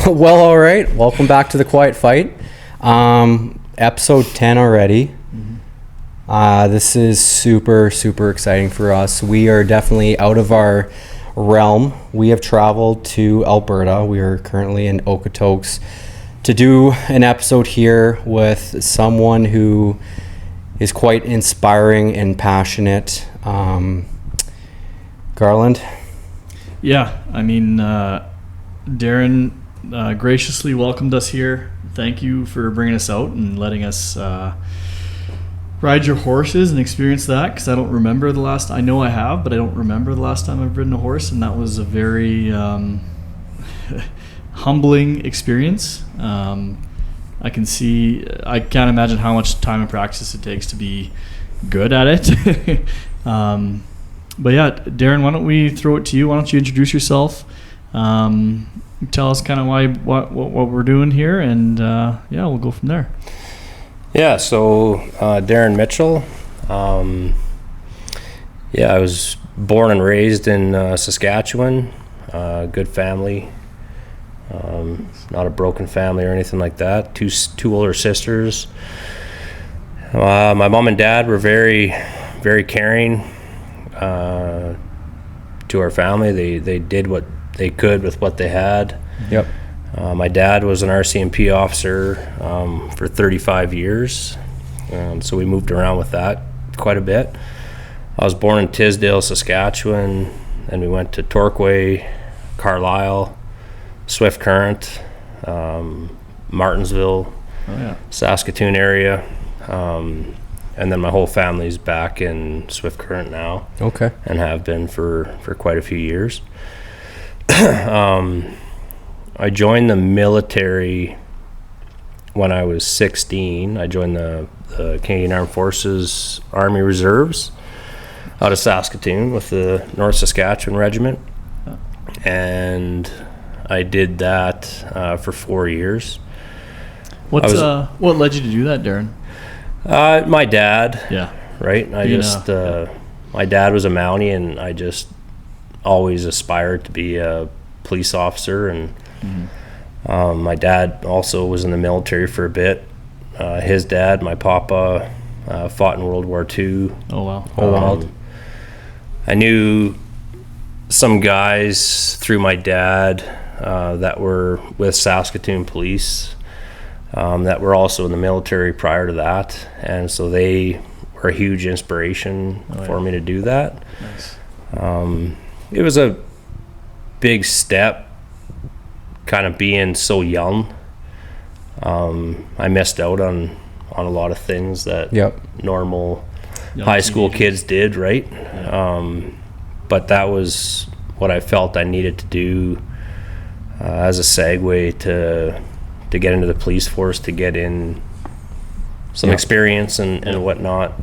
Well, all right. Welcome back to The Quiet Fight. Episode 10 already. This is super exciting for us. We are definitely out of our realm. We have traveled to Alberta. We are currently in Okotoks to do an episode here with someone who is quite inspiring and passionate. Garland? Yeah, I mean, Darren graciously welcomed us here. Thank you for bringing us out and letting us ride your horses and experience that, because I don't remember the last. I know I have, but I don't remember the last time I've ridden a horse, and that was a very humbling experience. I can't imagine how much time and practice it takes to be good at it. But yeah, Darren, why don't we throw it to you? Why don't you introduce yourself? Tell us kind of what we're doing here, and we'll go from there. Yeah, so Darren Mitchel. I was born and raised in Saskatchewan. Good family. Not a broken family or anything like that. Two older sisters. My mom and dad were very, very caring to our family. They did what they could with what they had. Yep. My dad was an RCMP officer for 35 years, so we moved around with that quite a bit. I was born in Tisdale, Saskatchewan, and we went to Torquay, Carlisle, Swift Current, Martinsville, Saskatoon area, and then my whole family's back in Swift Current now. Okay. And have been for quite a few years. I joined the military when I was 16. I joined the Canadian Armed Forces Army Reserves out of Saskatoon with the North Saskatchewan Regiment. And I did that for 4 years. What led you to do that, Darren? My dad. Yeah. Right? My dad was a Mountie, and I just always aspired to be a police officer, and my dad also was in the military for a bit. His dad, my papa, fought in World War II. Oh wow. I knew some guys through my dad that were with Saskatoon Police that were also in the military prior to that, and so they were a huge inspiration for me to do that. Nice. It was a big step, kind of being so young. I missed out on a lot of things that normal high school kids did, right? But that was what I felt I needed to do as a segue to get into the police force, to get in some experience and whatnot.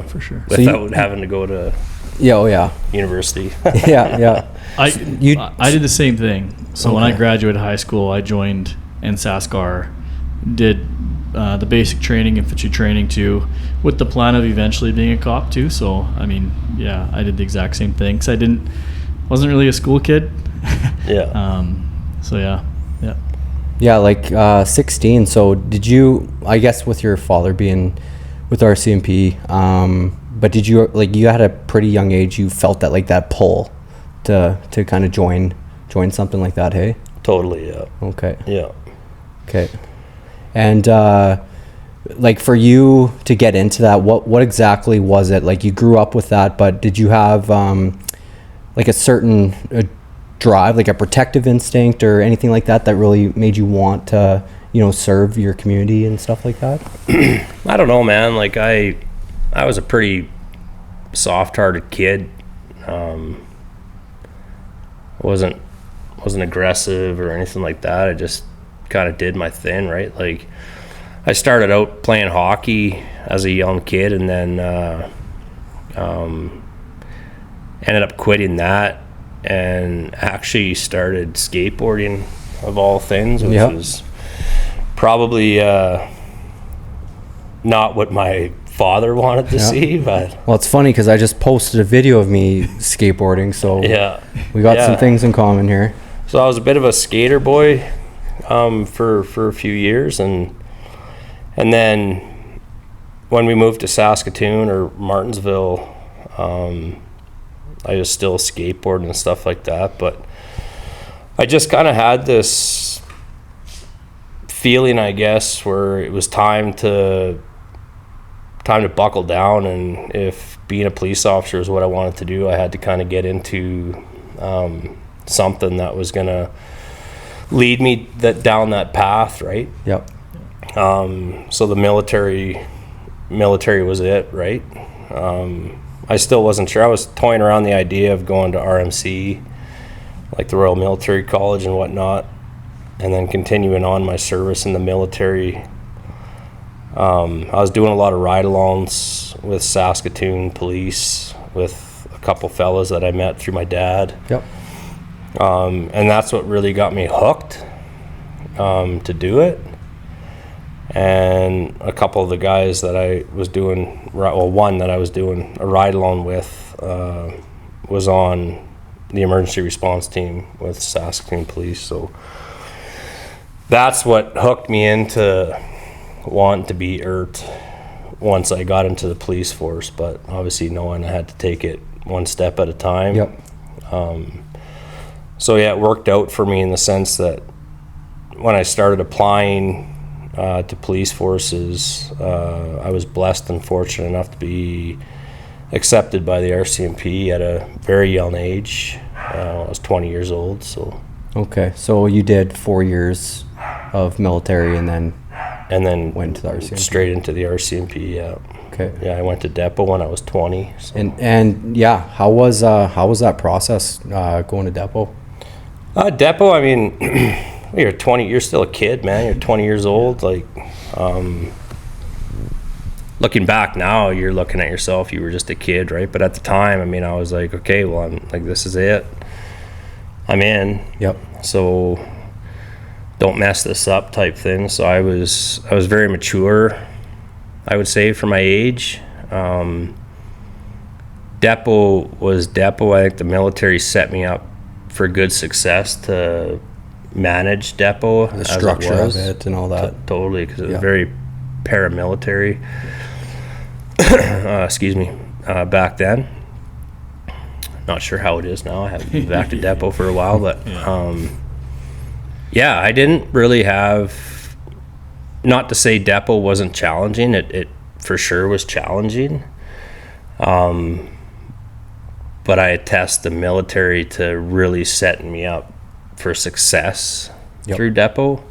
For sure. Without having to go to university. I did the same thing. So when I graduated high school, I joined NSASCAR, did the basic training, infantry training too, with the plan of eventually being a cop too. So I mean, I did the exact same thing, because I wasn't really a school kid. Like 16. So did you, I guess with your father being with RCMP, but did you, you had a pretty young age, you felt that that pull to kind of join something like that, hey? Totally, yeah. Okay. Yeah. Okay. And for you to get into that, what exactly was it? You grew up with that, but did you have a certain drive, a protective instinct or anything like that really made you want to, serve your community and stuff like that? I don't know, man. I was a pretty soft-hearted kid. Wasn't aggressive or anything like that. I just kind of did my thing, right? I started out playing hockey as a young kid, and then ended up quitting that and actually started skateboarding, of all things, which was probably not what my father wanted to see, but well, it's funny because I just posted a video of me skateboarding, so we got some things in common here. So I was a bit of a skater boy for a few years, and then when we moved to Saskatoon or Martinsville, I was still skateboarding and stuff like that, but I just kind of had this feeling, I guess, where it was time to buckle down, and if being a police officer is what I wanted to do, I had to kind of get into something that was going to lead me down that path, right? Yep. So the military was it, right? I still wasn't sure. I was toying around the idea of going to RMC, like the Royal Military College and whatnot, and then continuing on my service in the military. I was doing a lot of ride-alongs with Saskatoon police, with a couple fellas that I met through my dad. Yep. And that's what really got me hooked to do it. And a couple of the guys that I was doing, well, one that I was doing a ride-along with was on the emergency response team with Saskatoon police. So that's what hooked me into wanting to be ERT once I got into the police force, but obviously knowing I had to take it one step at a time. Yep. So yeah, it worked out for me in the sense that when I started applying to police forces, I was blessed and fortunate enough to be accepted by the RCMP at a very young age. I was 20 years old. So okay, so you did 4 years of military and then went to the RCMP. Straight into the RCMP. Yeah. Okay. Yeah, I went to depot when I was 20. So. And yeah, how was that process going to depot? Depot, I mean, you're 20. You're still a kid, man. You're 20 years old. Like, looking back now, you're looking at yourself. You were just a kid, right? But at the time, I mean, I was like, okay, well, I'm like, this is it. I'm in. Yep. So don't mess this up, type thing. So I was very mature, I would say, for my age. Depot was depot. I think the military set me up for good success to manage depot, the structure of it and all that. Totally, because it was very paramilitary. Excuse me. Back then, not sure how it is now. I haven't been back to depot for a while, but I didn't really have. Not to say depot wasn't challenging. It for sure was challenging. But I attest the military to really setting me up for success through depot,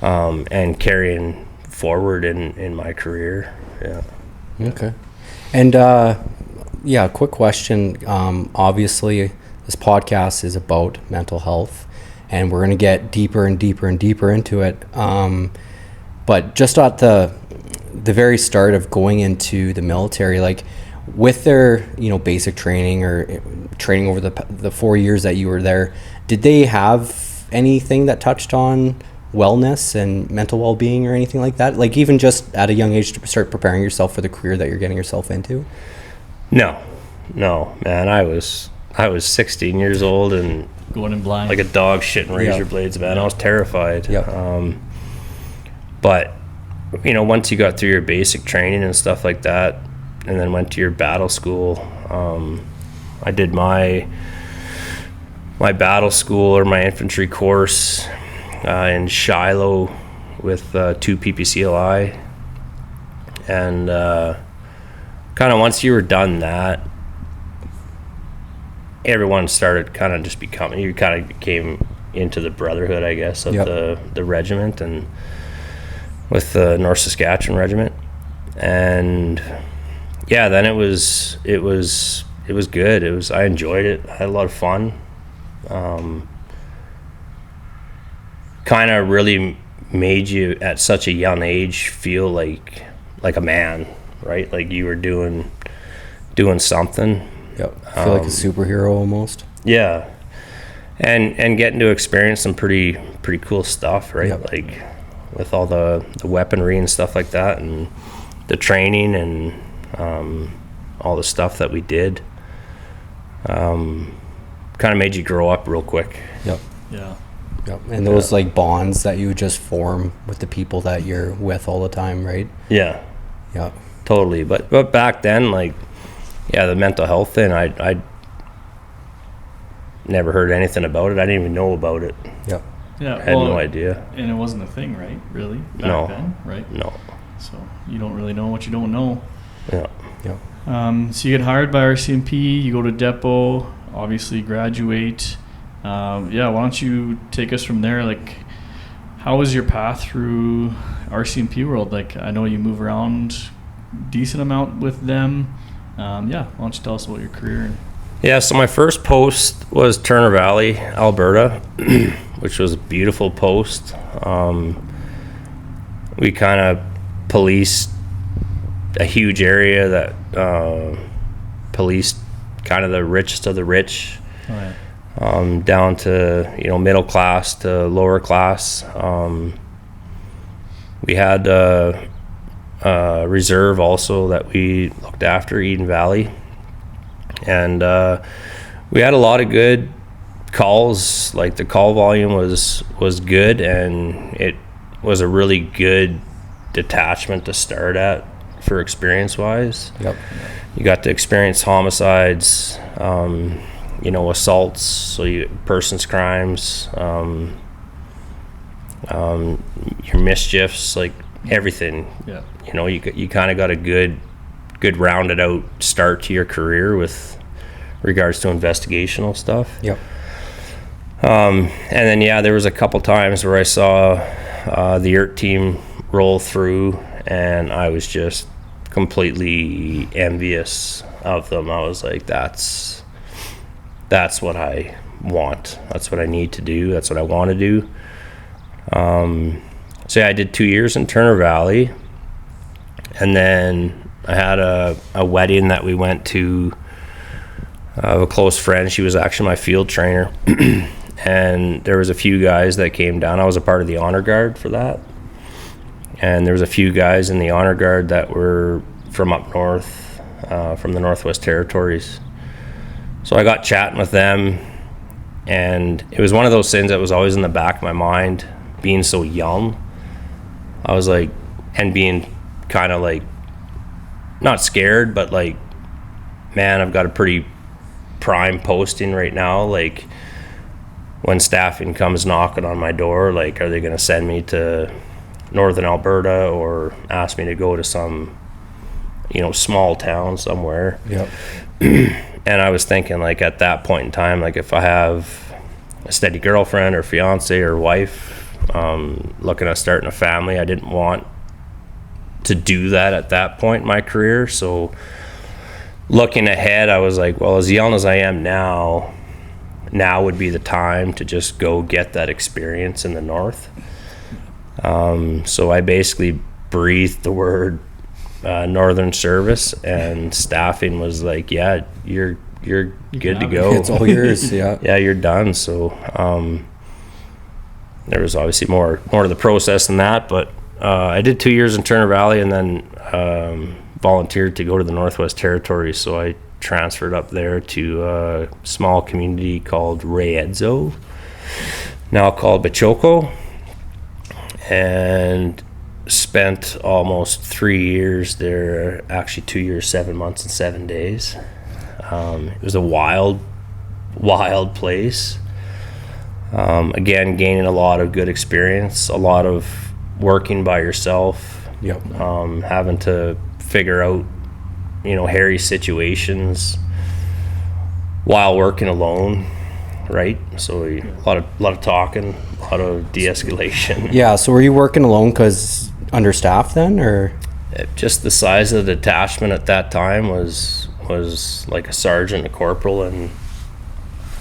and carrying forward in my career. Yeah. Okay. And quick question. Obviously, this podcast is about mental health, and we're going to get deeper and deeper and deeper into it. But just at the very start of going into the military, like, with their basic training or training over the 4 years that you were there, did they have anything that touched on wellness and mental well-being or anything like that, like even just at a young age to start preparing yourself for the career that you're getting yourself into? No, man. I was 16 years old and going in blind like a dog shitting razor blades, man. I was terrified. But once you got through your basic training and stuff like that, and then went to your battle school. I did my battle school or my infantry course in Shiloh with 2 PPCLI. And kind of once you were done that, everyone started kind of just becoming, you kind of became into the brotherhood, I guess, of the regiment, and with the North Saskatchewan Regiment. And then it was good. I enjoyed it. I had a lot of fun. Kind of really made you at such a young age feel like a man, right? Like you were doing something. Yep. I feel like a superhero almost. Yeah. And getting to experience some pretty cool stuff, right? Yep. Like with all the weaponry and stuff like that, and the training and all the stuff that we did, kind of made you grow up real quick. Yep. Yeah. Yep. And those like bonds that you just form with the people that you're with all the time, right? Yeah. Yeah. Totally. But back then, like, yeah, the mental health thing, I never heard anything about it. I didn't even know about it. Yep. Yeah. I had no idea. And it wasn't a thing, right? Really? Back then, right? No. So you don't really know what you don't know. Yeah. Yep. So you get hired by RCMP, you go to depot, obviously graduate. Why don't you take us from there? Like, how was your path through RCMP world? Like, I know you move around decent amount with them. Why don't you tell us about your career? Yeah, so my first post was Turner Valley, Alberta, which was a beautiful post. We kind of policed a huge area that policed kind of the richest of the rich. Oh, yeah. Down to middle class to lower class. We had a reserve also that we looked after, Eden Valley, and we had a lot of good calls. Like, the call volume was good, and it was a really good detachment to start at for experience wise. Yep. You got to experience homicides, assaults, so persons crimes, your mischiefs, like everything. Yeah. You kind of got a good rounded out start to your career with regards to investigational stuff. Yep. And then there was a couple times where I saw the ERT team roll through, and I was just completely envious of them. I was like, that's what I want. That's what I need to do. That's what I want to do. I did 2 years in Turner Valley, and then I had a wedding that we went to of a close friend. She was actually my field trainer. And there was a few guys that came down. I was a part of the honor guard for that. And there was a few guys in the honor guard that were from up north, from the Northwest Territories. So I got chatting with them, and it was one of those things that was always in the back of my mind, being so young. I was like, and being kind of like, not scared, but like, man, I've got a pretty prime posting right now. Like, when staffing comes knocking on my door, like, are they going to send me to northern Alberta or ask me to go to some, small town somewhere? Yep. And I was thinking, like, at that point in time, like, if I have a steady girlfriend or fiance or wife, looking at starting a family, I didn't want to do that at that point in my career. So looking ahead, I was like, well, as young as I am now would be the time to just go get that experience in the north. So I basically breathed the word northern service, and staffing was like, yeah, you're good to go. It's all yours. Yeah. Yeah, you're done. So there was obviously more to the process than that, but I did 2 years in Turner Valley, and then volunteered to go to the Northwest Territories. So I transferred up there to a small community called Raedzo, now called Bachoco, and spent almost 3 years there, actually 2 years, 7 months, and 7 days. It was a wild place. Again, gaining a lot of good experience, a lot of working by yourself. Yep. Having to figure out, hairy situations while working alone, right? So a lot of talking, a lot of de-escalation. Yeah. So were you working alone because understaffed then, or? Just the size of the detachment at that time was like a sergeant, a corporal, and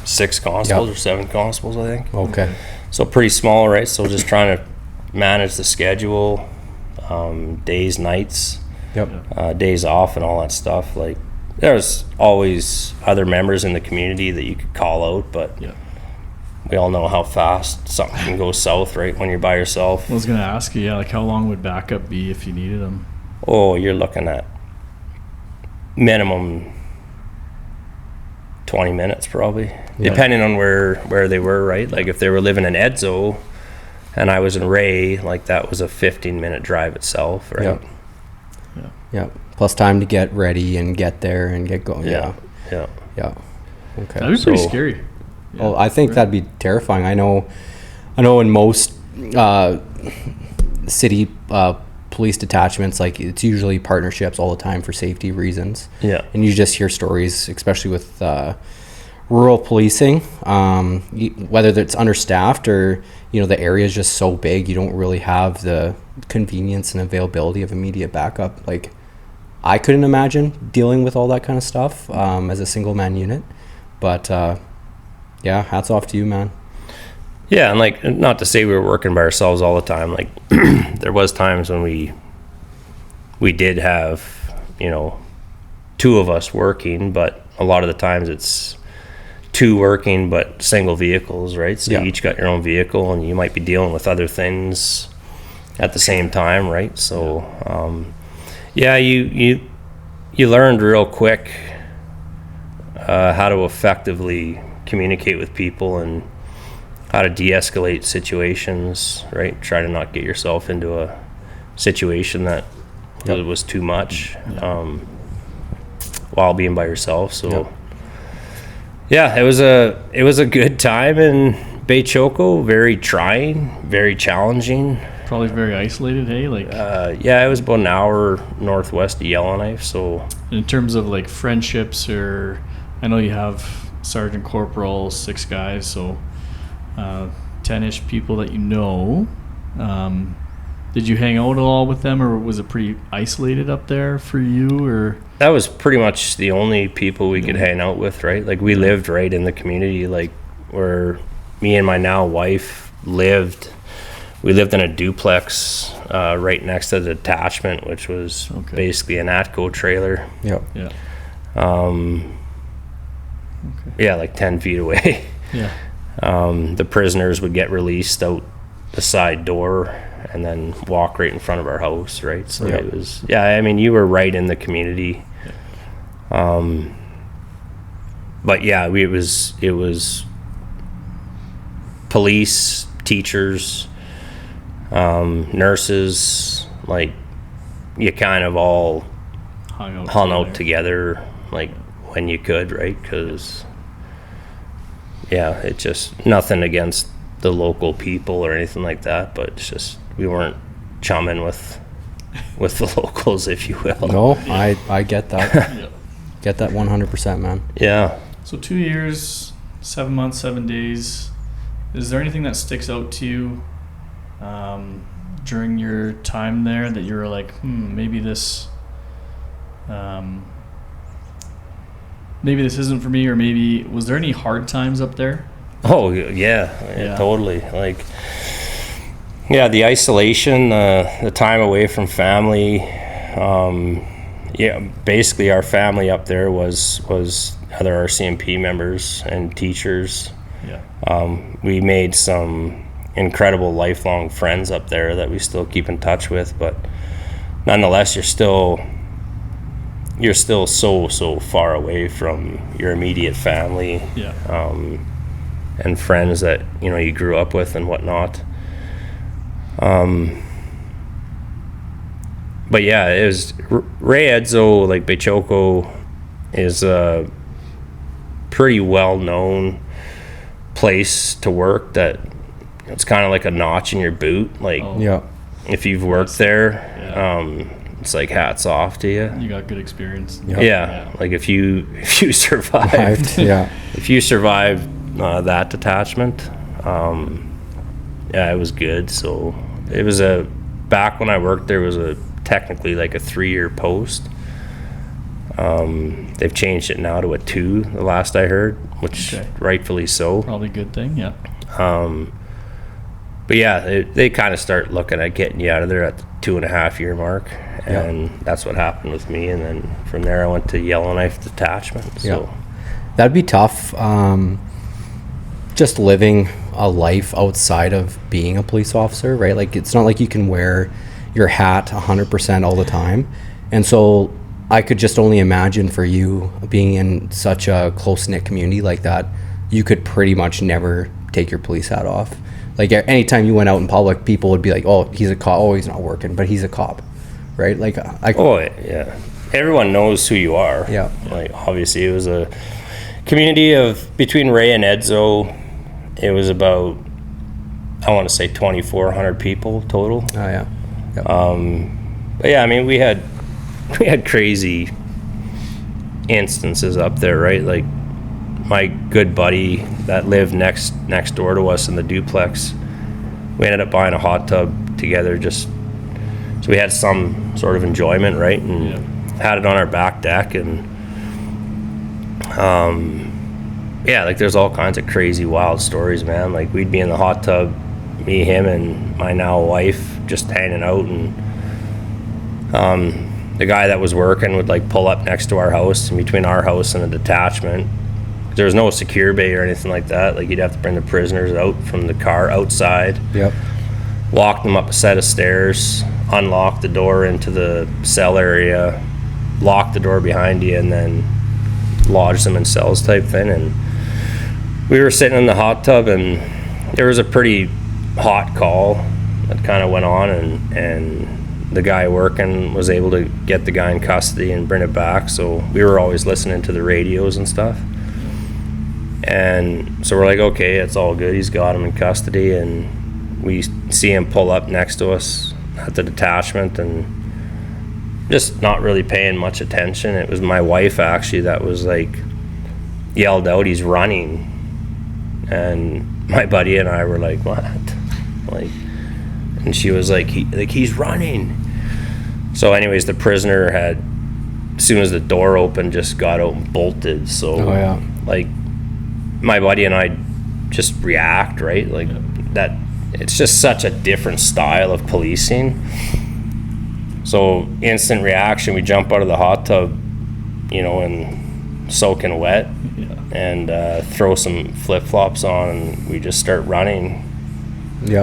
6 constables or 7 constables, I think. Okay. So pretty small, right? So just trying to manage the schedule, days, nights, days off, and all that stuff. Like, there's always other members in the community that you could call out, but we all know how fast something can go south, right, when you're by yourself. I was going to ask you, like, how long would backup be if you needed them? Oh, you're looking at minimum 20 minutes probably, depending on where they were, right? Like if they were living in Edzo and I was in Ray, like that was a 15-minute drive itself, right? Yeah. Plus time to get ready and get there and get going. Yeah. Okay. That'd be pretty scary. Oh, I think that'd be terrifying. I know in most city police detachments, like it's usually partnerships all the time for safety reasons. Yeah. And you just hear stories, especially with rural policing, whether it's understaffed or, the area is just so big, you don't really have the convenience and availability of immediate backup. Like I couldn't imagine dealing with all that kind of stuff as a single man unit, but hats off to you, man. Yeah, and like, not to say we were working by ourselves all the time. Like, there was times when we did have, two of us working, but a lot of the times it's two working, but single vehicles, right? So you each got your own vehicle, and you might be dealing with other things at the same time, right? So, you learned real quick how to effectively communicate with people and how to de-escalate situations, right? Try to not get yourself into a situation that was too much while being by yourself. So it was a good time in Baychoco. Very trying, very challenging. Probably very isolated, hey? Like it was about an hour northwest of Yellowknife. So in terms of like friendships, or I know you have Sergeant Corporal, 6 guys, so 10-ish people that did you hang out at all with them, or was it pretty isolated up there for you? Or that was pretty much the only people we could hang out with, right? Like we lived right in the community, like where me and my now wife lived. We lived in a duplex right next to the detachment, which was basically an ATCO trailer. Like 10 feet away. The prisoners would get released out the side door and then walk right in front of our house, right? So it was, you were right in the community. But it was police, teachers, nurses, like you kind of all hung out together, like when you could, right? Because it just nothing against the local people or anything like that, but it's just we weren't chumming with the locals, if you will. No, I get that. Get that 100%, man. Yeah. So 2 years, 7 months, 7 days. Is there anything that sticks out to you during your time there that you were like, maybe this isn't for me, or maybe was there any hard times up there? Oh yeah, totally. Like, the isolation, the time away from family. Basically our family up there was other RCMP members and teachers. We made some incredible lifelong friends up there that we still keep in touch with, but nonetheless, you're still so far away from your immediate family and friends that you grew up with and whatnot. But it was Ray Edzo, like Baychoco is a pretty well known place to work. That it's kind of like a notch in your boot. Like if you've worked there, it's like hats off to you. You got good experience. Like if you survived, if you survived that detachment, it was good. So it was back when I worked there was technically like a 3-year post. They've changed it now to a 2, the last I heard, which rightfully so. Probably a good thing, But they kind of start looking at getting you out of there at the 2.5-year mark, and that's what happened with me. And then from there, I went to Yellowknife Detachment. So that'd be tough. Just living a life outside of being a police officer, right? Like it's not like you can wear your hat 100% all the time, and so I could just only imagine for you being in such a close-knit community like that, you could pretty much never take your police hat off. Like anytime you went out in public, people would be like, oh, he's a cop. Oh, he's not working, but he's a cop, right? Like, oh yeah, everyone knows who you are. Yeah. Like, obviously it was a community of between Ray and Edzo. It was about, I want to say 2,400 people total. Oh yeah. Yep. But yeah, I mean, we had crazy instances up there, right? Like, my good buddy that lived next door to us in the duplex, we ended up buying a hot tub together just so we had some sort of enjoyment, right? And had it on our back deck, and yeah, like there's all kinds of crazy wild stories, man. Like, we'd be in the hot tub, me, him, and my now wife, just hanging out, and the guy that was working would like pull up next to our house, and between our house and a detachment, there was no secure bay or anything like that. Like, you'd have to bring the prisoners out from the car outside. Yep. Walk them up a set of stairs, unlock the door into the cell area, lock the door behind you, and then lodge them in cells type thing. And we were sitting in the hot tub, and there was a pretty hot call that kind of went on, and the guy working was able to get the guy in custody and bring it back. So we were always listening to the radios and stuff. And so we're like, okay, it's all good. He's got him in custody, and we see him pull up next to us at the detachment and just not really paying much attention. It was my wife actually that was like yelled out, he's running. And my buddy and I were like, what? Like, and she was like, he's running. So anyways, the prisoner had, as soon as the door opened, just got out and bolted. So like, my buddy and I just react, right? Like that, it's just such a different style of policing. So instant reaction, we jump out of the hot tub, and soaking wet, and throw some flip-flops on, and we just start running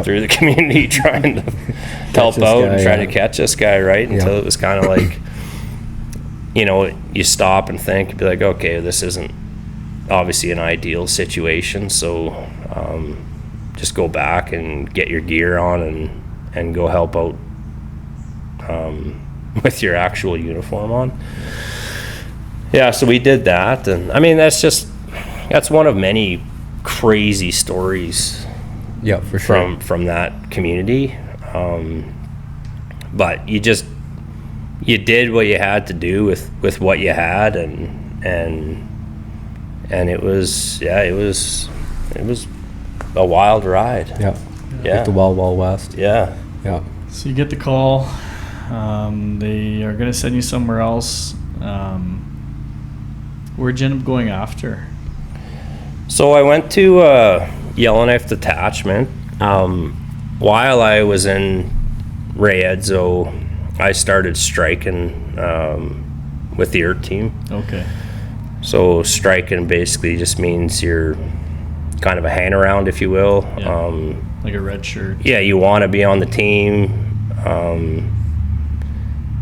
through the community trying to help out and try to catch this guy, right? Until it was kind of like, you stop and think and be like, okay, this isn't obviously an ideal situation, so just go back and get your gear on and go help out with your actual uniform on. Yeah, so we did that, and I mean, that's one of many crazy stories for sure from that community. But you did what you had to do with what you had, and it was a wild ride. Like the Wild West. So you get the call, they are going to send you somewhere else. Where'd you end up going after? So I went to Yellowknife Detachment. While I was in Ray Edzo, I started striking with the ERT team. Okay. So striking basically just means you're kind of a hang around, if you will. Like a red shirt. Yeah, you want to be on the team.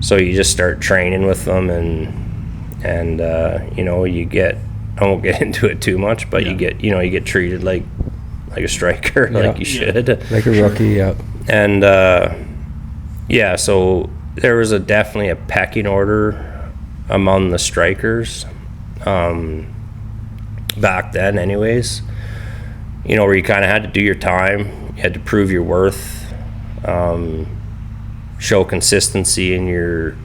So you just start training with them, and you get, I won't get into it too much, but you get treated like a striker, like you should. Like a rookie, And so there was definitely a pecking order among the strikers back then anyways, where you kind of had to do your time, you had to prove your worth, show consistency in your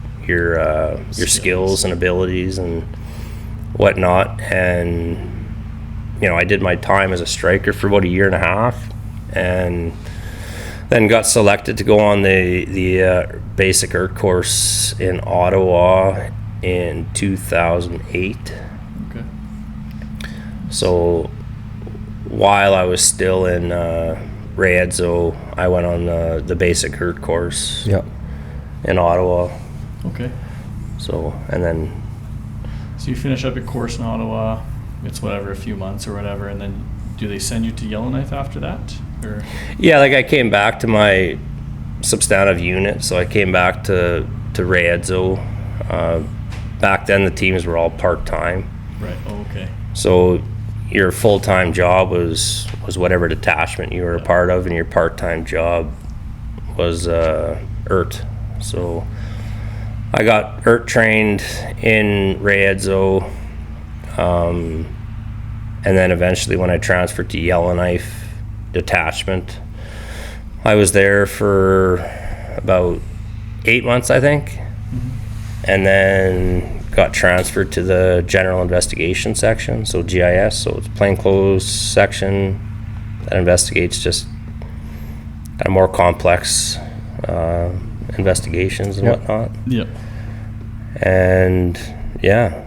skills and abilities and whatnot. And I did my time as a striker for about 1.5 years, and then got selected to go on the basic ERT course in Ottawa in 2008. Okay. So while I was still in Ray Edzo, I went on the basic ERT course in Ottawa. Okay. So you finish up your course in Ottawa, it's a few months or whatever, and then do they send you to Yellowknife after that? Or? Yeah, like I came back to my substantive unit, so I came back to Ray Edzo back then the teams were all part-time. Right. Oh, okay. So your full-time job was whatever detachment you were a part of, and your part-time job was ERT. So I got ERT trained in Reedzo, and then eventually when I transferred to Yellowknife Detachment, I was there for about 8 months, I think, and then got transferred to the General Investigation Section, so GIS, so it's plainclothes section that investigates just kind of more complex investigations and whatnot. Yep. And yeah,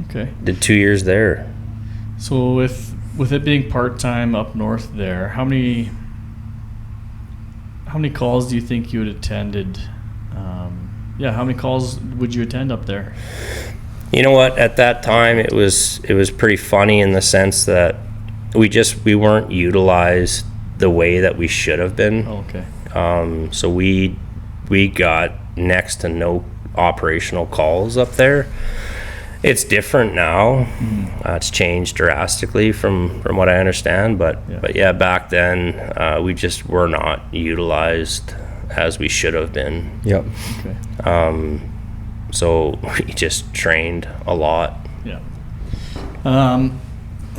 okay, did 2 years there. So with it being part-time up north there, how many calls do you think you had attended? How many calls would you attend up there? You know what, at that time it was pretty funny in the sense that we weren't utilized the way that we should have been. Oh, okay. So we got next to no operational calls up there. It's different now. It's changed drastically from what I understand, but yeah, back then we just were not utilized as we should have been. Yep. Okay. So we just trained a lot. Yeah.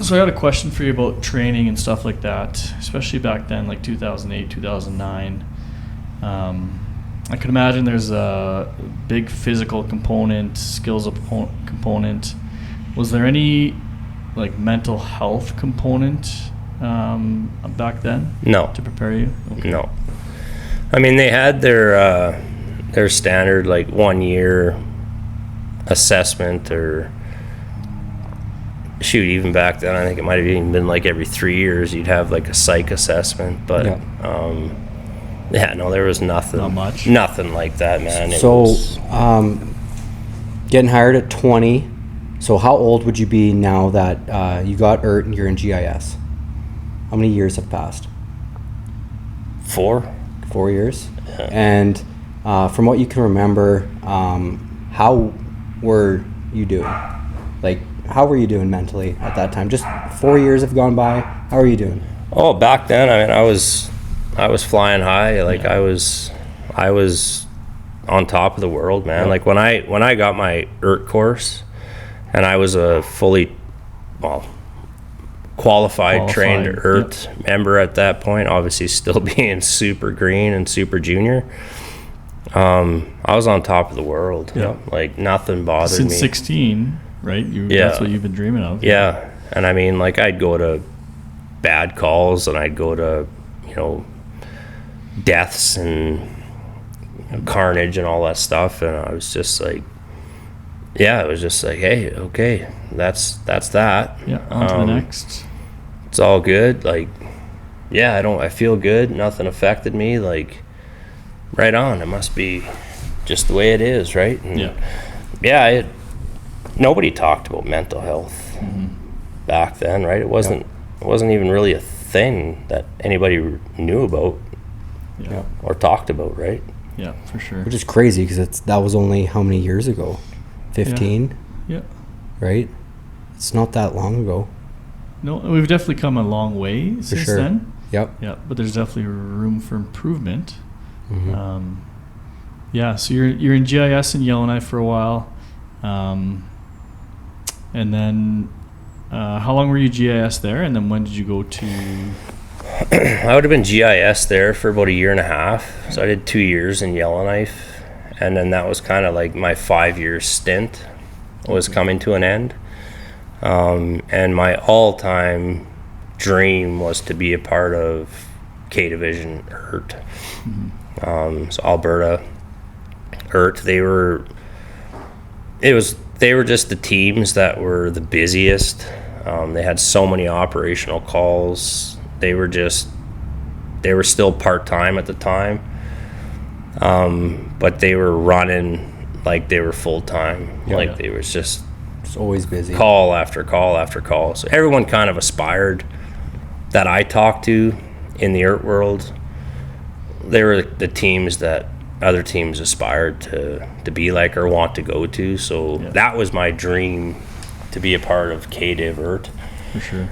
So I had a question for you about training and stuff like that, especially back then, like 2008, 2009. I can imagine there's a big physical component, skills component. Was there any like mental health component back then? No. To prepare you? Okay. No. I mean, they had their standard like 1 year assessment, or shoot, even back then I think it might have even been like every 3 years you'd have like a psych assessment, but no, there was nothing. Not much. Nothing like that, man. Getting hired at 20. So how old would you be now that you got ERT and you're in GIS? How many years have passed? 4 years. Yeah. And from what you can remember, how were you doing? Like, how were you doing mentally at that time? Just 4 years have gone by. How are you doing? Oh, back then, I mean, I was flying high. Like I was on top of the world, man. Like when I got my ERT course, and I was a fully qualified trained ERT member at that point, obviously still being super green and super junior. I was on top of the world. Yeah. Like nothing bothered me. Since 16, right? That's what you've been dreaming of. Yeah. And I mean, like I'd go to bad calls, and I'd go to, deaths and carnage and all that stuff, and I was just like, it was just like, hey, okay, that's that. Yeah, on to the next. It's all good. Like, I feel good. Nothing affected me. Like, right on. It must be just the way it is, right? And nobody talked about mental health back then, right? It wasn't even really a thing that anybody knew about or talked about, right? Yeah, for sure. Which is crazy because that was only how many years ago? 15? Yeah. Right? It's not that long ago. No, we've definitely come a long way since then. Yep. Yeah, but there's definitely room for improvement. Mm-hmm. So you're in GIS in Yellowknife for a while, and then how long were you GIS there, and then when did you go to? I would have been GIS there for about 1.5 years. So I did 2 years in Yellowknife, and then that was kind of like my 5-year stint was coming to an end. And my all-time dream was to be a part of K Division ERT. So Alberta ERT, they were just the teams that were the busiest. They had so many operational calls. They were still part-time at the time, but they were running like they were full-time. They was just always busy, call after call after call. So everyone kind of aspired that I talked to in the ERT world. They were the teams that other teams aspired to be like or want to go to. So that was my dream, to be a part of candid. For sure.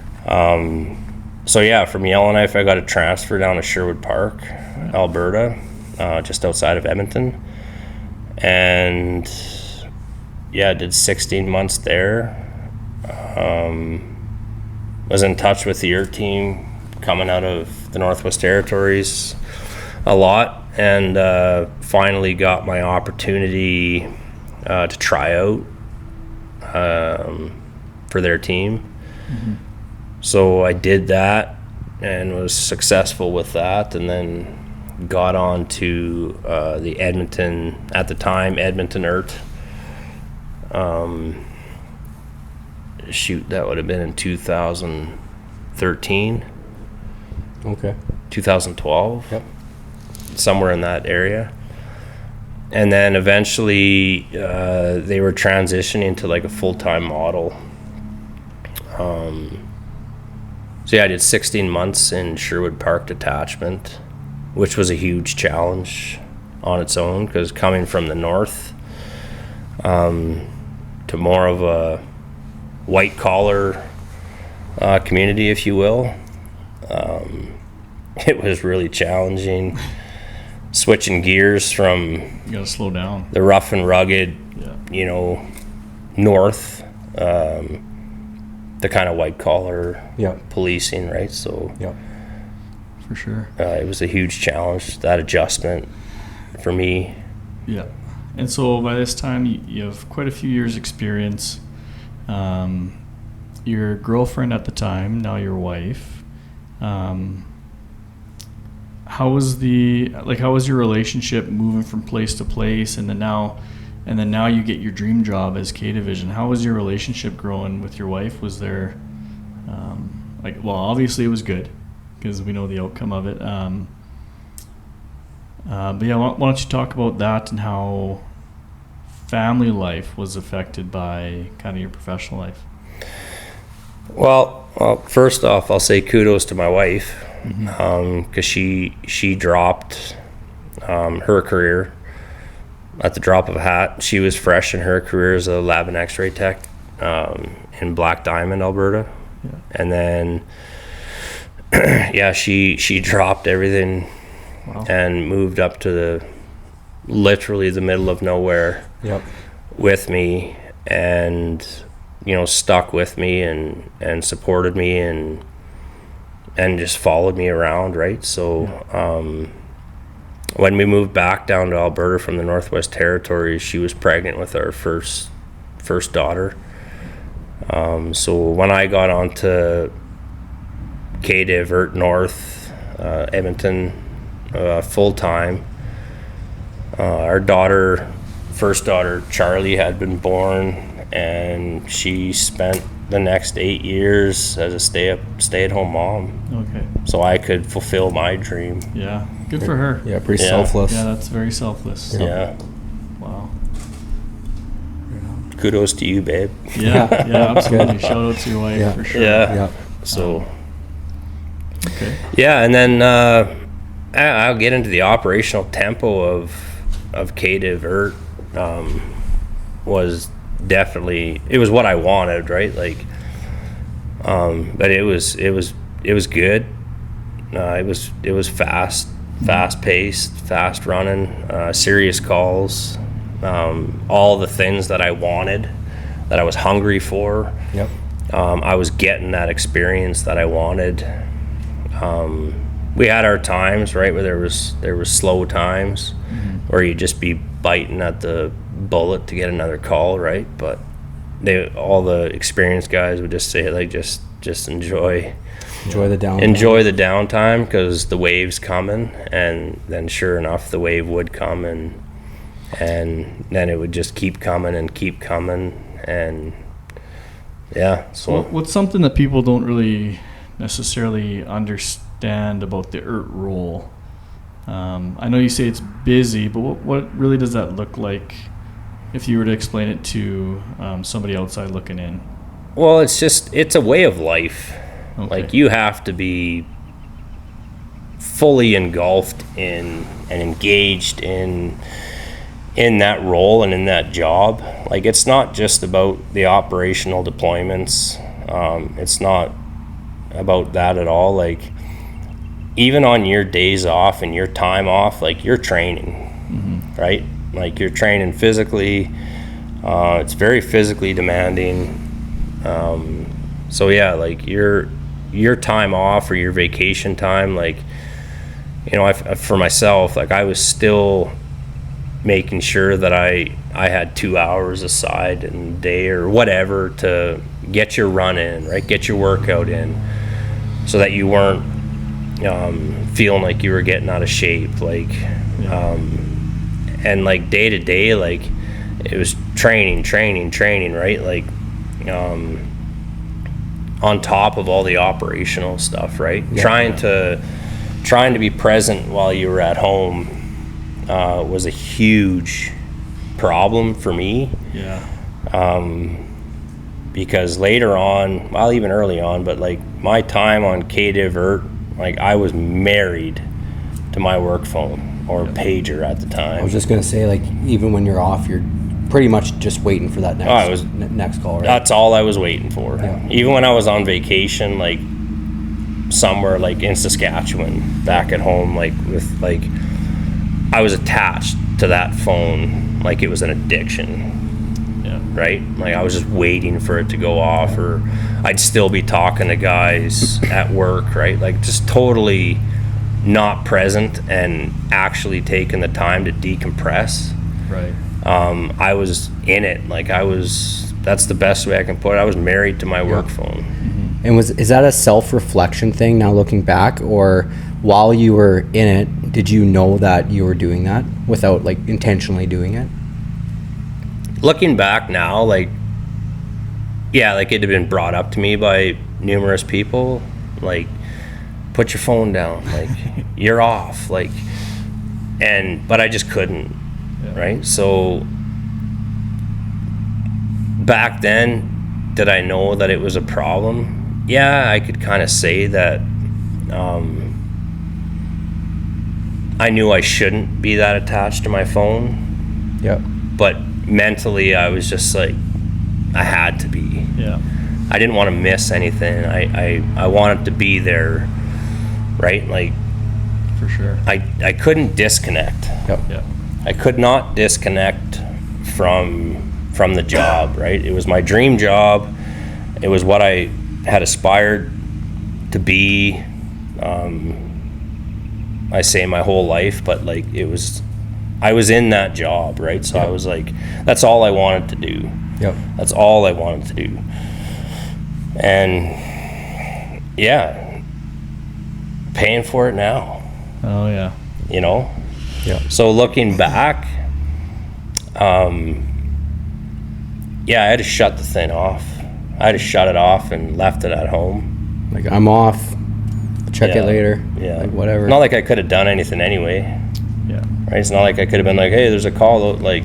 So yeah, from Yellowknife, I got a transfer down to Sherwood Park, Alberta, just outside of Edmonton. And yeah, did 16 months there. Was in touch with the ERT team coming out of the Northwest Territories a lot, and finally got my opportunity to try out for their team. So I did that and was successful with that, and then got on to the Edmonton, at the time, Edmonton ERT. Shoot, that would have been in 2013. Okay. 2012. Yep. Somewhere in that area. And then eventually they were transitioning to like a full-time model. So yeah, I did 16 months in Sherwood Park Detachment, which was a huge challenge on its own, because coming from the north to more of a white collar community, if you will, it was really challenging switching gears from, You gotta slow down. the rough and rugged, north, the kind of white collar policing, right? So For sure. it was a huge challenge, that adjustment for me. Yeah. And so by this time, you have quite a few years experience. Your girlfriend at the time, now your wife, how was your relationship moving from place to place, and then now you get your dream job as K Division? How was your relationship growing with your wife? Was there obviously it was good, because we know the outcome of it. But yeah, why don't you talk about that and how family life was affected by kind of your professional life? Well, first off, I'll say kudos to my wife, because she dropped her career at the drop of a hat. She was fresh in her career as a lab and X-ray tech in Black Diamond, Alberta, and then she dropped everything and moved up to literally the middle of nowhere with me, and stuck with me and supported me and just followed me around, right? So when we moved back down to Alberta from the Northwest Territories, she was pregnant with our first daughter. So when I got onto KDIV ERT North, Edmonton, full time, our first daughter Charlie had been born, and she spent the next 8 years as a stay-at-home mom. Okay. So I could fulfill my dream. Yeah, good for her. Yeah, pretty selfless. Yeah, that's very selfless. Yeah. Wow. Kudos to you, babe. Yeah, absolutely. Shout out to your wife for sure. Yeah. So. Okay. Yeah, and then I'll get into the operational tempo of KDIV ERT. Was definitely, it was what I wanted, right? Like, but it was good. It was fast paced, fast running, serious calls, all the things that I wanted, that I was hungry for. I was getting that experience that I wanted. We had our times, right, where there was slow times, where you'd just be biting at the bullet to get another call, right? But all the experienced guys would just say, like, just enjoy the downtime, because the wave's coming. And then sure enough, the wave would come, and then it would just keep coming, and so what's something that people don't really necessarily understand about the ERT role? I know you say it's busy, but what really does that look like if you were to explain it to somebody outside looking in? Well, it's a way of life. Okay. Like, you have to be fully engulfed in and engaged in that role and in that job. Like, it's not just about the operational deployments. It's not about that at all. Like, even on your days off and your time off, like, you're training, right? Like, you're training physically. It's very physically demanding. So yeah, like, your time off or your vacation time, like, you know, for myself, like, I was still making sure that I had 2 hours aside in a day or whatever to get your run in, right? Get your workout in, so that you weren't feeling like you were getting out of shape. Like, and like day to day, like, it was training, right? Like, on top of all the operational stuff, right? Trying to be present while you were at home was a huge problem for me. Because later on, well, even early on, but like my time on KDivert, like, I was married to my work phone or pager at the time. I was just gonna say, like, even when you're off, you're pretty much just waiting for that next call, right? That's all I was waiting for. Even when I was on vacation, like somewhere like in Saskatchewan, back at home, like with like, I was attached to that phone like it was an addiction. Right? Like, I was just waiting for it to go off, or I'd still be talking to guys at work, right? Like, just totally not present and actually taking the time to decompress. Right. I was in it. Like, that's the best way I can put it. I was married to my work phone. And is that a self-reflection thing now looking back, or while you were in it, did you know that you were doing that without, like, intentionally doing it? Looking back now, like, yeah, like, it had been brought up to me by numerous people, like, put your phone down, like, you're off, like, but I just couldn't, right? So back then, did I know that it was a problem? Yeah, I could kind of say that I knew I shouldn't be that attached to my phone. But mentally, I was just like, I had to be. I didn't want to miss anything. I wanted to be there, right? Like, for sure. I couldn't disconnect. I could not disconnect from the job, right? It was my dream job. It was what I had aspired to be. I say my whole life, but like, I was in that job, right? So I was like, that's all I wanted to do. That's all I wanted to do. And yeah, paying for it now. Oh yeah. You know? So looking back, yeah, I had to shut the thing off. I had to shut it off and left it at home. Like, I'm off, check it later. Like, whatever. Not like I could have done anything anyway. Right? It's not like I could have been like, hey, there's a call. Like,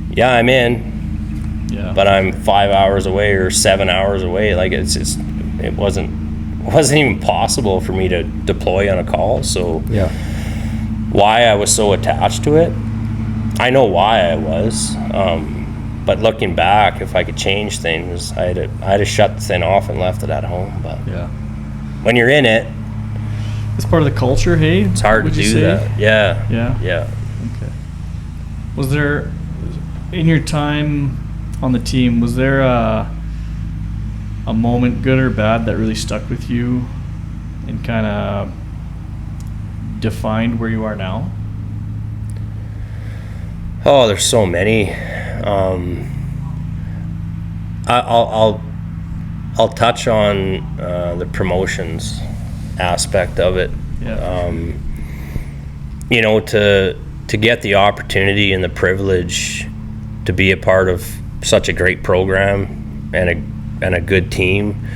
yeah, I'm in. But I'm 5 hours away or 7 hours away. Like, it wasn't even possible for me to deploy on a call. So why I was so attached to it, I know why I was. But looking back, if I could change things, I had to shut the thing off and left it at home. But when you're in it, it's part of the culture. Hey, it's hard to do that. Yeah. Okay. Was there, in your time on the team, was there a moment, good or bad, that really stuck with you and kind of defined where you are now? Oh, there's so many. I'll touch on the promotions aspect of it. You know, to get the opportunity and the privilege to be a part of such a great program and a good team,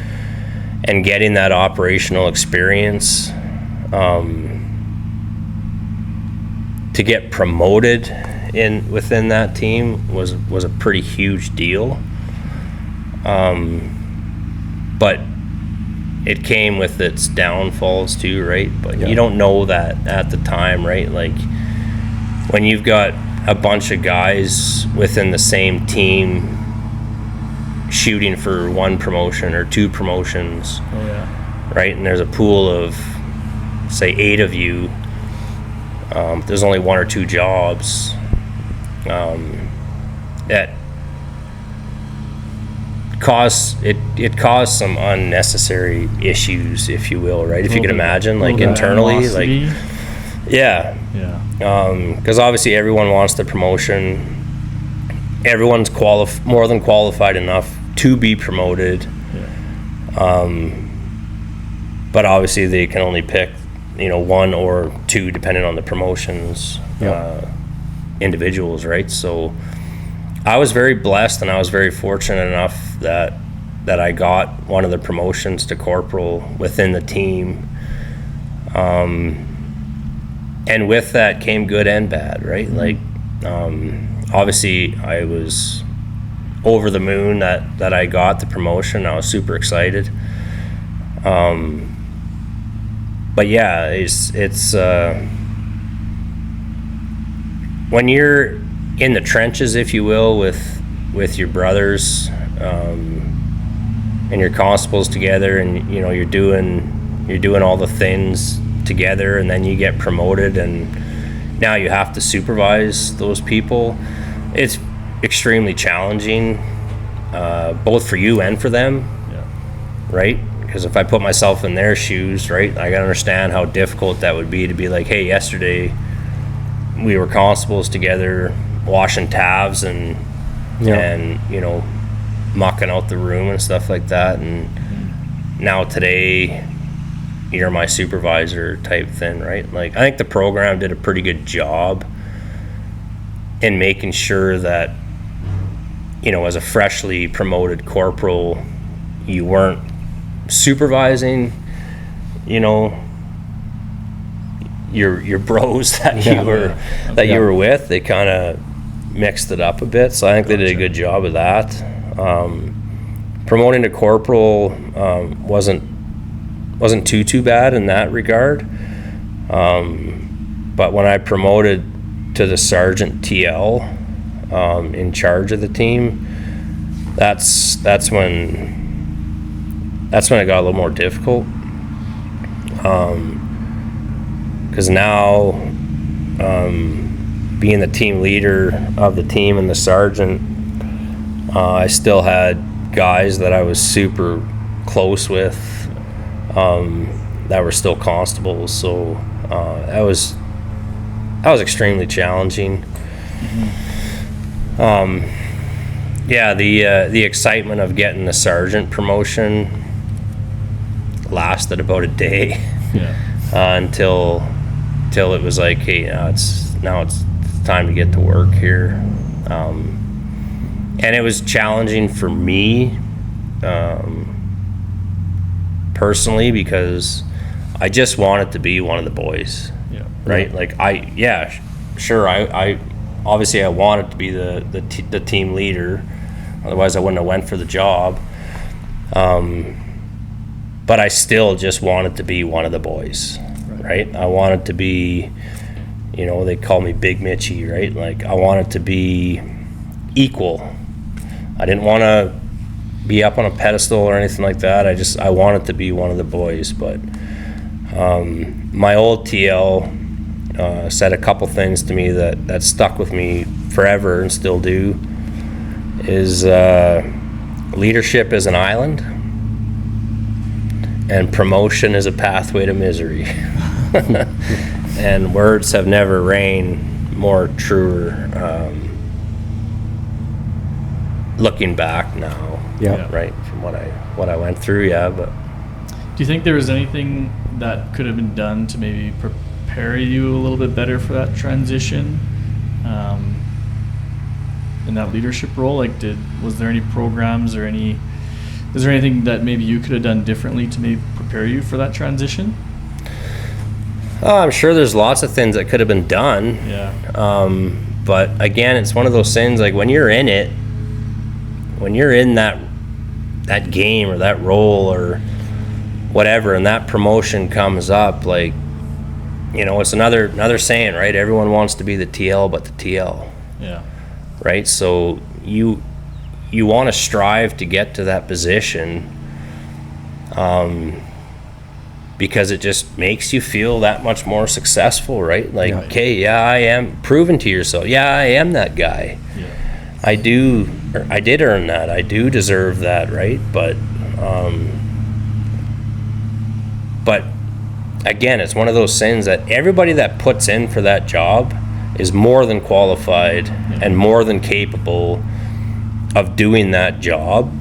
and getting that operational experience, to get promoted within that team was a pretty huge deal. But it came with its downfalls too, right? But Yeah. you don't know that at the time, right? Like when you've got a bunch of guys within the same team shooting for 1 promotion or 2 promotions, Oh yeah. right? And there's a pool of, say, 8 of you. There's only 1 or 2 jobs. That caused some unnecessary issues, if you will, right? If you can imagine, like internally, like yeah. Because obviously everyone wants the promotion. Everyone's more than qualified enough to be promoted. Yeah. But obviously they can only pick, 1 or 2 depending on the promotions, individuals, right? So I was very blessed, and I was very fortunate enough that I got one of the promotions to corporal within the team. And with that came good and bad, right? Like, obviously I was over the moon that I got the promotion. I was super excited. But yeah, it's when you're in the trenches, if you will, with your brothers, and your constables together, and you're doing all the things together, and then you get promoted, and now you have to supervise those people. It's extremely challenging, both for you and for them, right? Because if I put myself in their shoes, right, I gotta understand how difficult that would be to be like, hey, yesterday we were constables together washing tabs and mucking out the room and stuff like that, and now today you're my supervisor type thing, right? Like, I think the program did a pretty good job in making sure that, as a freshly promoted corporal, you weren't supervising, your bros that you were with. They kind of mixed it up a bit, so I think they did a good job of that. Promoting to corporal wasn't too bad in that regard, but when I promoted to the sergeant TL, in charge of the team, that's when it got a little more difficult, because now, being the team leader of the team and the sergeant, I still had guys that I was super close with, that were still constables, so that was extremely challenging. The excitement of getting the sergeant promotion lasted about a day, until it was like, hey, now it's time to get to work here, and it was challenging for me, personally, because I just wanted to be one of the boys, right? Like, I obviously I wanted to be the team leader, otherwise I wouldn't have went for the job, but I still just wanted to be one of the boys, right? I wanted to be, they call me Big Mitchie, right? Like, I wanted to be equal. I didn't want to be up on a pedestal or anything like that. I wanted to be one of the boys. But my old TL said a couple things to me that stuck with me forever and still do, is leadership is an island and promotion is a pathway to misery. And words have never rang more truer, looking back now, right, from what I went through. But do you think there was anything that could have been done to maybe prepare you a little bit better for that transition, in that leadership role? Like, was there any programs or is there anything that maybe you could have done differently to maybe prepare you for that transition? I'm sure there's lots of things that could have been done. But again, it's one of those things, like, when you're in it, when you're in that game or that role, or whatever, and that promotion comes up, like, you know, it's another saying, right? Everyone wants to be the TL but the TL. Yeah. Right? So you want to strive to get to that position, because it just makes you feel that much more successful, right? Like, okay, yeah, I am proven to yourself. Yeah, I am that guy. Yeah. I did earn that. I do deserve that, right? But again, it's one of those things that everybody that puts in for that job is more than qualified and more than capable of doing that job.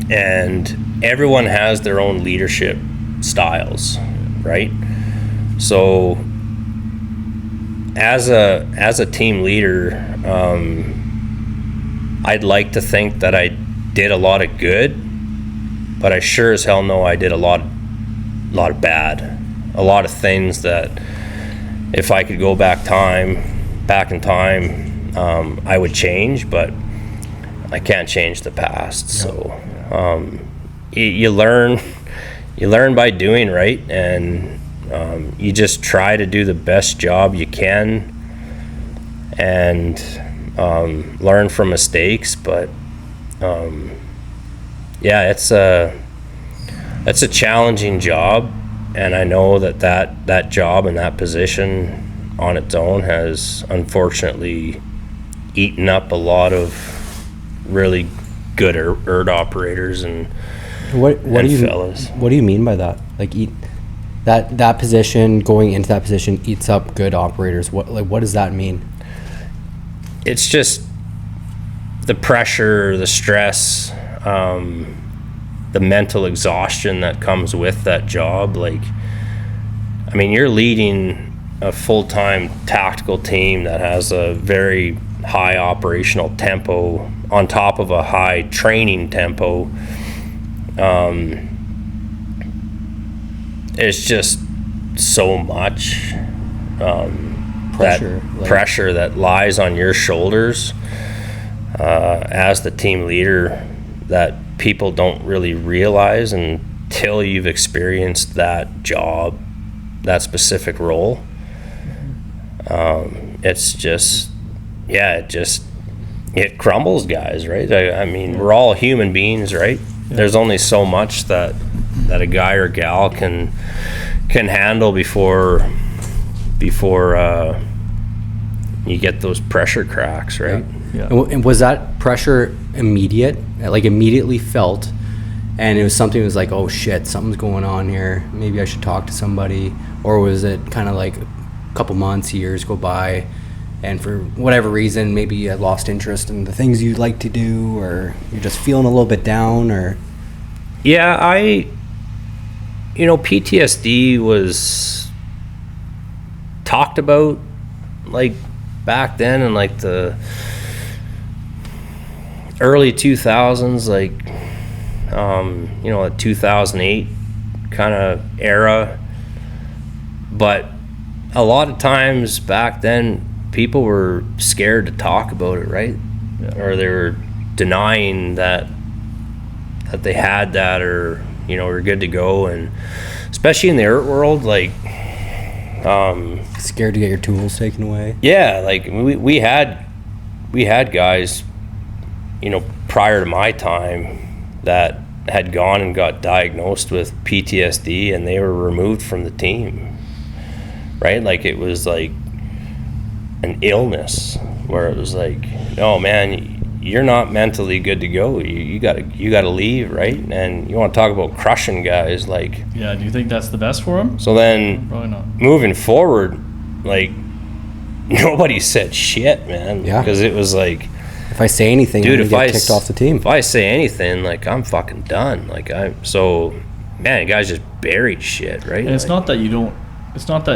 And everyone has their own leadership styles, right? So as a team leader, I'd like to think that I did a lot of good, but I sure as hell know I did a lot of bad, a lot of things that if I could go back in time, I would change, but I can't change the past. So you learn by doing, right? And you just try to do the best job you can and learn from mistakes. But it's a challenging job, and I know that job and that position on its own has unfortunately eaten up a lot of really good ERD operators and fellas. What do you mean by that? Like, that position, going into that position eats up good operators. What does that mean? It's just the pressure, the stress, the mental exhaustion that comes with that job. Like, I mean, you're leading a full-time tactical team that has a very high operational tempo on top of a high training tempo. It's just so much pressure that lies on your shoulders as the team leader that people don't really realize until you've experienced that job, that specific role. It's just, it crumbles guys, right? I mean, we're all human beings, right? There's only so much that a guy or gal can handle before you get those pressure cracks, right? Yeah. And was that pressure immediate, like immediately felt, and it was something that was like, oh shit, something's going on here, maybe I should talk to somebody? Or was it kind of like a couple months, years go by, and for whatever reason, maybe you had lost interest in the things you'd like to do, or you're just feeling a little bit down? Or PTSD was talked about like back then in like the early 2000s, like the 2008 kind of era. But a lot of times back then, people were scared to talk about it, right? Or they were denying that they had that, or were good to go. And especially in the ERT world, like scared to get your tools taken away. Yeah, like we had guys, prior to my time that had gone and got diagnosed with PTSD, and they were removed from the team, right? Like, it was like an illness where it was like, no man, you're not mentally good to go. You gotta leave, right? And you want to talk about crushing guys, like. Yeah. Do you think that's the best for him? So then, probably not. Moving forward, like, nobody said shit, man. Yeah. Because it was like, if I say anything, dude, I'm gonna get kicked off the team. If I say anything, like, I'm fucking done. Like, man, guys just buried shit, right? And it's not that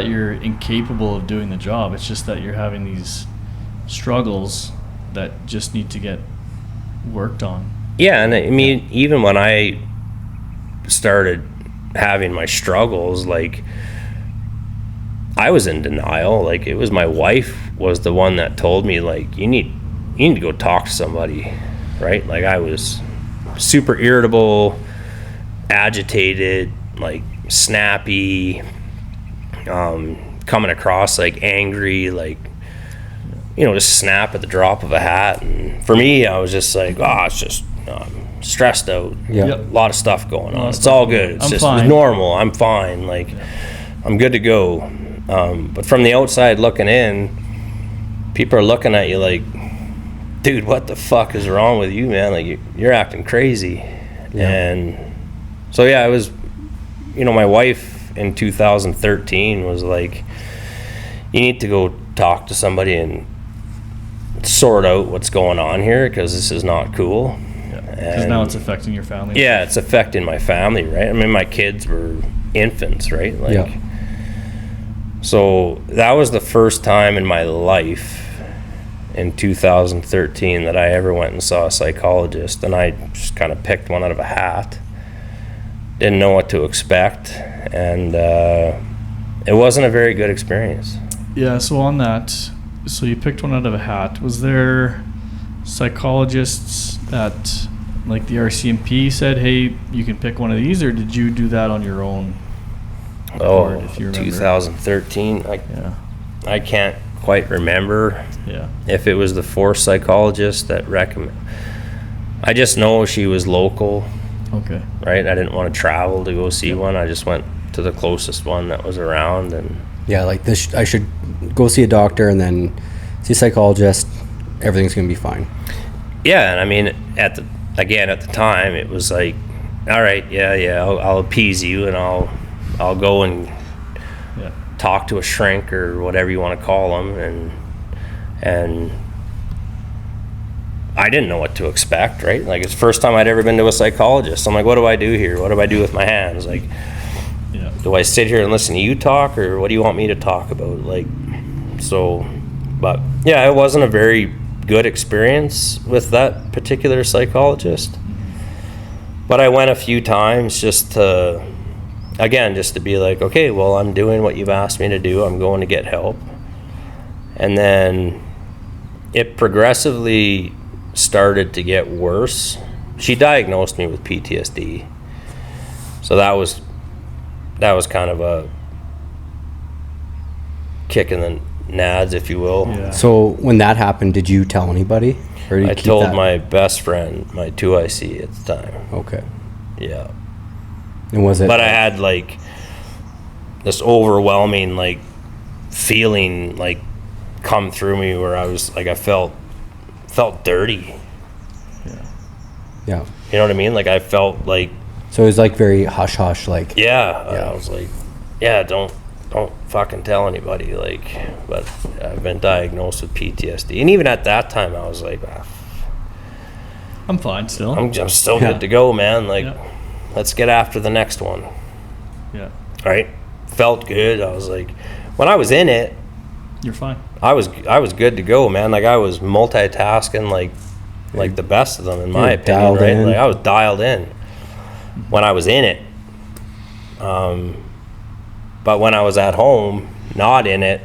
you're incapable of doing the job. It's just that you're having these struggles that just need to get worked on. Yeah, and I mean, even when I started having my struggles, like, I was in denial. Like, it was my wife was the one that told me, like, you need to go talk to somebody, right? Like, I was super irritable, agitated, like snappy, coming across like angry, like, just snap at the drop of a hat. And for me, I was just like, it's just stressed out. Yeah. A lot of stuff going on. It's all good. It's normal. I'm fine. Like, I'm good to go. But from the outside looking in, people are looking at you like, dude, what the fuck is wrong with you, man? Like, you're acting crazy. Yeah. And so, it was, my wife in 2013 was like, you need to go talk to somebody and sort out what's going on here, because this is not cool. Because now it's affecting your family. Yeah, it's affecting my family, right? I mean, my kids were infants, right? Like, so that was the first time in my life in 2013 that I ever went and saw a psychologist, and I just kind of picked one out of a hat. Didn't know what to expect, and it wasn't a very good experience. Yeah, so on that, so you picked one out of a hat. Was there psychologists that, like the RCMP said, hey, you can pick one of these, or did you do that on your own? Oh, 2013. I can't quite remember if it was the force psychologist that recommended. I just know she was local. Okay. Right? I didn't want to travel to go see one. I just went to the closest one that was around. And like this, I should go see a doctor and then see a psychologist. Everything's going to be fine. Yeah, and I mean, at the time, it was like, all right, I'll appease you, and I'll go and talk to a shrink or whatever you want to call them, and I didn't know what to expect, right? Like, it's the first time I'd ever been to a psychologist. I'm like, what do I do here? What do I do with my hands? Like, do I sit here and listen to you talk, or what do you want me to talk about? Like, so, but it wasn't a very good experience with that particular psychologist. But I went a few times just to be like, okay, well, I'm doing what you've asked me to do. I'm going to get help. And then it progressively started to get worse. She diagnosed me with PTSD. So that was kind of a kick in the nads, if you will. Yeah. So when that happened, did you tell anybody? Or did you I told my best friend, my 2IC at the time. Okay. Yeah. And was it? But I had like this overwhelming like feeling like come through me where I was like, I felt dirty. Yeah. You know what I mean? Like, I felt like. So it was like very hush hush, like. Yeah. I was like, don't fucking tell anybody. Like, but I've been diagnosed with PTSD, and even at that time, I was like, I'm fine still. I'm still good to go, man. Like, let's get after the next one. Yeah. Right. Felt good. I was like, when I was in it, you're fine. I was good to go, man. Like, I was multitasking like the best of them, in my opinion, right? Like, I was dialed in when I was in it. But when I was at home, not in it,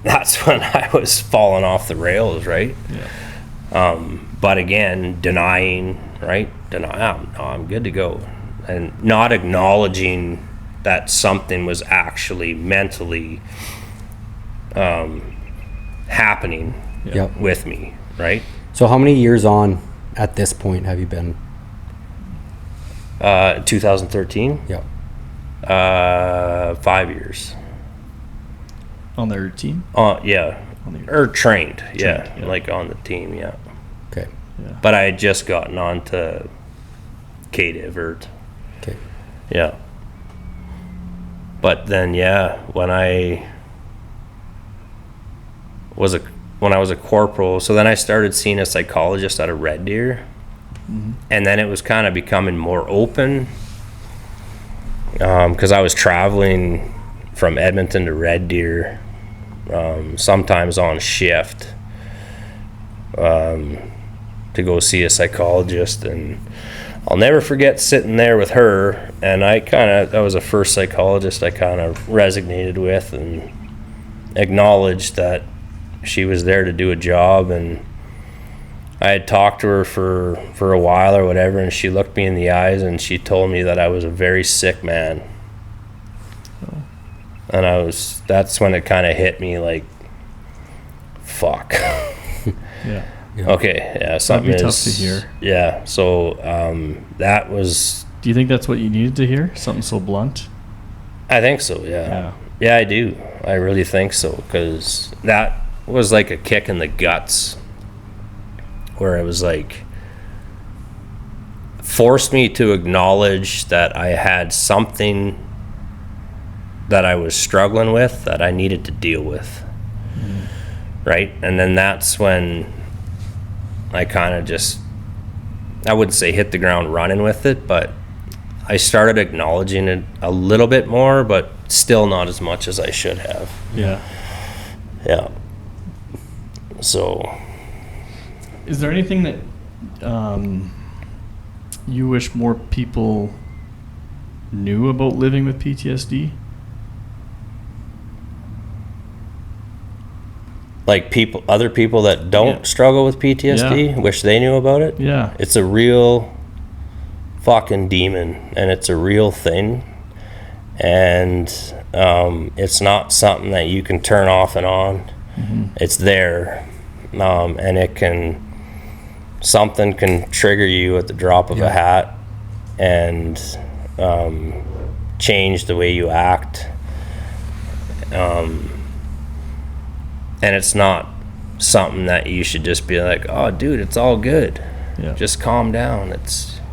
that's when I was falling off the rails, right? Yeah. But again, denying, right? I'm good to go. And not acknowledging that something was actually mentally happening with me, right? So how many years on at this point have you been? 2013? Yeah. 5 years. On their team? Yeah. Or trained, yeah. Like on the team, yeah. Okay. Yeah. But I had just gotten on to candid. Okay. Yeah. But then, when I was a corporal, so then I started seeing a psychologist out of Red Deer. Mm-hmm. And then it was kind of becoming more open, because I was traveling from Edmonton to Red Deer, sometimes on shift, to go see a psychologist. And I'll never forget sitting there with her, and that was the first psychologist I kind of resonated with and acknowledged that she was there to do a job, and I had talked to her for a while or whatever, and she looked me in the eyes and she told me that I was a very sick man. Oh. And that's when it kind of hit me like, fuck. Yeah. Okay, yeah, something That'd be is tough to hear. Yeah, so that was. Do you think that's what you needed to hear? Something so blunt? I think so. Yeah. Yeah, I do. I really think so, because that was like a kick in the guts, where it was like forced me to acknowledge that I had something that I was struggling with that I needed to deal with. Right? And then that's when I kind of just, I wouldn't say hit the ground running with it, but I started acknowledging it a little bit more, but still not as much as I should have. Yeah. Yeah. So. Is there anything that you wish more people knew about living with PTSD? Like other people that don't struggle with PTSD, wish they knew about it? Yeah. It's a real fucking demon, and it's a real thing. And it's not something that you can turn off and on. Mm-hmm. It's there. And something can trigger you at the drop of a hat and change the way you act. And it's not something that you should just be like, oh, dude, it's all good. Yeah. Just calm down.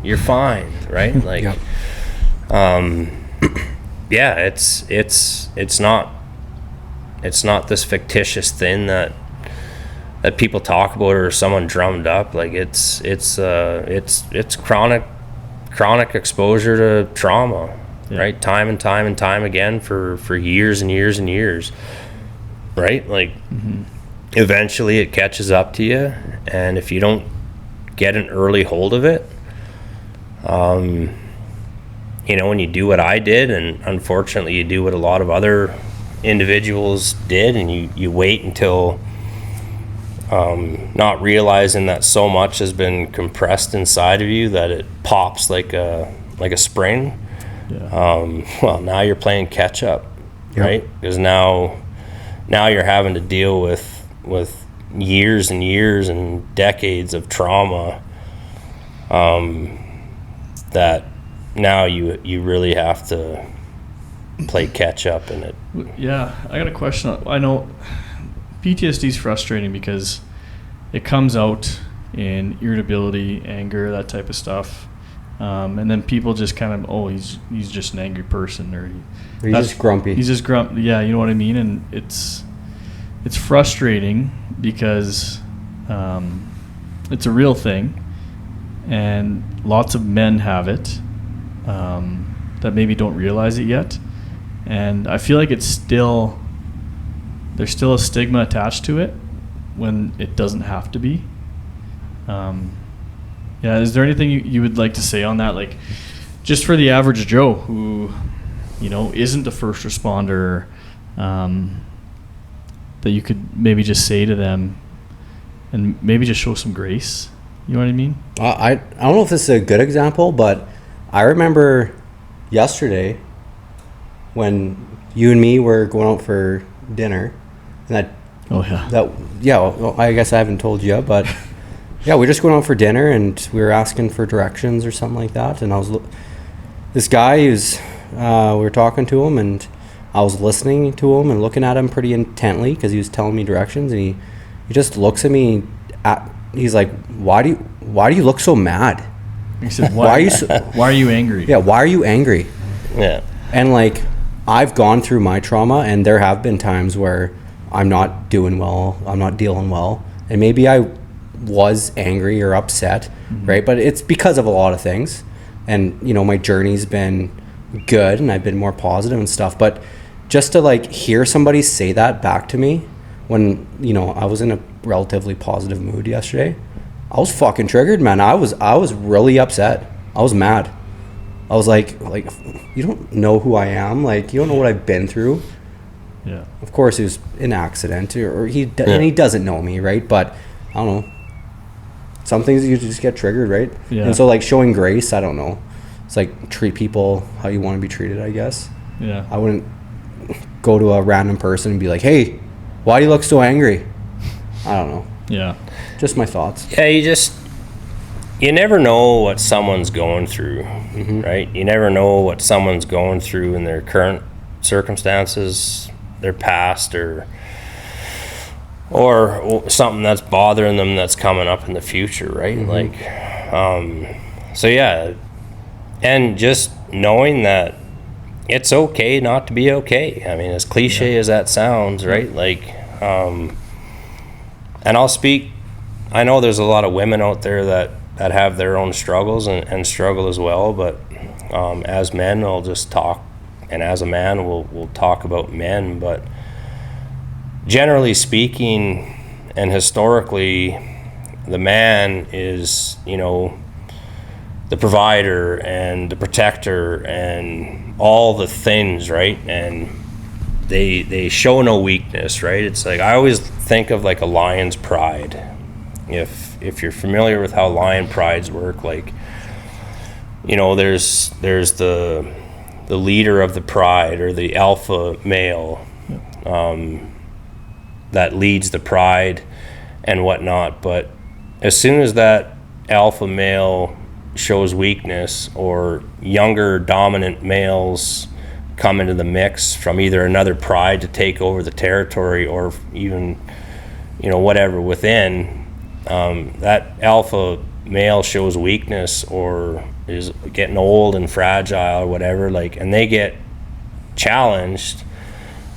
You're fine, right? Like, yeah, it's not this fictitious thing that people talk about or someone drummed up. Like it's chronic exposure to trauma, right? Time and time again for years and years and years. Right? Like, eventually it catches up to you, and if you don't get an early hold of it, when you do what I did, and unfortunately you do what a lot of other individuals did, and you wait until not realizing that so much has been compressed inside of you that it pops like a spring. Well, now you're playing catch up, right? Because now you're having to deal with years and years and decades of trauma that now you really have to play catch up in it. Yeah, I got a question. I know PTSD is frustrating because it comes out in irritability, anger, that type of stuff. And then people just kind of, he's just an angry person, or he's just grumpy. He's just grumpy. Yeah, you know what I mean? And it's frustrating because it's a real thing, and lots of men have it that maybe don't realize it yet. And I feel like there's still a stigma attached to it when it doesn't have to be. Yeah, is there anything you would like to say on that? Like, just for the average Joe who, isn't a first responder, that you could maybe just say to them and maybe just show some grace. You know what I mean? I don't know if this is a good example, but I remember yesterday when you and me were going out for dinner, and I guess I haven't told you, but yeah, we were just going out for dinner and we were asking for directions or something like that. And this guy we were talking to him, and I was listening to him and looking at him pretty intently because he was telling me directions, and he just looks at me. He's like, "Why do you look so mad?" He said, "Why are you angry?" Yeah, why are you angry? Yeah. And like, I've gone through my trauma, and there have been times where I'm not doing well, I'm not dealing well, and maybe I was angry or upset, right? But it's because of a lot of things, and my journey's been good, and I've been more positive and stuff. But just to like hear somebody say that back to me when I was in a relatively positive mood yesterday, I was fucking triggered, man. I was really upset. I was mad. I was like you don't know who I am, like you don't know what I've been through. Yeah. Of course it was an accident, or he doesn't know me, right? But I don't know. some things you just get triggered, right? Yeah. And so like showing grace, I don't know. It's like treat people how you want to be treated, I guess. Yeah. I wouldn't go to a random person and be like, hey, why do you look so angry? I don't know. Yeah. Just my thoughts. Yeah, you never know what someone's going through, right? You never know what someone's going through in their current circumstances, their past, or something that's bothering them that's coming up in the future, right? Like, so yeah, and just knowing that it's okay not to be okay. I mean, as cliche as that sounds, right? Like, and I know there's a lot of women out there that have their own struggles and struggle as well, but as men, I'll just talk, and as a man, we'll talk about men, but generally speaking, and historically, the man is, the provider and the protector and all the things, right? And they show no weakness, right? It's like, I always think of like a lion's pride. If you're familiar with how lion prides work, like, there's the leader of the pride, or the alpha male, that leads the pride and whatnot. But as soon as that alpha male shows weakness, or younger dominant males come into the mix from either another pride to take over the territory, or even whatever within, that alpha male shows weakness or is getting old and fragile or whatever, like, and they get challenged,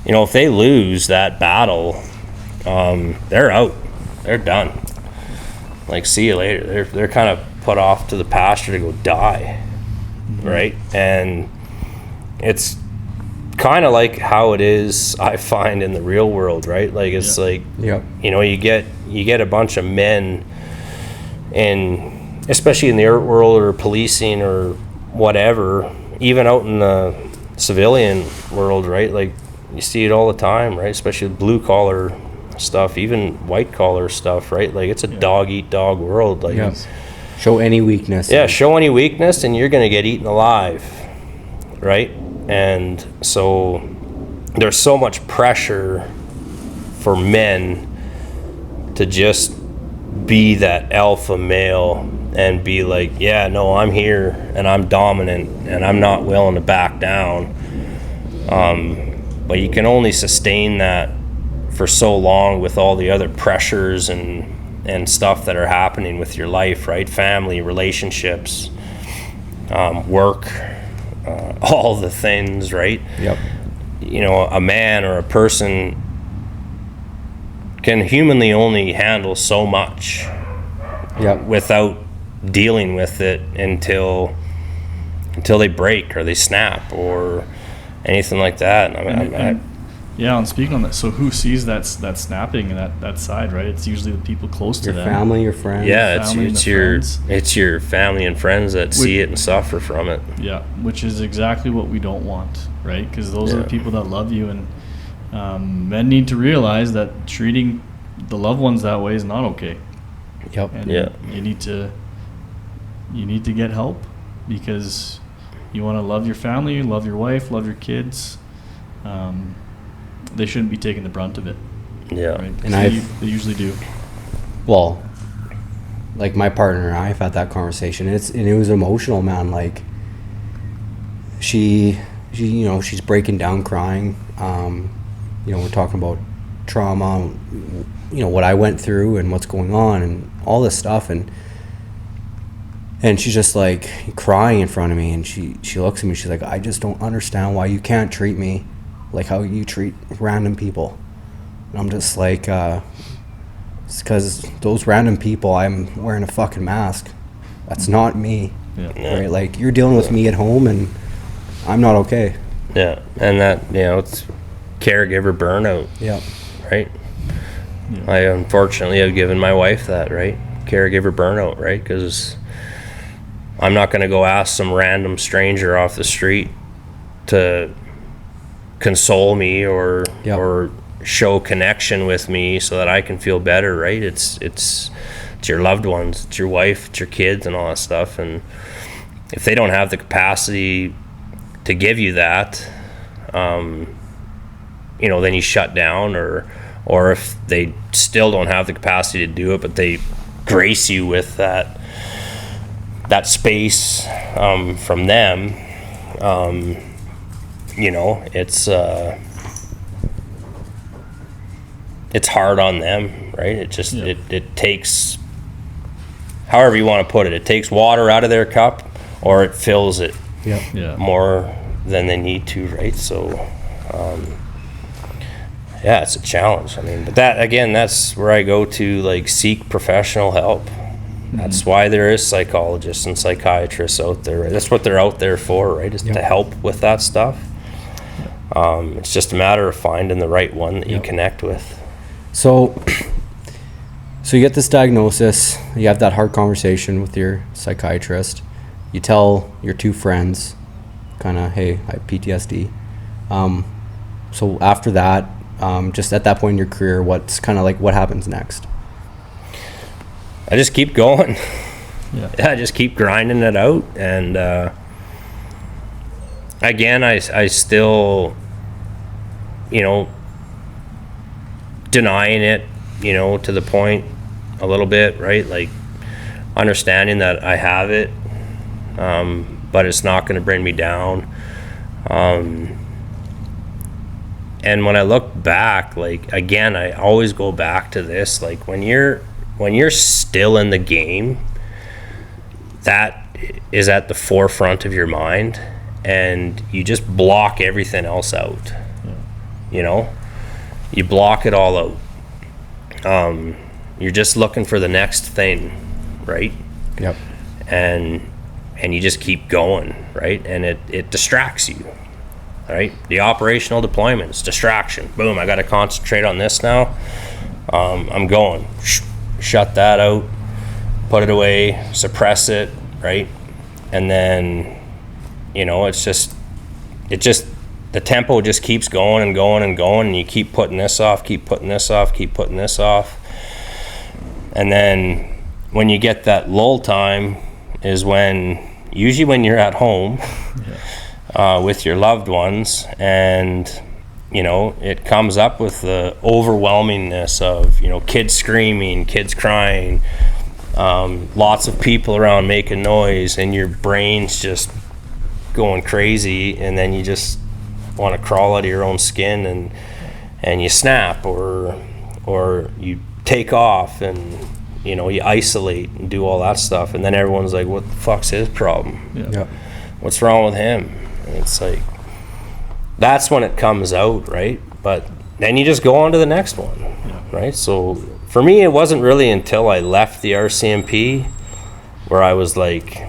if they lose that battle, they're out, they're done, like, see you later. They're kind of put off to the pasture to go die, right? And it's kind of like how it is, I find, in the real world, right? Like, it's like, you get a bunch of men, and especially in the art world or policing or whatever, even out in the civilian world, right? Like, you see it all the time, right? Especially blue collar stuff, even white collar stuff, right? Like, it's a dog eat dog world. Like, show any weakness. Yeah, show any weakness and you're gonna get eaten alive, right? And so there's so much pressure for men to just be that alpha male and be like, yeah, no, I'm here and I'm dominant and I'm not willing to back down. But you can only sustain that for so long with all the other pressures and stuff that are happening with your life, right? Family, relationships, work, all the things, right? Yep. A man or a person can humanly only handle so much without dealing with it until they break or they snap or anything like that. And speaking on that, so who sees that snapping and that side, right? It's usually the people close to them. Your family, your friends. Yeah, it's your family and friends that see it and suffer from it. Yeah, which is exactly what we don't want, right? Because those are the people that love you, and men need to realize that treating the loved ones that way is not okay. Yep. And you need to get help, because you want to love your family, love your wife, love your kids. They shouldn't be taking the brunt of it. Yeah. Right? And they usually do. Well, like, my partner and I have had that conversation. And it was emotional, man. Like, she she's breaking down, crying. We're talking about trauma, what I went through and what's going on and all this stuff, and she's just like crying in front of me, and she looks at me, she's like, I just don't understand why you can't treat me like how you treat random people. And I'm just like, it's because those random people, I'm wearing a fucking mask. That's not me. Yeah. Right? Like, you're dealing with me at home and I'm not okay. Yeah. And that, it's caregiver burnout. Yeah. Right? Yeah. I unfortunately have given my wife that, right? Caregiver burnout, right? Because I'm not going to go ask some random stranger off the street to console me or show connection with me so that I can feel better, right? It's it's your loved ones, it's your wife, it's your kids, and all that stuff. And if they don't have the capacity to give you that, you know, then you shut down, or if they still don't have the capacity to do it, but they grace you with that space from them, you know, it's hard on them, right? It just it takes, however you want to put it, it takes water out of their cup, or it fills it more than they need to, right? So yeah, it's a challenge. I mean, but that, again, that's where I go to, like, seek professional help. That's why there is psychologists and psychiatrists out there, right? That's what they're out there for, right? Is to help with that stuff. It's just a matter of finding the right one that you connect with. So you get this diagnosis, you have that hard conversation with your psychiatrist, you tell your two friends, kind of, hey, I have PTSD. So after that, just at that point in your career, what's kind of like, what happens next? I just keep going. I just keep grinding it out. And again, I still, you know, denying it, you know, to the point a little bit, right? Like, understanding that I have it, but it's not going to bring me down. And when I look back, like, again, I always go back to this, like, when you're still in the game, that is at the forefront of your mind, and you just block everything else out. You know, you block it all out. You're just looking for the next thing, right? Yep. And you just keep going, right? And it distracts you. Right, the operational deployment is distraction. Boom, I got to concentrate on this now. I'm going. Shut that out, put it away, suppress it, right? And then, you know, it's just the tempo just keeps going and going and going, and you keep putting this off, keep putting this off, keep putting this off. And then when you get that lull time is usually when you're at home. With your loved ones, and, you know, it comes up with the overwhelmingness of, you know, kids screaming, kids crying, lots of people around making noise, and your brain's just going crazy, and then you just want to crawl out of your own skin, and you snap, or you take off, and, you know, you isolate and do all that stuff, and then everyone's like, what the fuck's his problem? What's wrong with him? And it's like, that's when it comes out, right? But then you just go on to the next one, right? So for me, it wasn't really until I left the RCMP where I was like,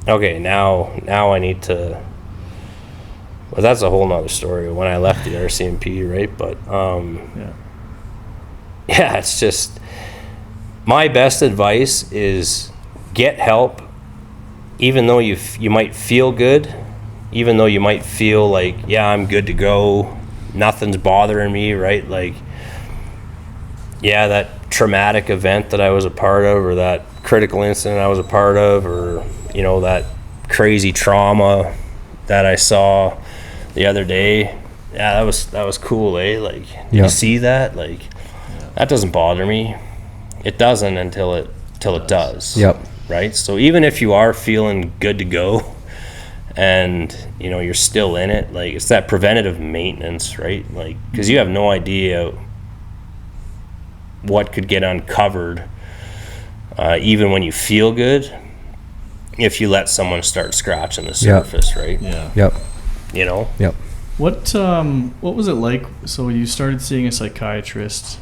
okay, now I need to, well, that's a whole nother story when I left the RCMP, right? But yeah, it's just, my best advice is get help. Even though you might feel good, even though you might feel like, yeah, I'm good to go, nothing's bothering me, right? Like, yeah, that traumatic event that I was a part of, or that critical incident I was a part of, or, you know, that crazy trauma that I saw the other day, yeah, that was cool, eh? Like, you see that? Like, that doesn't bother me. It doesn't until it does. Yep. Right? So even if you are feeling good to go, and, you know, you're still in it, like, it's that preventative maintenance, right? Like, because you have no idea what could get uncovered, even when you feel good, if you let someone start scratching the surface, right? You know? What was it like? So you started seeing a psychiatrist.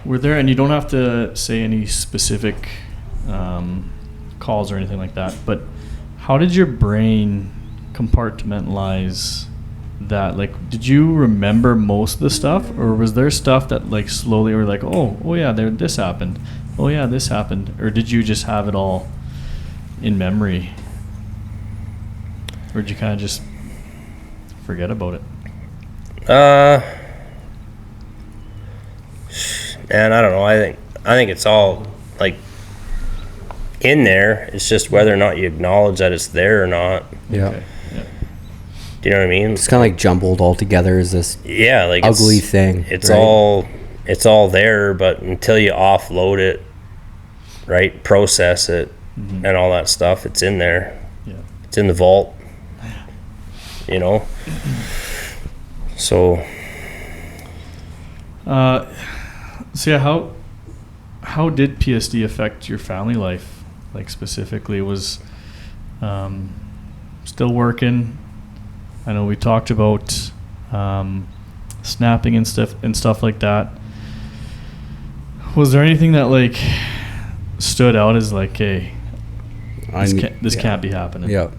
Were there, and you don't have to say any specific calls or anything like that, but how did your brain compartmentalize that? Like, did you remember most of the stuff, or was there stuff that, like, slowly were like, oh yeah, this happened, oh yeah, this happened, or did you just have it all in memory, or did you kind of just forget about it? And I don't know, I think it's all like in there. It's just whether or not you acknowledge that it's there or not. Yeah. Okay. Yeah. Do you know what I mean? It's kind of like jumbled all together as this like ugly thing. It's right? it's all there, but until you offload it, right, process it, and all that stuff, it's in there. Yeah. It's in the vault. You know. So. So yeah, how did PSD affect your family life? Like specifically, was still working? I know we talked about snapping and stuff like that. Was there anything that like stood out as like, hey, this can't be happening? Yeah.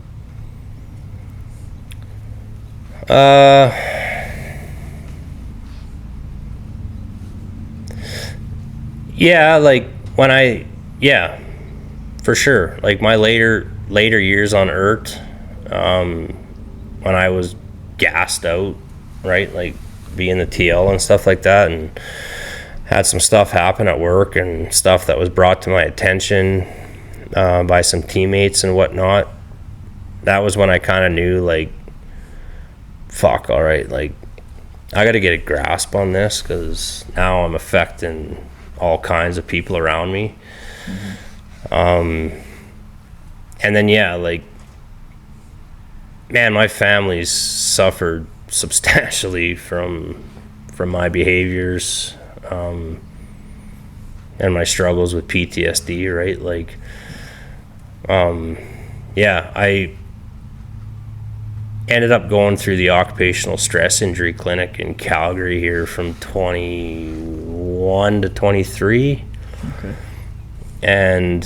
Yeah, like when for sure. Like my later years on ERT, when I was gassed out, right, like being the TL and stuff like that, and had some stuff happen at work and stuff that was brought to my attention by some teammates and whatnot. That was when I kind of knew, like, fuck, all right, like I got to get a grasp on this, because now I'm affecting all kinds of people around me. And then like, man, my family's suffered substantially from my behaviors and my struggles with PTSD, right? Like, I ended up going through the occupational stress injury clinic in Calgary here from 21 to 23. Okay. And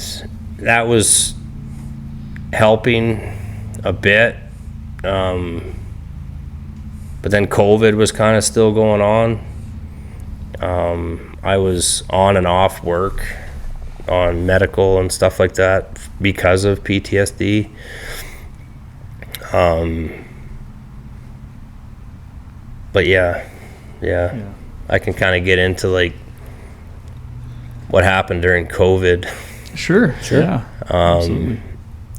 that was helping a bit. But then COVID was kind of still going on. I was on and off work on medical and stuff like that because of PTSD. But yeah, I can kind of get into like what happened during COVID. Sure. Yeah. Absolutely.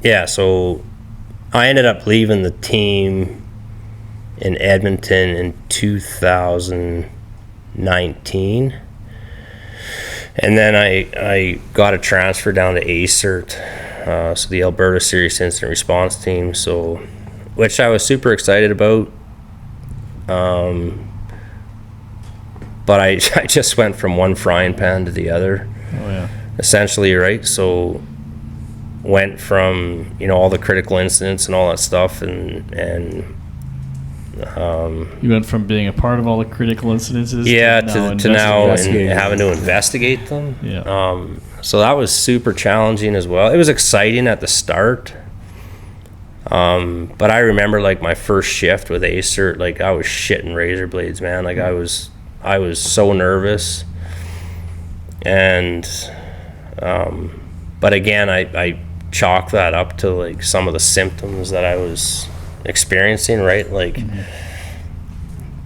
Yeah, so I ended up leaving the team in Edmonton in 2019. And then I got a transfer down to ACERT, so the Alberta Serious Incident Response Team, so which I was super excited about. But I just went from one frying pan to the other. Oh yeah. Essentially, right? So went from, all the critical incidents and all that stuff, and you went from being a part of all the critical incidences to now and having to investigate them. Yeah. So that was super challenging as well. It was exciting at the start. But I remember like my first shift with ACERT, like I was shitting razor blades, man. Like I was so nervous. And but again, I chalk that up to like some of the symptoms that I was experiencing, right? Like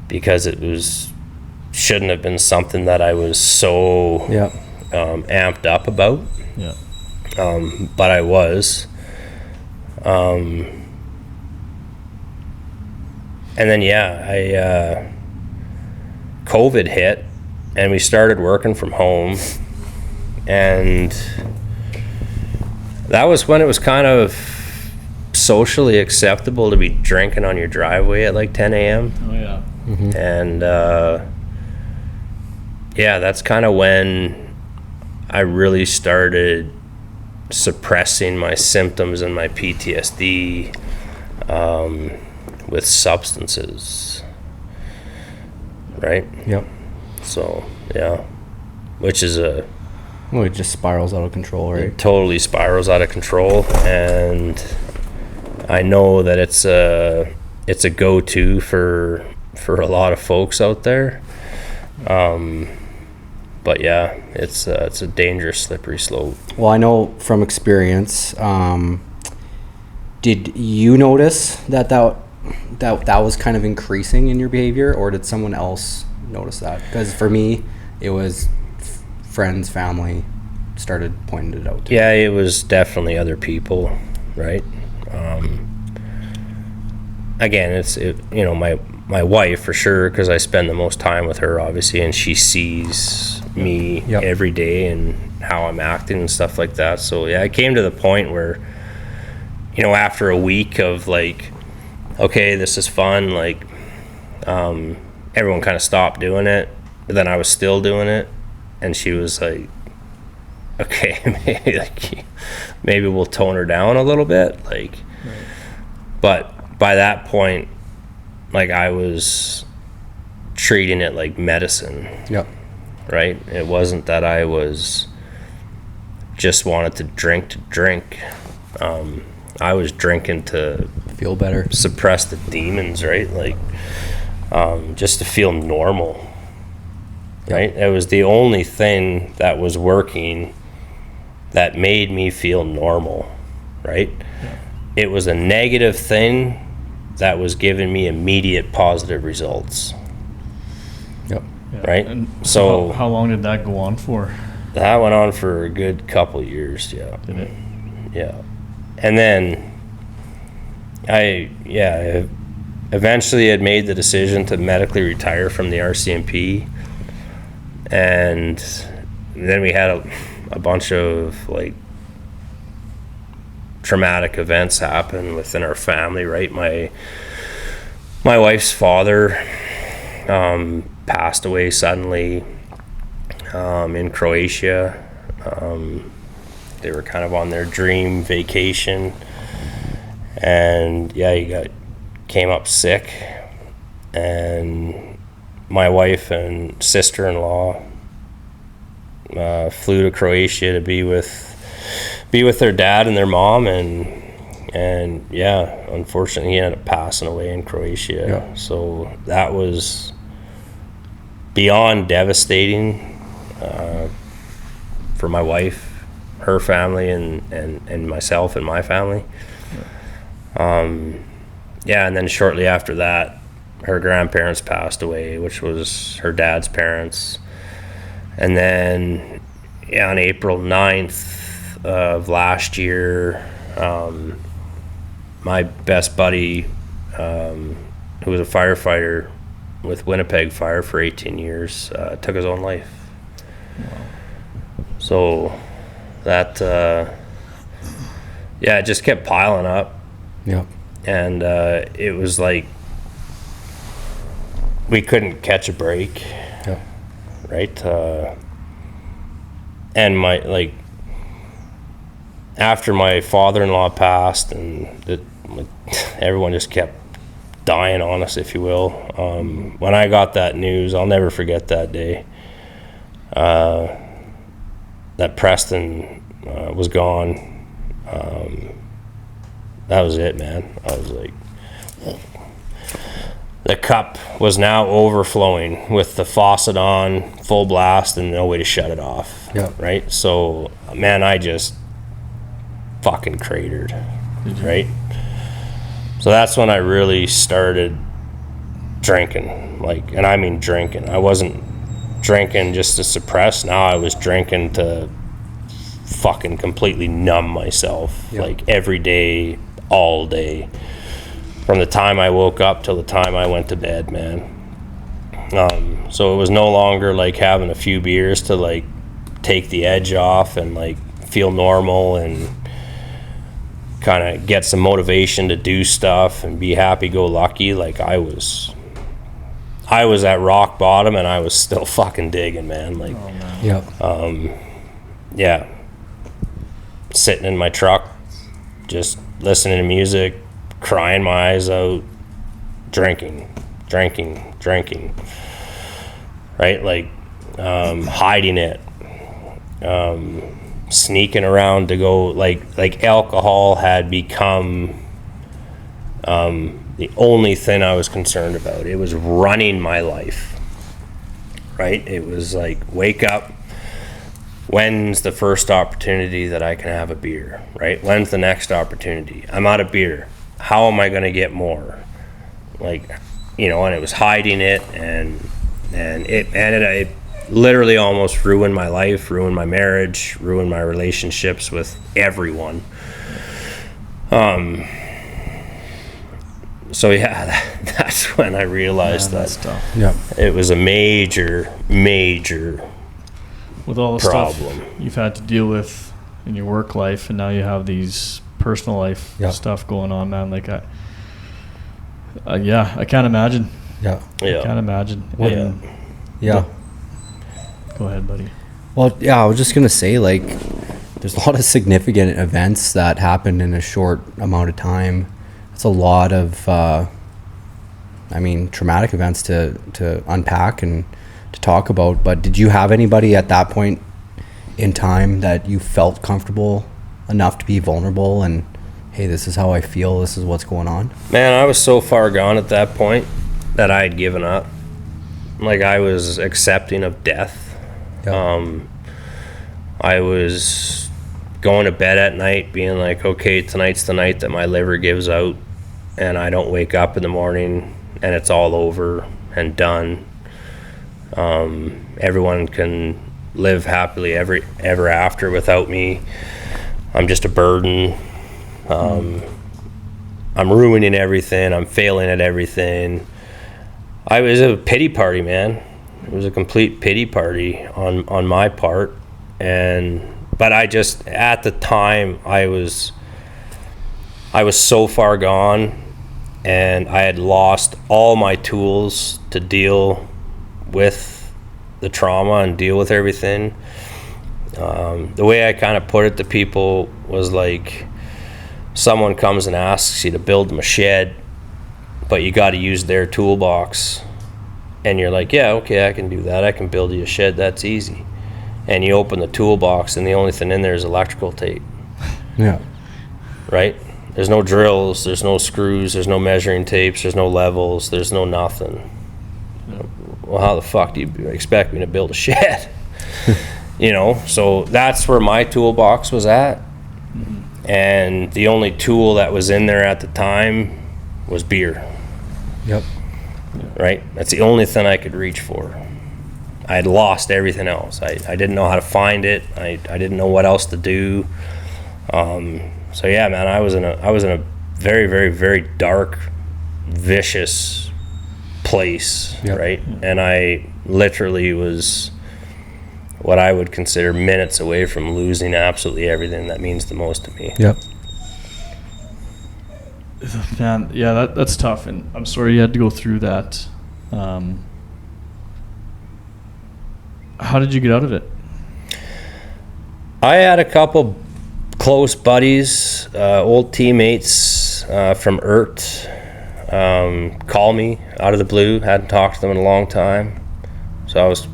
because it shouldn't have been something that I was so amped up about. Yeah. But I was. And then COVID hit, and we started working from home, and that was when it was kind of socially acceptable to be drinking on your driveway at like 10 a.m. Oh yeah. Mm-hmm. And that's kind of when I really started suppressing my symptoms and my PTSD with substances, right? Yep. So which is it just spirals out of control, right? It totally spirals out of control, and I know that it's a go-to for a lot of folks out there. But yeah, it's a dangerous, slippery slope. Well, I know from experience. Did you notice that was kind of increasing in your behavior, or did someone else notice that? Because for me, it was friends, family started pointing it out? Yeah, it was definitely other people, right? Again, it's my wife for sure, because I spend the most time with her, obviously, and she sees me every day and how I'm acting and stuff like that. So yeah, I came to the point where, after a week of like, okay, this is fun, like, everyone kind of stopped doing it, but then I was still doing it, and she was like, okay, maybe we'll tone her down a little bit, like, right. But by that point, like, I was treating it like medicine. Yep. Right? It wasn't that I was just wanted to drink. I was drinking to feel better, suppress the demons, right? Like, just to feel normal. Yep. Right? It was the only thing that was working that made me feel normal, right? Yep. It was a negative thing that was giving me immediate positive results. Yep. Yeah. Right? And so how long did that go on for? That went on for a good couple years, yeah. Did it? Yeah. And then I eventually had made the decision to medically retire from the RCMP, and then we had a bunch of like traumatic events happen within our family, right? My wife's father passed away suddenly in Croatia. They were kind of on their dream vacation, and he came up sick, and my wife and sister-in-law flew to Croatia to be with their dad and their mom, and unfortunately he ended up passing away in Croatia. Yeah. So that was beyond devastating for my wife, her family, and myself and my family. And then shortly after that, her grandparents passed away, which was her dad's parents. And then on April 9th of last year, my best buddy, who was a firefighter with Winnipeg Fire for 18 years, took his own life. Wow. So that it just kept piling up. Yeah. And it was like we couldn't catch a break. Yeah. Right? And after my father-in-law passed, and everyone just kept dying on us, if you will. When I got that news, I'll never forget that day. That Preston was gone. That was it, man. I was like, the cup was now overflowing with the faucet on full blast and no way to shut it off. Yeah. Right? So, man, I just fucking cratered. Right? So that's when I really started drinking. And I mean drinking. I wasn't drinking just to suppress. Now I was drinking to fucking completely numb myself. Yeah. Every day, all day. From the time I woke up till the time I went to bed, man. So it was no longer having a few beers to take the edge off and feel normal and kind of get some motivation to do stuff and be happy-go-lucky. I was at rock bottom, and I was still fucking digging, man. Yeah. Sitting in my truck, just listening to music, crying my eyes out, drinking, right? Hiding it, sneaking around to go, alcohol had become the only thing I was concerned about. It was running my life, right? It was wake up, when's the first opportunity that I can have a beer, right? When's the next opportunity? I'm out of beer. How am I going to get more? And it was hiding it, and it ended up, literally almost ruined my life, ruined my marriage, ruined my relationships with everyone. So yeah, that's when I realized that it was a major with all the problem. stuff you've had to deal with in your work life, and now you have these personal life stuff going on, man. Like I can't imagine. I can't imagine. Go ahead, buddy. Well, I was just gonna say, like, there's a lot of significant events that happened in a short amount of time. It's a lot of, traumatic events to unpack and to talk about. But did you have anybody at that point in time that you felt comfortable enough to be vulnerable and, hey, this is how I feel, this is what's going on? Man, I was so far gone at that point that I had given up. Like, I was accepting of death. I was going to bed at night being like, okay, tonight's the night that my liver gives out and I don't wake up in the morning and it's all over and done. Everyone can live happily ever after without me. I'm just a burden. I'm ruining everything. I'm failing at everything. I was a pity party, man. It was a complete pity party on my part. But I just, at the time, I was so far gone, and I had lost all my tools to deal with the trauma and deal with everything. The way I kind of put it to people was like, someone comes and asks you to build them a shed, but you got to use their toolbox. And you're like, yeah, okay, I can do that. I can build you a shed. That's easy. And you open the toolbox, and the only thing in there is electrical tape. Yeah. Right? There's no drills. There's no screws. There's no measuring tapes. There's no levels. There's no nothing. Well, how the fuck do you expect me to build a shed? So that's where my toolbox was at. And the only tool that was in there at the time was beer. Yep. Right? That's the only thing I could reach for. I had lost everything else. I didn't know how to find it. I didn't know what else to do. So yeah, man, I was in a very, very, very dark, vicious place, right? And I literally was what I would consider minutes away from losing absolutely everything that means the most to me. Yep. Man, yeah, that's tough, and I'm sorry you had to go through that. How did you get out of it? I had a couple close buddies, old teammates from ERT, call me out of the blue. Hadn't talked to them in a long time, so I was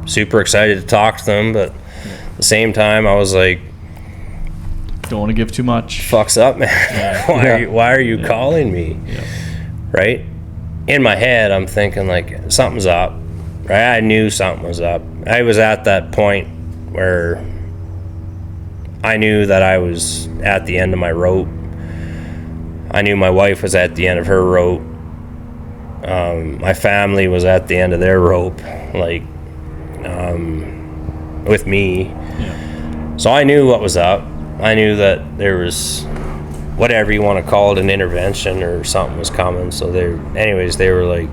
super excited to talk to them, but at the same time I was like, don't want to give too much. Fucks up, man. Why are you calling me? Right? In my head, I'm thinking like, something's up. Right? I knew something was up. I was at that point where I knew that I was at the end of my rope. I knew my wife was at the end of her rope. My family was at the end of their rope, like, with me. So I knew what was up. I knew that there was, whatever you want to call it, an intervention or something was coming. So they were like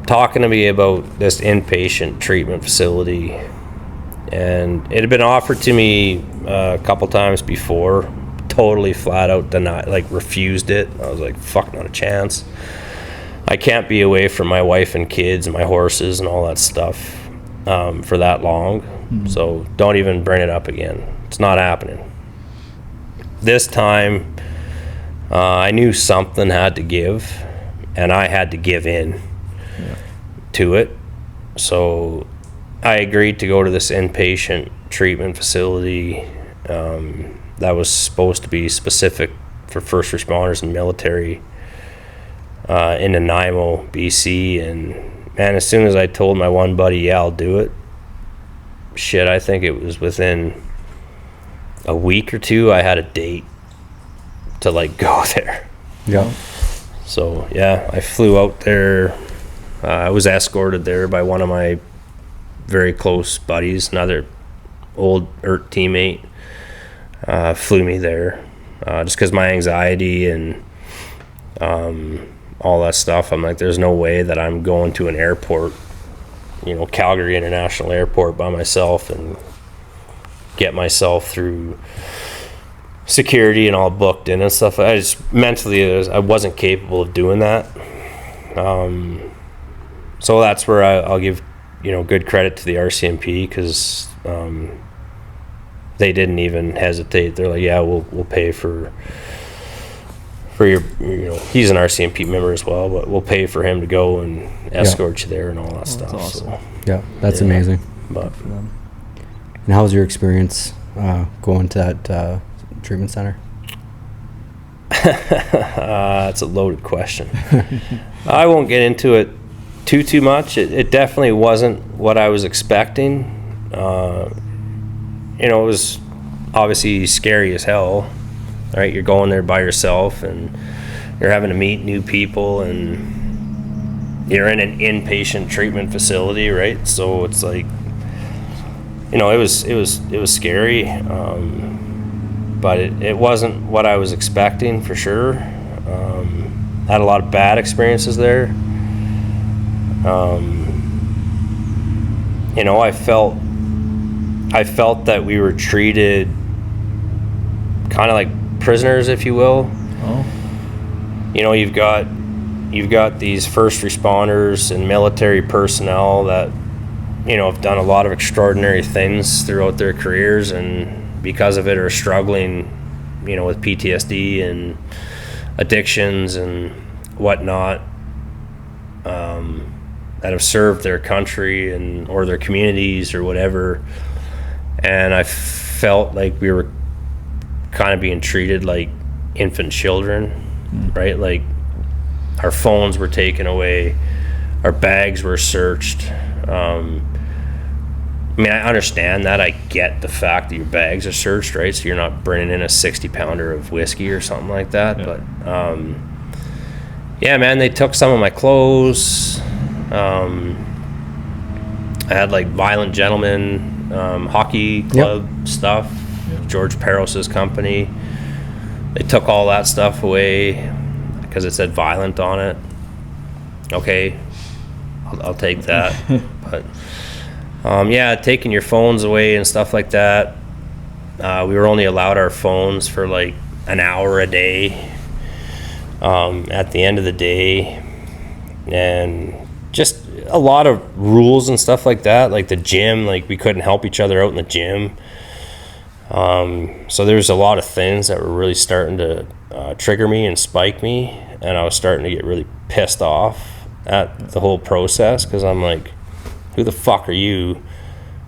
talking to me about this inpatient treatment facility, and it had been offered to me a couple times before. Totally flat out denied, like refused it. I was like, fuck, not a chance. I can't be away from my wife and kids and my horses and all that stuff for that long. So don't even bring it up again. It's not happening. This time, I knew something had to give, and I had to give in to it. So I agreed to go to this inpatient treatment facility that was supposed to be specific for first responders and military in Nanaimo, BC. And man, as soon as I told my one buddy, yeah, I'll do it, shit, I think it was within a week or two, I had a date to like go there. Yeah. So yeah, I flew out there. I was escorted there by one of my very close buddies. Another old ERT teammate flew me there, just because my anxiety and all that stuff. I'm like, there's no way that I'm going to an airport, Calgary International Airport by myself and get myself through security and all booked in and stuff. I just mentally, I wasn't capable of doing that. So that's where I'll give, good credit to the RCMP, because they didn't even hesitate. They're like, yeah, we'll pay for your, he's an RCMP member as well, but we'll pay for him to go and escort you there and all that stuff. That's awesome. So, yeah, that's amazing. But For them. And how was your experience going to that treatment center? That's a loaded question. I won't get into it too much. It definitely wasn't what I was expecting. It was obviously scary as hell, right? You're going there by yourself and you're having to meet new people, and you're in an inpatient treatment facility, right? So it's like, it was scary, but it wasn't what I was expecting for sure. Had a lot of bad experiences there. I felt that we were treated kind of like prisoners, if you will. Oh. You've got these first responders and military personnel that, have done a lot of extraordinary things throughout their careers, and because of it are struggling, with PTSD and addictions and whatnot, that have served their country or their communities or whatever. And I felt like we were kind of being treated like infant children, right? Like our phones were taken away, our bags were searched. I understand that. I get the fact that your bags are searched, right? So you're not bringing in a 60-pounder of whiskey or something like that. Yeah. But yeah, man, they took some of my clothes. I had like Violent Gentlemen hockey club stuff, George Peros's company. They took all that stuff away because it said violent on it. Okay, I'll take that. But taking your phones away and stuff like that. We were only allowed our phones for like an hour a day at the end of the day, and just a lot of rules and stuff like that. Like the gym, like we couldn't help each other out in the gym. So there's a lot of things that were really starting to trigger me and spike me, and I was starting to get really pissed off at the whole process, because I'm like, who the fuck are you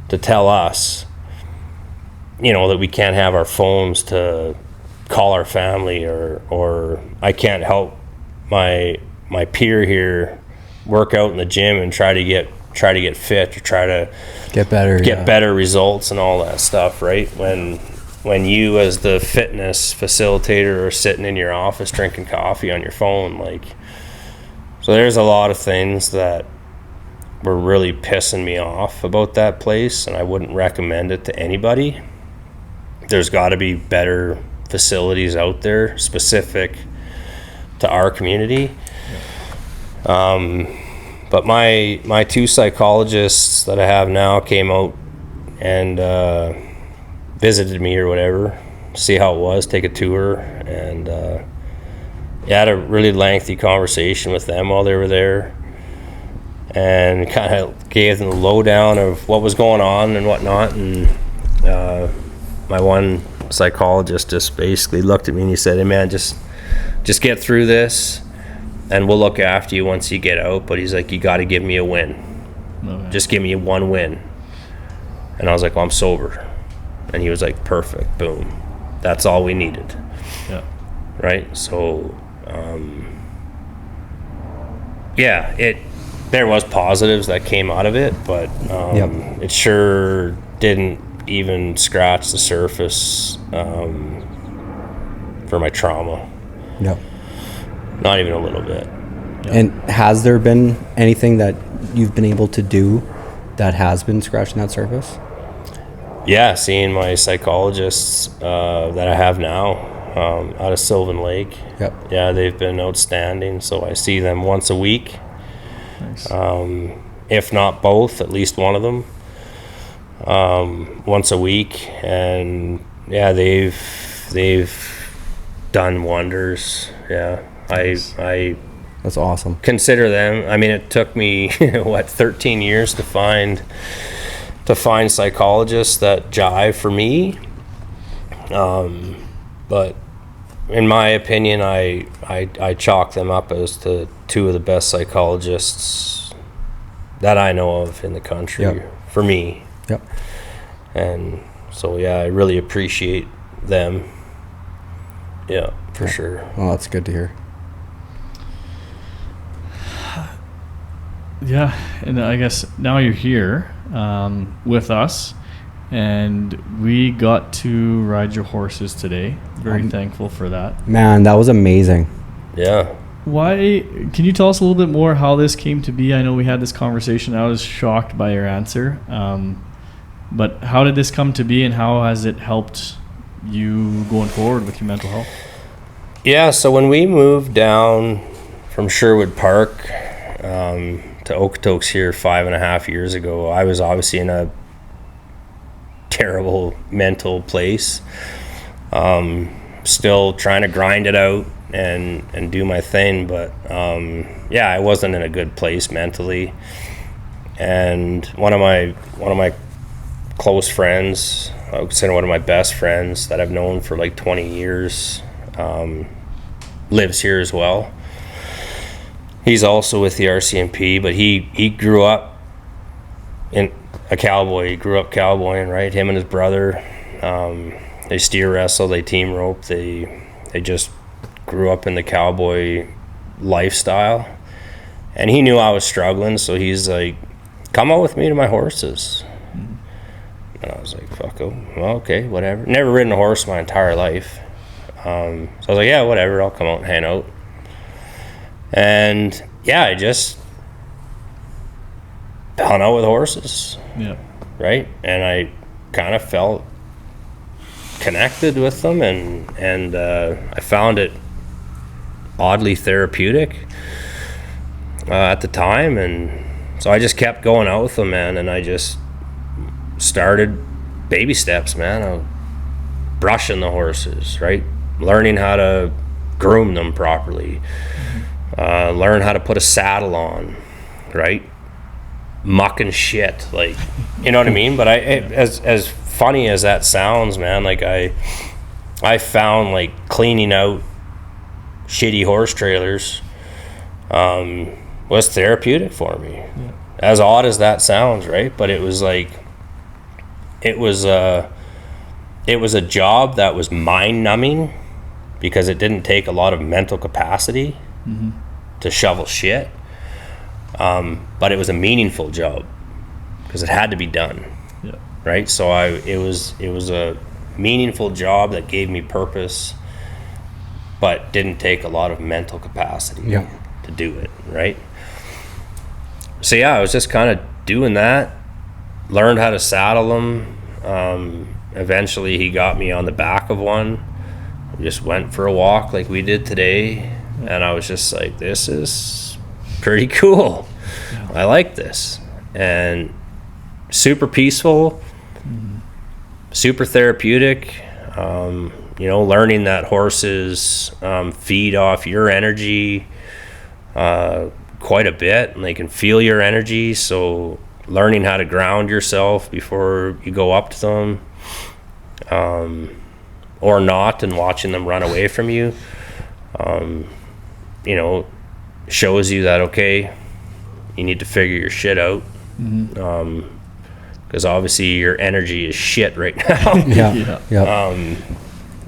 to tell us, that we can't have our phones to call our family, or I can't help my peer here work out in the gym and try to get fit, or try to get better results and all that stuff, right? When you as the fitness facilitator are sitting in your office drinking coffee on your phone, like, so there's a lot of things that were really pissing me off about that place, and I wouldn't recommend it to anybody. There's got to be better facilities out there specific to our community. But my two psychologists that I have now came out and visited me or whatever, see how it was, take a tour, and had a really lengthy conversation with them while they were there, and kind of gave them the lowdown of what was going on and whatnot. And my one psychologist just basically looked at me and he said, "Hey man, just get through this and we'll look after you once you get out." But he's like, "You got to give me a win. Okay. Just give me one win." And I was like, "Well, I'm sober." And he was like, "Perfect, boom. That's all we needed." Yeah. Right? So there was positives that came out of it, but it sure didn't even scratch the surface for my trauma. No. Not even a little bit. And has there been anything that you've been able to do that has been scratching that surface? Yeah, seeing my psychologists that I have now out of Sylvan Lake. Yep. Yeah, they've been outstanding. So I see them once a week. Nice. If not both, at least one of them once a week. And yeah, they've done wonders. Yeah, Nice. I That's awesome. consider them. I mean, it took me 13 years to find psychologists that jive for me. But in my opinion, I chalk them up as to two of the best psychologists that I know of in the country. Yep. For me. Yep. And so, yeah, I really appreciate them. Yeah, for sure. Well, that's good to hear. Yeah, and I guess now you're here with us, and we got to ride your horses today. Very thankful for that. Man, that was amazing. Yeah. Why? Can you tell us a little bit more how this came to be? I know we had this conversation. I was shocked by your answer. But how did this come to be, and how has it helped you going forward with your mental health? Yeah, so when we moved down from Sherwood Park to Okotoks here 5.5 years ago, I was obviously in a terrible mental place. Still trying to grind it out and do my thing, but yeah, I wasn't in a good place mentally. And one of my close friends, I would consider one of my best friends that I've known for like 20 years, lives here as well. He's also with the RCMP, but he grew up in a cowboy. He grew up cowboying, right? Him and his brother, they steer wrestle, they team rope, they just grew up in the cowboy lifestyle. And he knew I was struggling, so he's like, come out with me to my horses. And I was like, fuck, oh, well, okay, whatever. Never ridden a horse my entire life. So I was like, yeah, whatever, I'll come out and hang out. And yeah, I just hung out with horses. Yeah. Right? And I kind of felt connected with them, and I found it oddly therapeutic at the time. And so I just kept going out with them, man, and I just started baby steps, man. Brushing the horses, right? Learning how to groom them properly. Learn how to put a saddle on, right? Mucking shit, like, you know what I mean? But as funny as that sounds, man, like I found like cleaning out shitty horse trailers was therapeutic for me. Yeah. As odd as that sounds, right? But it was like, it was a job that was mind-numbing because it didn't take a lot of mental capacity to shovel shit. But it was a meaningful job because it had to be done. Yeah. Right? So it was a meaningful job that gave me purpose, but didn't take a lot of mental capacity to do it, right? So yeah, I was just kind of doing that. Learned how to saddle them. Eventually he got me on the back of one. We just went for a walk like we did today, and I was just like, this is pretty cool. Yeah. I like this. And super peaceful, super therapeutic. Learning that horses feed off your energy quite a bit, and they can feel your energy. So learning how to ground yourself before you go up to them, or not, and watching them run away from you, shows you that, okay, you need to figure your shit out. Because obviously your energy is shit right now.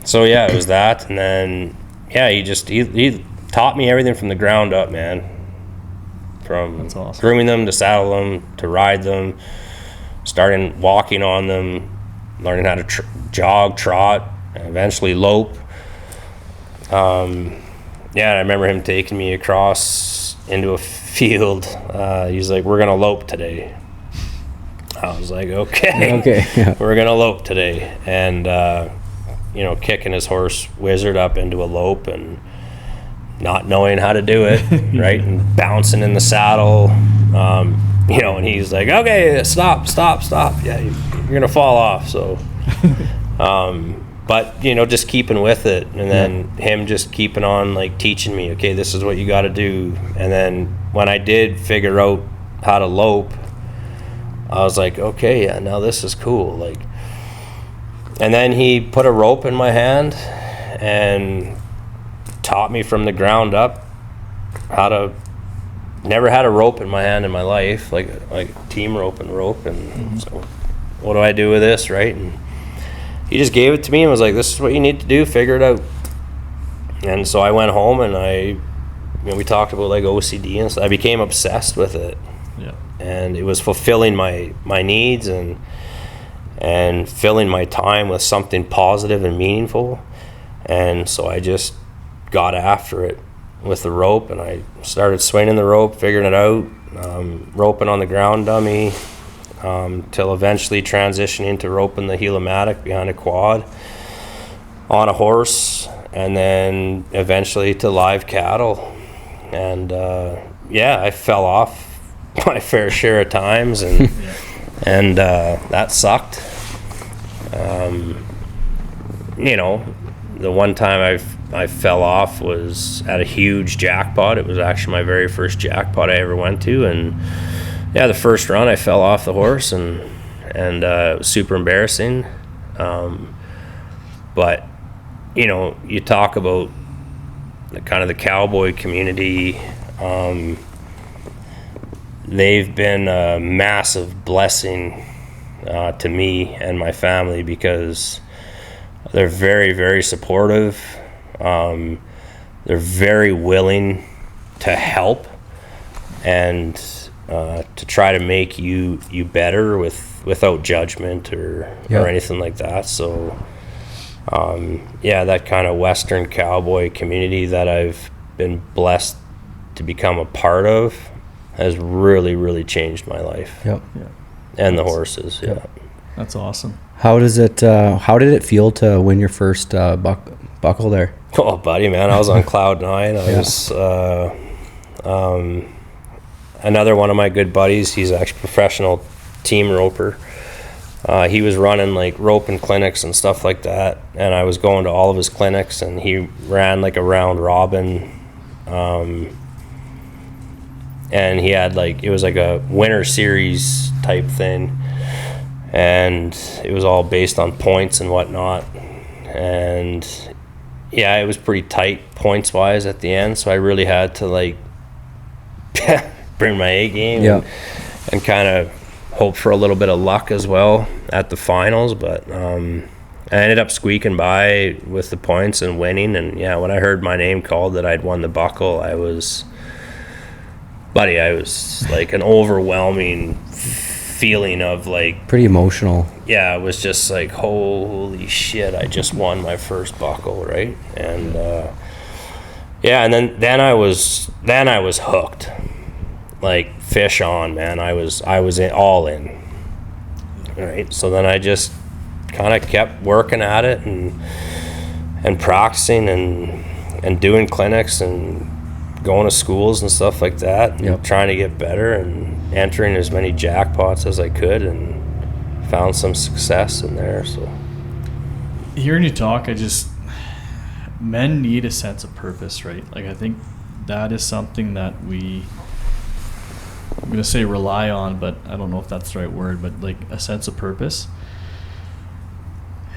So yeah, it was that. And then he taught me everything from the ground up, man. From That's awesome. Grooming them, to saddle them, to ride them, starting walking on them, learning how to jog, trot, and eventually lope. I remember him taking me across into a field. He's like, we're gonna lope today. I was like, okay, yeah. we're gonna lope today. And kicking his horse Wizard up into a lope and not knowing how to do it, right, and bouncing in the saddle, and he's like, okay, stop, yeah, you're gonna fall off. So but just keeping with it, and then him just keeping on, like, teaching me, okay, this is what you got to do. And then when I did figure out how to lope, I was like, okay, yeah, now this is cool. Like, and then he put a rope in my hand and taught me from the ground up how to. Never had a rope in my hand in my life, like team rope, and so what do I do with this, right? And he just gave it to me and was like, this is what you need to do, figure it out. And so I went home and we talked about, like, OCD and stuff. I became obsessed with it. Yeah. And it was fulfilling my needs and filling my time with something positive and meaningful. And so I just got after it with the rope, and I started swinging the rope, figuring it out, roping on the ground dummy, till eventually transitioning to roping the Helimatic behind a quad on a horse, and then eventually to live cattle. And I fell off my fair share of times, and and that sucked. The one time I fell off was at a huge jackpot. It was actually my very first jackpot I ever went to, and the first run I fell off the horse, and it was super embarrassing. But you talk about the kind of the cowboy community. They've been a massive blessing to me and my family, because they're very, very supportive. They're very willing to help and to try to make you better without judgment or anything like that. So that kind of Western cowboy community that I've been blessed to become a part of has really, really changed my life. Yep. Yeah. And the horses. Yeah. That's awesome. How did it feel to win your first buckle there? Oh, buddy, man, I was on cloud nine. I was another one of my good buddies. He's actually a professional team roper. He was running, like, roping clinics and stuff like that, and I was going to all of his clinics, and he ran, like, a round robin, and he had, like, it was like a winter series type thing, and it was all based on points and whatnot. And it was pretty tight points wise at the end, so I really had to, like, bring my A game and kind of hope for a little bit of luck as well at the finals. But I ended up squeaking by with the points and winning. And when I heard my name called that I'd won the buckle, I was like an overwhelming feeling of, like, pretty emotional. It was just like, holy shit, I just won my first buckle, right? And and then I was hooked, like fish on, man. I was all in, right? So then I just kind of kept working at it and practicing and doing clinics and going to schools and stuff like that, and trying to get better and entering as many jackpots as I could, and found some success in there. So hearing you talk, men need a sense of purpose, right? Like, I think that is something that I'm going to say rely on, but I don't know if that's the right word, but, like, a sense of purpose.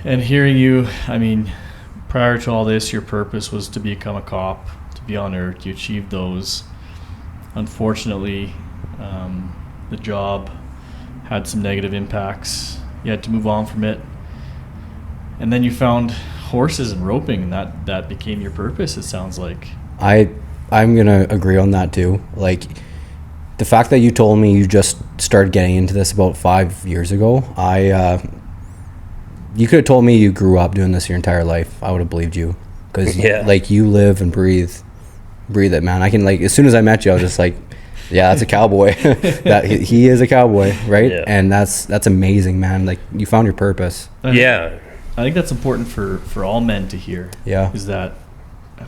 And hearing you, I mean, prior to all this, your purpose was to become a cop, to be on earth. You achieved those. Unfortunately, the job had some negative impacts. You had to move on from it. And then you found horses and roping, and that became your purpose, it sounds like. I'm going to agree on that too. Like, the fact that you told me you just started getting into this about 5 years ago, you could have told me you grew up doing this your entire life. I would have believed you. Because, like, you live and breathe it, man. I can, like, as soon as I met you, I was just like, Yeah, that's a cowboy. That he is a cowboy, right? Yeah. And that's amazing, man. Like, you found your purpose. Yeah. I think that's important for all men to hear. Yeah. Is that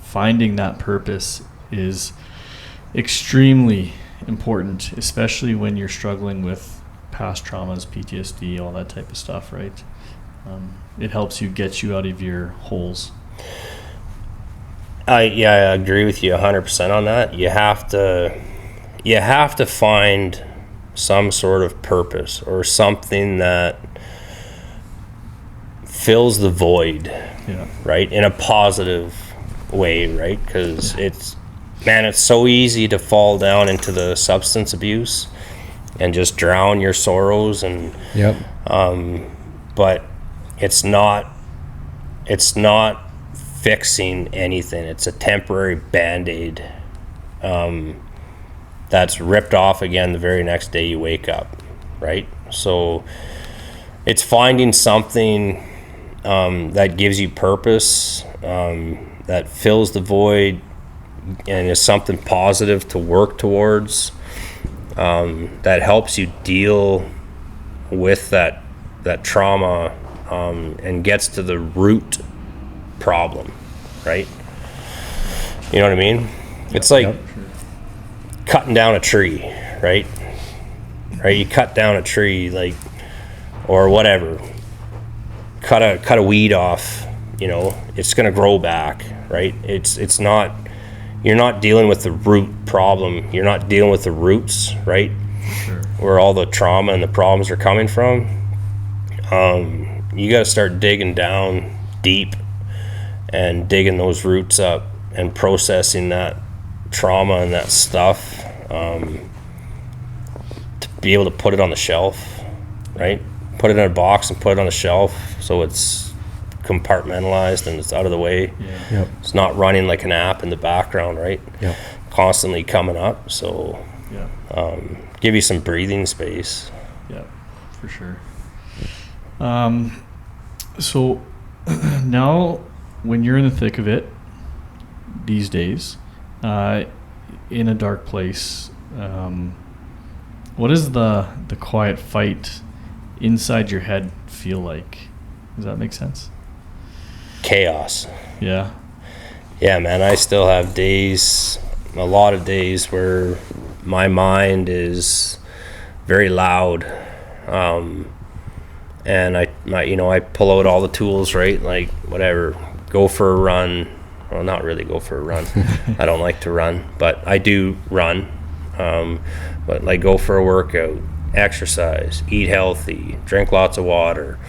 finding that purpose is extremely important, especially when you're struggling with past traumas, PTSD, all that type of stuff, right? It helps you get you out of your holes. I agree with you 100% on that. You have to find some sort of purpose or something that fills the void, right? In a positive way, right? Because it's so easy to fall down into the substance abuse and just drown your sorrows and but it's not fixing anything. It's a temporary band-aid that's ripped off again the very next day you wake up, right? So it's finding something that gives you purpose, that fills the void and is something positive to work towards, that helps you deal with that trauma, and gets to the root problem, right? You know what I mean? It's like cutting down a tree, right? You cut down a tree, like, or whatever, cut a weed off, you know, it's gonna grow back, right? It's not, you're not dealing with the root problem, you're not dealing with the roots, right? Sure. Where all the trauma and the problems are coming from. You got to start digging down deep and digging those roots up and processing that trauma and that stuff, to be able to put it on the shelf, right? Put it in a box and put it on the shelf so it's compartmentalized and it's out of the way. It's not running like an app in the background, right? Constantly coming up, so give you some breathing space. For sure. So now when you're in the thick of it these days, in a dark place, what does the quiet fight inside your head feel like? Does that make sense? Chaos. Yeah, man, I still have days, a lot of days where my mind is very loud, and I pull out all the tools, right? Like, whatever, go for a run. Well, not really go for a run. I don't like to run, but I do run. But like, go for a workout, exercise, eat healthy, drink lots of water,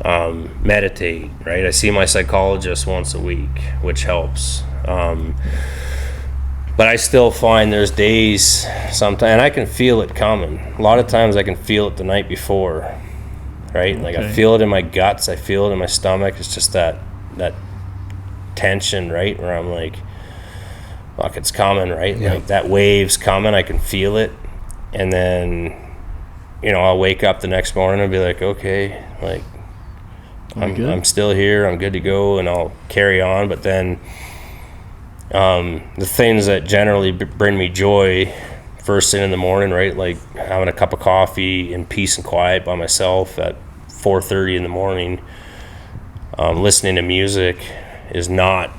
meditate, right? I see my psychologist once a week, which helps. But I still find there's days sometimes, and I can feel it coming. A lot of times I can feel it the night before, right? Like, I feel it in my guts, I feel it in my stomach. It's just that tension, right? Where I'm like, fuck, it's coming, right? Like, that wave's coming, I can feel it. And then, I'll wake up the next morning and be like, okay, like, I'm still here, I'm good to go, and I'll carry on. But then the things that generally bring me joy first thing in the morning, right? Like having a cup of coffee in peace and quiet by myself at 4:30 in the morning, listening to music is not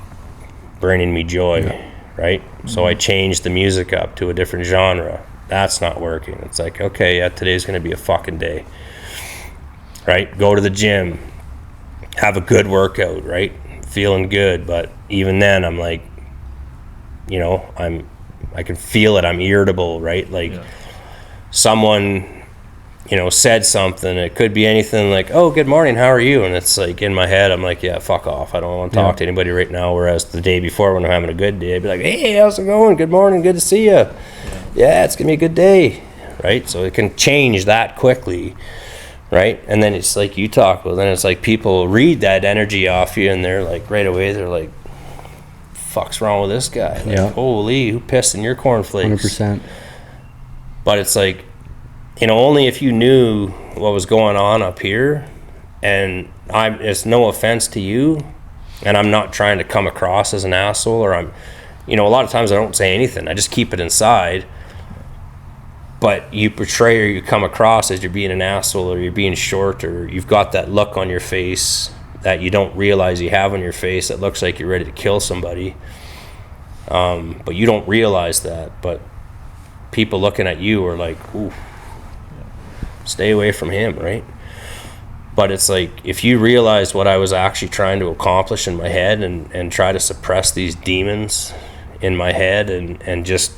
bringing me joy, right? So I changed the music up to a different genre. That's not working. It's like, okay, today's going to be a fucking day, right? Go to the gym, have a good workout, right? Feeling good. But even then, I'm like, I can feel it. I'm irritable, right? Like, someone, said something. It could be anything, like, oh, good morning, how are you? And it's like, in my head, I'm like, yeah, fuck off. I don't want to talk to anybody right now. Whereas the day before, when I'm having a good day, I'd be like, hey, how's it going? Good morning, good to see you. Yeah, it's gonna be a good day, right? So it can change that quickly, right? And then it's like, you talk, well, then it's like people read that energy off you, and they're like, right away, they're like, fuck's wrong with this guy? Like, holy, who pissed in your cornflakes? 100%. But it's like, only if you knew what was going on up here, and it's no offense to you, and I'm not trying to come across as an asshole, or I'm, a lot of times I don't say anything, I just keep it inside. but you portray or you come across as you're being an asshole, or you're being short, or you've got that look on your face that you don't realize you have on your face that looks like you're ready to kill somebody. But you don't realize that. But people looking at you are like, ooh, stay away from him, right? But it's like, if you realize what I was actually trying to accomplish in my head, and try to suppress these demons in my head, and just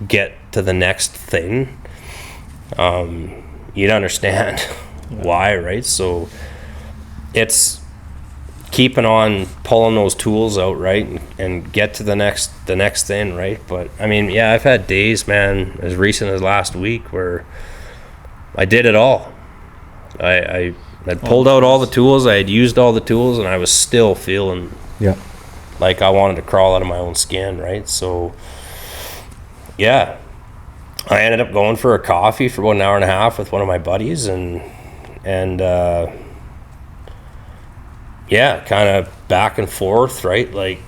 get to the next thing, you'd understand why, right? So it's keeping on pulling those tools out, right, and get to the next thing, right? But I mean, yeah, I've had days, man, as recent as last week, where I did it all. I had pulled out all the tools, I had used all the tools, and I was still feeling like I wanted to crawl out of my own skin, right? So yeah, I ended up going for a coffee for about an hour and a half with one of my buddies, and yeah, kind of back and forth, right? Like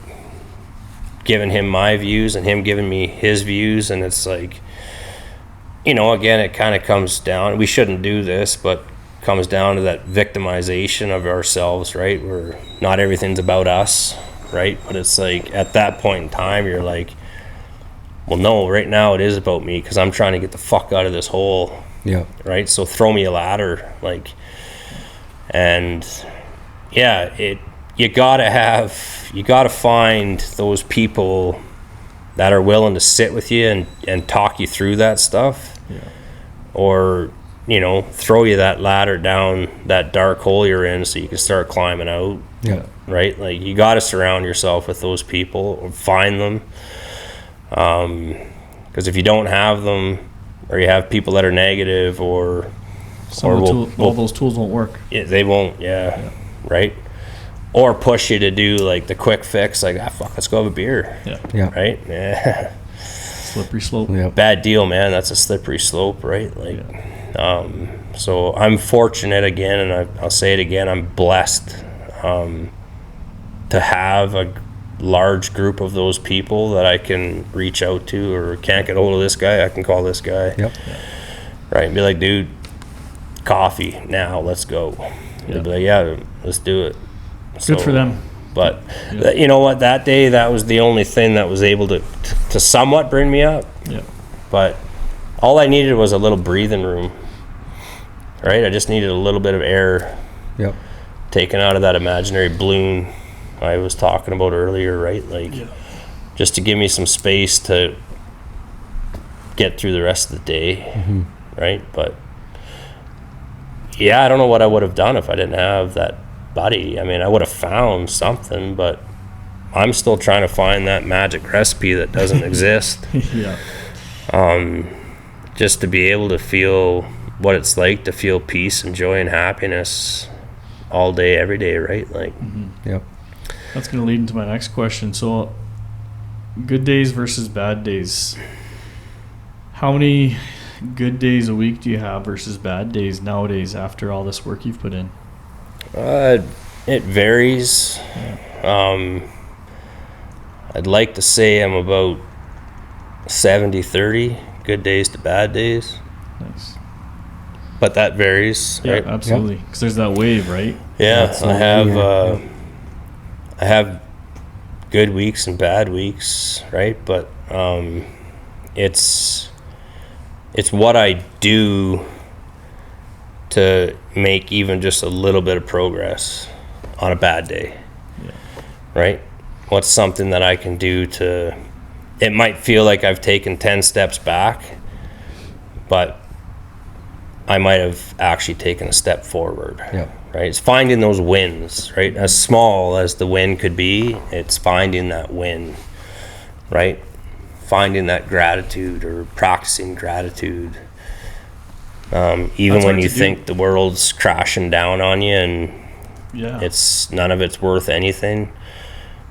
giving him my views and him giving me his views. And it's like, you know, again, it kind of comes down, we shouldn't do this, but comes down to that victimization of ourselves, right? Where not everything's about us, right? But it's like, at that point in time, you're like, well, no, right now it is about me, because I'm trying to get the fuck out of this hole. Yeah. Right? So throw me a ladder. Like, and yeah, you gotta find those people that are willing to sit with you and talk you through that stuff. Yeah. Or, you know, throw you that ladder down that dark hole you're in so you can start climbing out. Yeah. Right? Like, you gotta surround yourself with those people, or find them. Because if you don't have them, or you have people that are negative, or all those tools won't work. Yeah, they won't. Yeah. Right. Or push you to do like the quick fix, like, fuck, let's go have a beer. Yeah. Right. Yeah. Slippery slope. Yep. Bad deal, man. That's a slippery slope, right? Like, so I'm fortunate again, and I'll say it again, I'm blessed to have a large group of those people that I can reach out to, or can't get hold of this guy, I can call this guy. Yep. Right, and be like, dude, coffee now, let's go. They'd be like, yeah, let's do it. Good for them. But you know what, that day, that was the only thing that was able to somewhat bring me up. Yeah. But all I needed was a little breathing room, right? I just needed a little bit of air taken out of that imaginary balloon I was talking about earlier, right? Like, just to give me some space to get through the rest of the day, right? But yeah, I don't know what I would have done if I didn't have that buddy. I mean, I would have found something, but I'm still trying to find that magic recipe that doesn't exist. Just to be able to feel what it's like to feel peace and joy and happiness all day, every day, right? Like, That's going to lead into my next question. So, good days versus bad days. How many good days a week do you have versus bad days nowadays after all this work you've put in? It varies. I'd like to say I'm about 70-30, good days to bad days. Nice. But that varies, right? Yeah, absolutely. Because there's that wave, right? Yeah, I have good weeks and bad weeks, right? But it's what I do to make even just a little bit of progress on a bad day, right? What's something that I can do to, it might feel like I've taken 10 steps back, but I might have actually taken a step forward. Right? It's finding those wins, right? As small as the win could be, it's finding that win, right? Finding that gratitude, or practicing gratitude. Even when you think the world's crashing down on you and it's none of it's worth anything.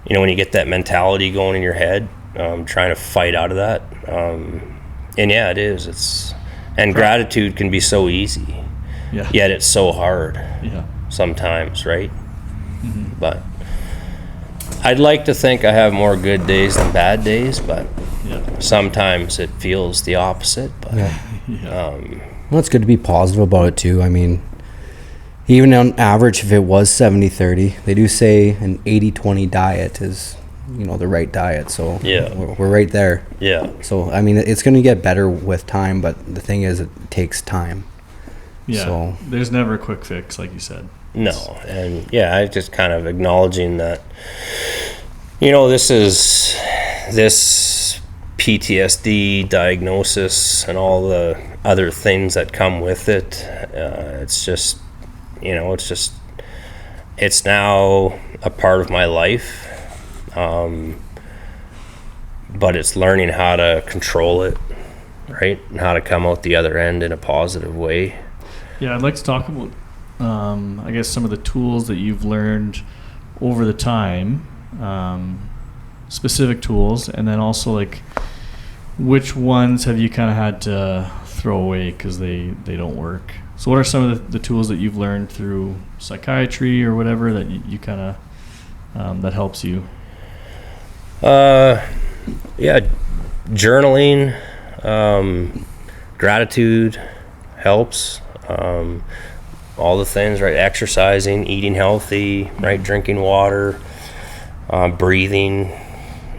You know, when you get that mentality going in your head, trying to fight out of that. And yeah, it is. And gratitude can be so easy. Yet it's so hard sometimes, right? But I'd like to think I have more good days than bad days, but sometimes it feels the opposite. But Well, it's good to be positive about it too. I mean, even on average, if it was 70-30, they do say an 80-20 diet is, the right diet. So we're right there. Yeah. So, I mean, it's going to get better with time, but the thing is, it takes time. Yeah. So there's never a quick fix, like you said. No. And I just kind of acknowledging that, this PTSD diagnosis and all the other things that come with it. It's just, it's now a part of my life. But it's learning how to control it, right? And how to come out the other end in a positive way. Yeah, I'd like to talk about, I guess, some of the tools that you've learned over the time, specific tools, and then also like which ones have you kind of had to throw away because they don't work. So what are some of the tools that you've learned through psychiatry or whatever that you kind of that helps you? Journaling, gratitude helps. All the things, right? Exercising, eating healthy, right? Drinking water, breathing,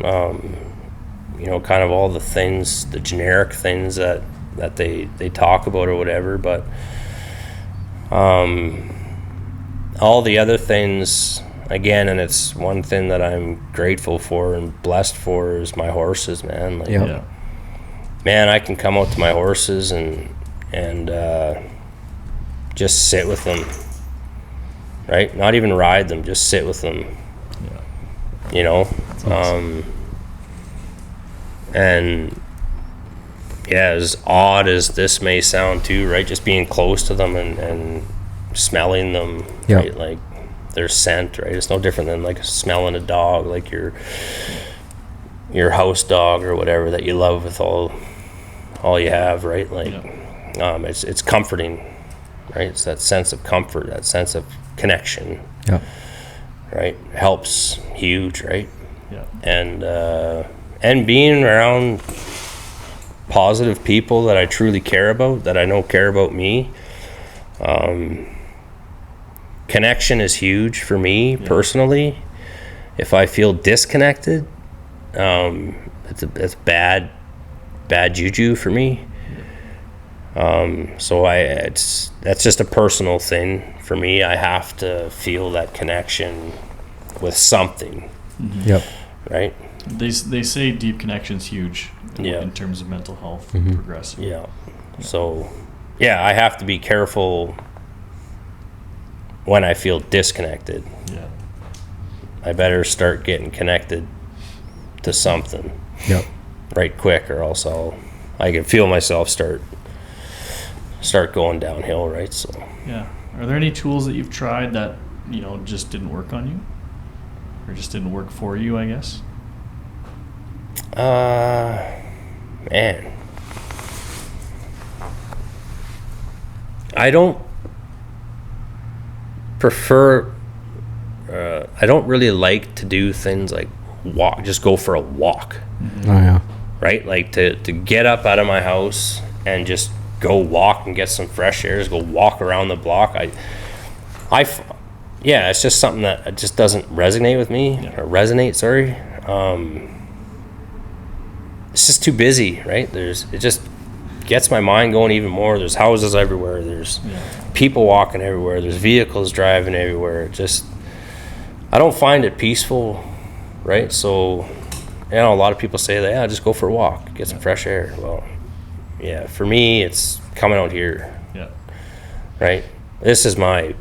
kind of all the things, the generic things that they talk about or whatever. But all the other things, again, and it's one thing that I'm grateful for and blessed for, is my horses, man. Like, man, I can come out to my horses and just sit with them, right? Not even ride them, just sit with them. That's awesome. And as odd as this may sound too, right? Just being close to them and smelling them, right? Like their scent, right? It's no different than like smelling a dog, like your house dog or whatever that you love with all you have, right? Like it's comforting, right? It's that sense of comfort, that sense of connection, right? Helps huge, right? And being around positive people that I truly care about, that I know care about me. Connection is huge for me personally. If I feel disconnected, it's bad juju for me. So that's just a personal thing for me. I have to feel that connection with something. Right. They say deep connection's huge. In terms of mental health, progressive. So I have to be careful when I feel disconnected. I better start getting connected to something right quick, or else I can feel myself start going downhill, right? So are there any tools that you've tried that just didn't work on you, or just didn't work for you, I guess? Man, I don't really like to do things like just go for a walk. Right? Like to get up out of my house and just go walk and get some fresh air, just go walk around the block. It's just something that just doesn't resonate with me, or resonate, sorry. It's just too busy, right? It just gets my mind going even more. There's houses everywhere. There's people walking everywhere. There's vehicles driving everywhere. I don't find it peaceful, right? So, a lot of people say that, just go for a walk, get some fresh air. Well, for me, it's coming out here, right? This is my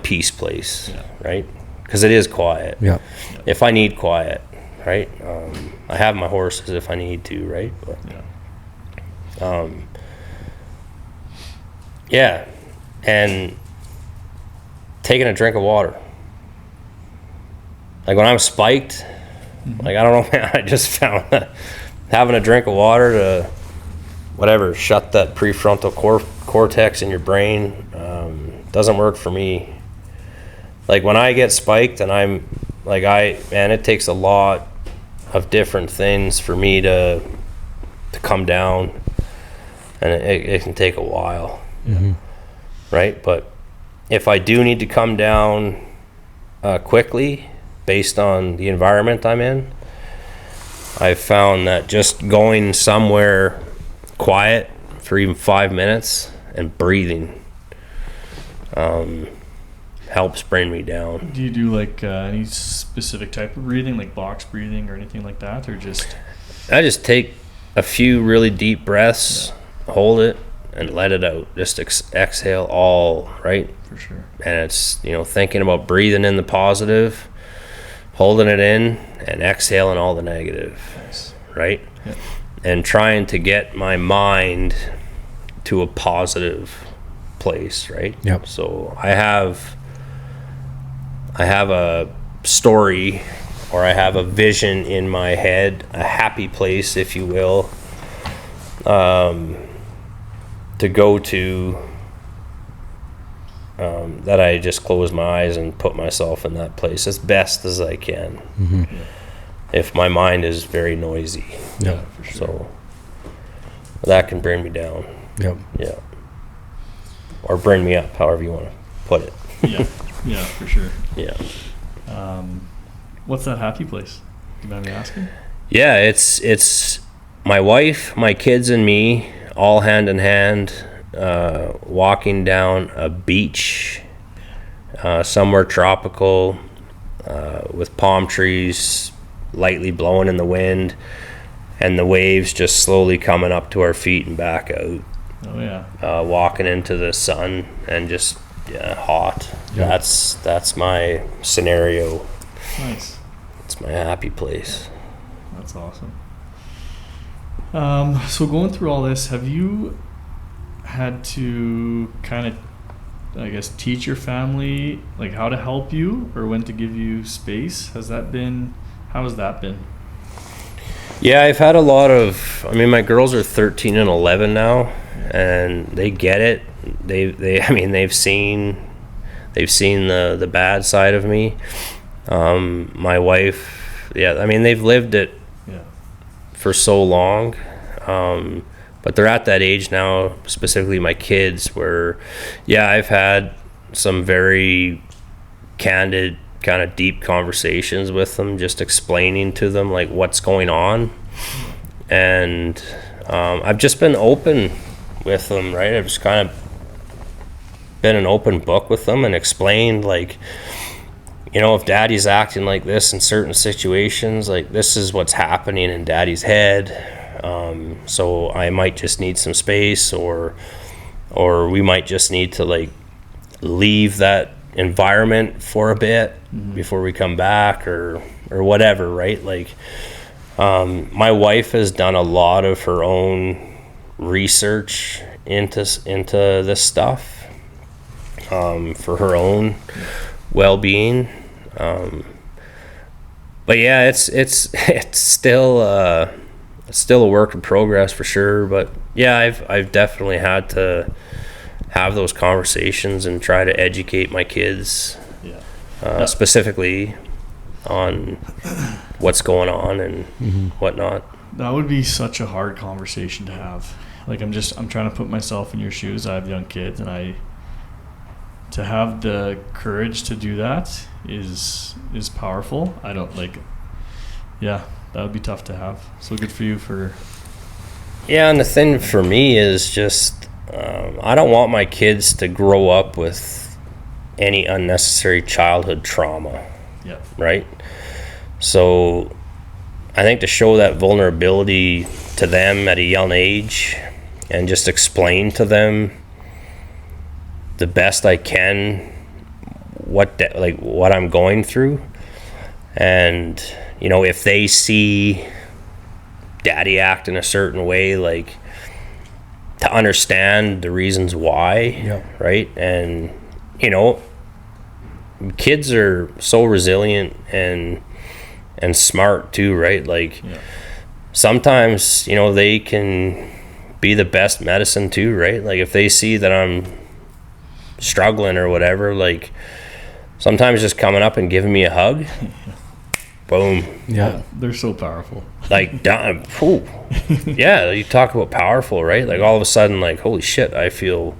peace place, right? Because it is quiet. If I need quiet, right? I have my horses if I need to, right? But, and taking a drink of water. Like when I'm spiked, like I don't know, man, I just found that having a drink of water to shut that prefrontal cortex in your brain doesn't work for me. Like when I get spiked and I'm like, it takes a lot of different things for me to come down. and it can take a while, Mm-hmm. right? But if I do need to come down quickly based on the environment I'm in, I've found that just going somewhere quiet for even 5 minutes and breathing helps bring me down. Do you do like any specific type of breathing, like box breathing or anything like that, or just? I just take a few really deep breaths, hold it, and let it out. Just exhale all, right? For sure. And it's, thinking about breathing in the positive, holding it in, and exhaling all the negative, Nice. right? Yeah. And trying to get my mind to a positive place, right? Yep. So I have a story, or I have a vision in my head, a happy place, if you will, to go to, that I just close my eyes and put myself in that place as best as I can. Mm-hmm. If my mind is very noisy. Yep. For sure. So that can bring me down. Yep. Yeah. Or bring me up, however you want to put it. Yeah, for sure. Yeah. What's that happy place? Do you mind me asking? Yeah, it's my wife, my kids, and me, all hand in hand, walking down a beach, somewhere tropical, with palm trees lightly blowing in the wind, and the waves just slowly coming up to our feet and back out. Oh yeah. Walking into the sun and just hot. Yeah. That's my scenario. Nice. It's my happy place. That's awesome. So going through all this, have you had to kind of, I guess, teach your family like how to help you or when to give you space? How has that been? Yeah, I've had a lot of, my girls are 13 and 11 now, and they get it. They've seen the bad side of me. My wife, they've lived it for so long. But they're at that age now, specifically my kids, where, I've had some very candid, kind of deep conversations with them, just explaining to them like what's going on. And I've just been open with them, right? I've just kind of been an open book with them and explained, like, if daddy's acting like this in certain situations, like, this is what's happening in daddy's head. So I might just need some space, or we might just need to like leave that environment for a bit before we come back, or whatever, right? Like, my wife has done a lot of her own research into this stuff, for her own well-being. But yeah, it's still a work in progress for sure. But yeah, I've definitely had to have those conversations and try to educate my kids, specifically on what's going on and whatnot. That would be such a hard conversation to have. Like, I'm trying to put myself in your shoes. I have young kids, and to have the courage to do that is powerful. That would be tough to have. So good for you for. Yeah, and the thing for me is just, I don't want my kids to grow up with any unnecessary childhood trauma. Yeah. Right? So I think to show that vulnerability to them at a young age and just explain to them the best I can what I'm going through. And, if they see daddy act in a certain way, like, to understand the reasons why, right? And, kids are so resilient and smart too, right? Like, sometimes, they can be the best medicine too, right? Like, if they see that I'm struggling or whatever, like, sometimes just coming up and giving me a hug, boom. Yeah. They're so powerful. Like, yeah, you talk about powerful, right? Like all of a sudden, like, holy shit, I feel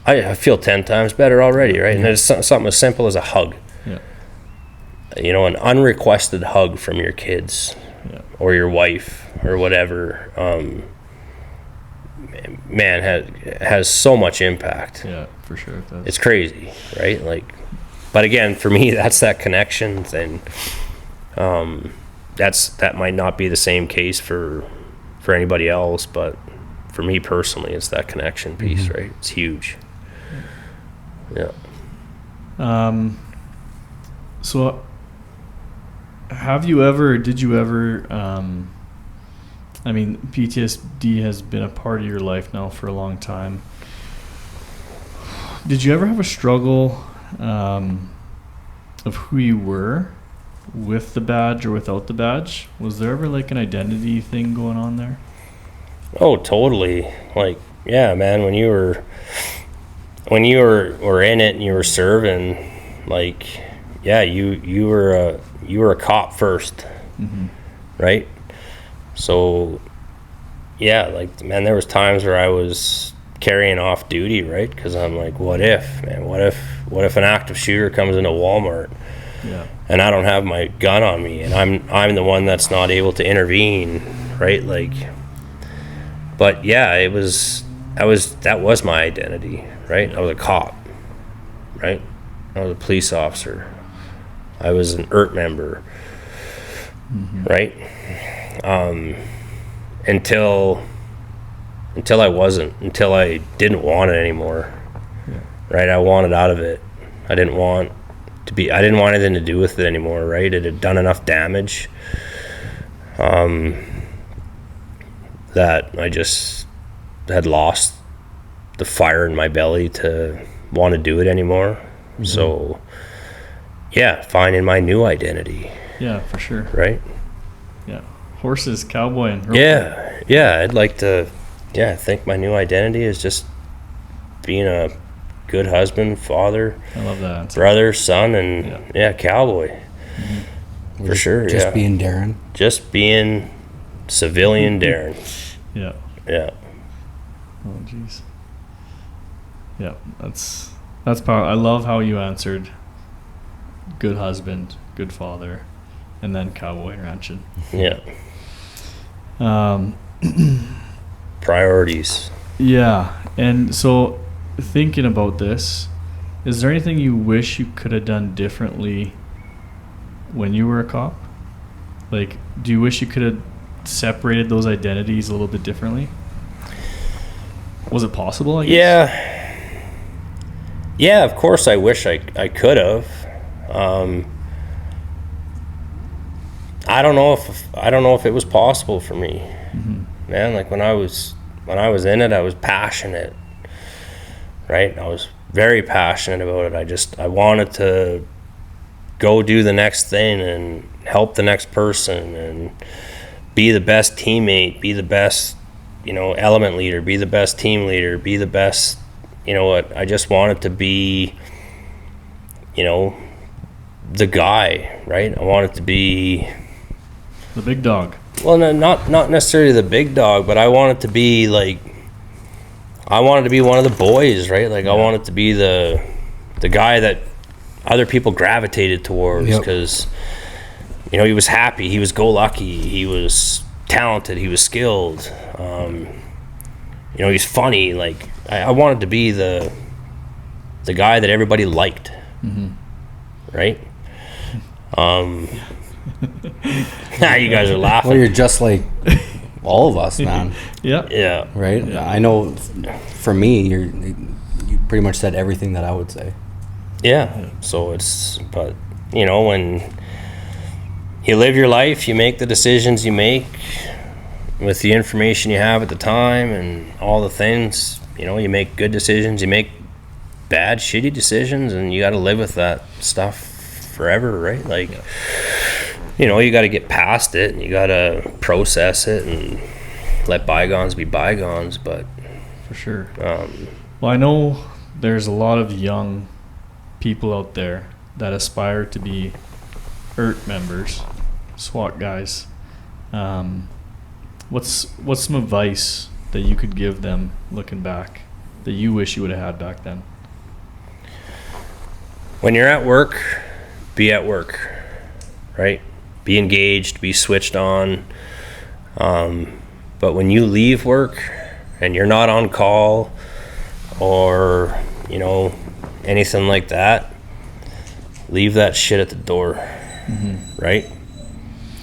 10 times better already, right? And it's something as simple as a hug. Yeah. You know, an unrequested hug from your kids or your wife or whatever, man, has so much impact. Yeah, for sure. It's crazy, right? Like, but again, for me, that's that connection thing. That might not be the same case for anybody else, but for me personally, it's that connection piece, right? It's huge. Yeah. So did you ever, I mean, PTSD has been a part of your life now for a long time. Did you ever have a struggle of who you were with the badge or without the badge? Was there ever like an identity thing going on there? Oh, totally. Like, yeah, man, when you were in it and you were serving, like, yeah, you were a cop first, right? So, yeah, like, man, there was times where I was carrying off duty, right? Because I'm like, what if an active shooter comes into Walmart, and I don't have my gun on me, and I'm the one that's not able to intervene, right? Like, but yeah, that was my identity, right? I was a cop, right? I was a police officer. I was an ERT member, right? Until I wasn't, until I didn't want it anymore, right? I wanted out of it. I didn't want anything to do with it anymore, right? It had done enough damage that I just had lost the fire in my belly to want to do it anymore. So, yeah, finding my new identity. Yeah, for sure. Right? Yeah. Horses, cowboy, and yeah, I'd like to, I think my new identity is just being a good husband, father. I love that answer. Brother, son, and cowboy. For sure, Just being Darren. Just being civilian Darren. Yeah. Yeah. Oh, jeez. Yeah, that's power. I love how you answered good husband, good father, and then cowboy ranching. Yeah. Priorities. Yeah, and so thinking about this, is there anything you wish you could have done differently when you were a cop? Like, do you wish you could have separated those identities a little bit differently? Was it possible, I guess? Yeah, of course I wish I could have. I don't know if it was possible for me. Man, like when I was in it, I was passionate. Right? I was very passionate about it. I wanted to go do the next thing and help the next person and be the best teammate, be the best, element leader, be the best team leader, be the best, I just wanted to be, the guy, right? I wanted to be the big dog. Well, no, not necessarily the big dog, but I wanted to be one of the boys, right? Like I wanted to be the guy that other people gravitated towards because, he was happy, he was go-lucky, he was talented, he was skilled, he's funny. Like I wanted to be the guy that everybody liked, right? You guys are laughing. Well, you're just like all of us, man. Yeah. Right? Yeah. I know for me, you pretty much said everything that I would say. Yeah. So but when you live your life, you make the decisions you make with the information you have at the time and all the things, you make good decisions, you make bad, shitty decisions, and you got to live with that stuff forever, right? Like, you got to get past it and you got to process it and let bygones be bygones, but for sure. Well, I know there's a lot of young people out there that aspire to be hurt members, SWAT guys, what's some advice that you could give them looking back that you wish you would have had back then? When you're at work, be at work, right? Be engaged, be switched on. But when you leave work and you're not on call or, anything like that, leave that shit at the door, right?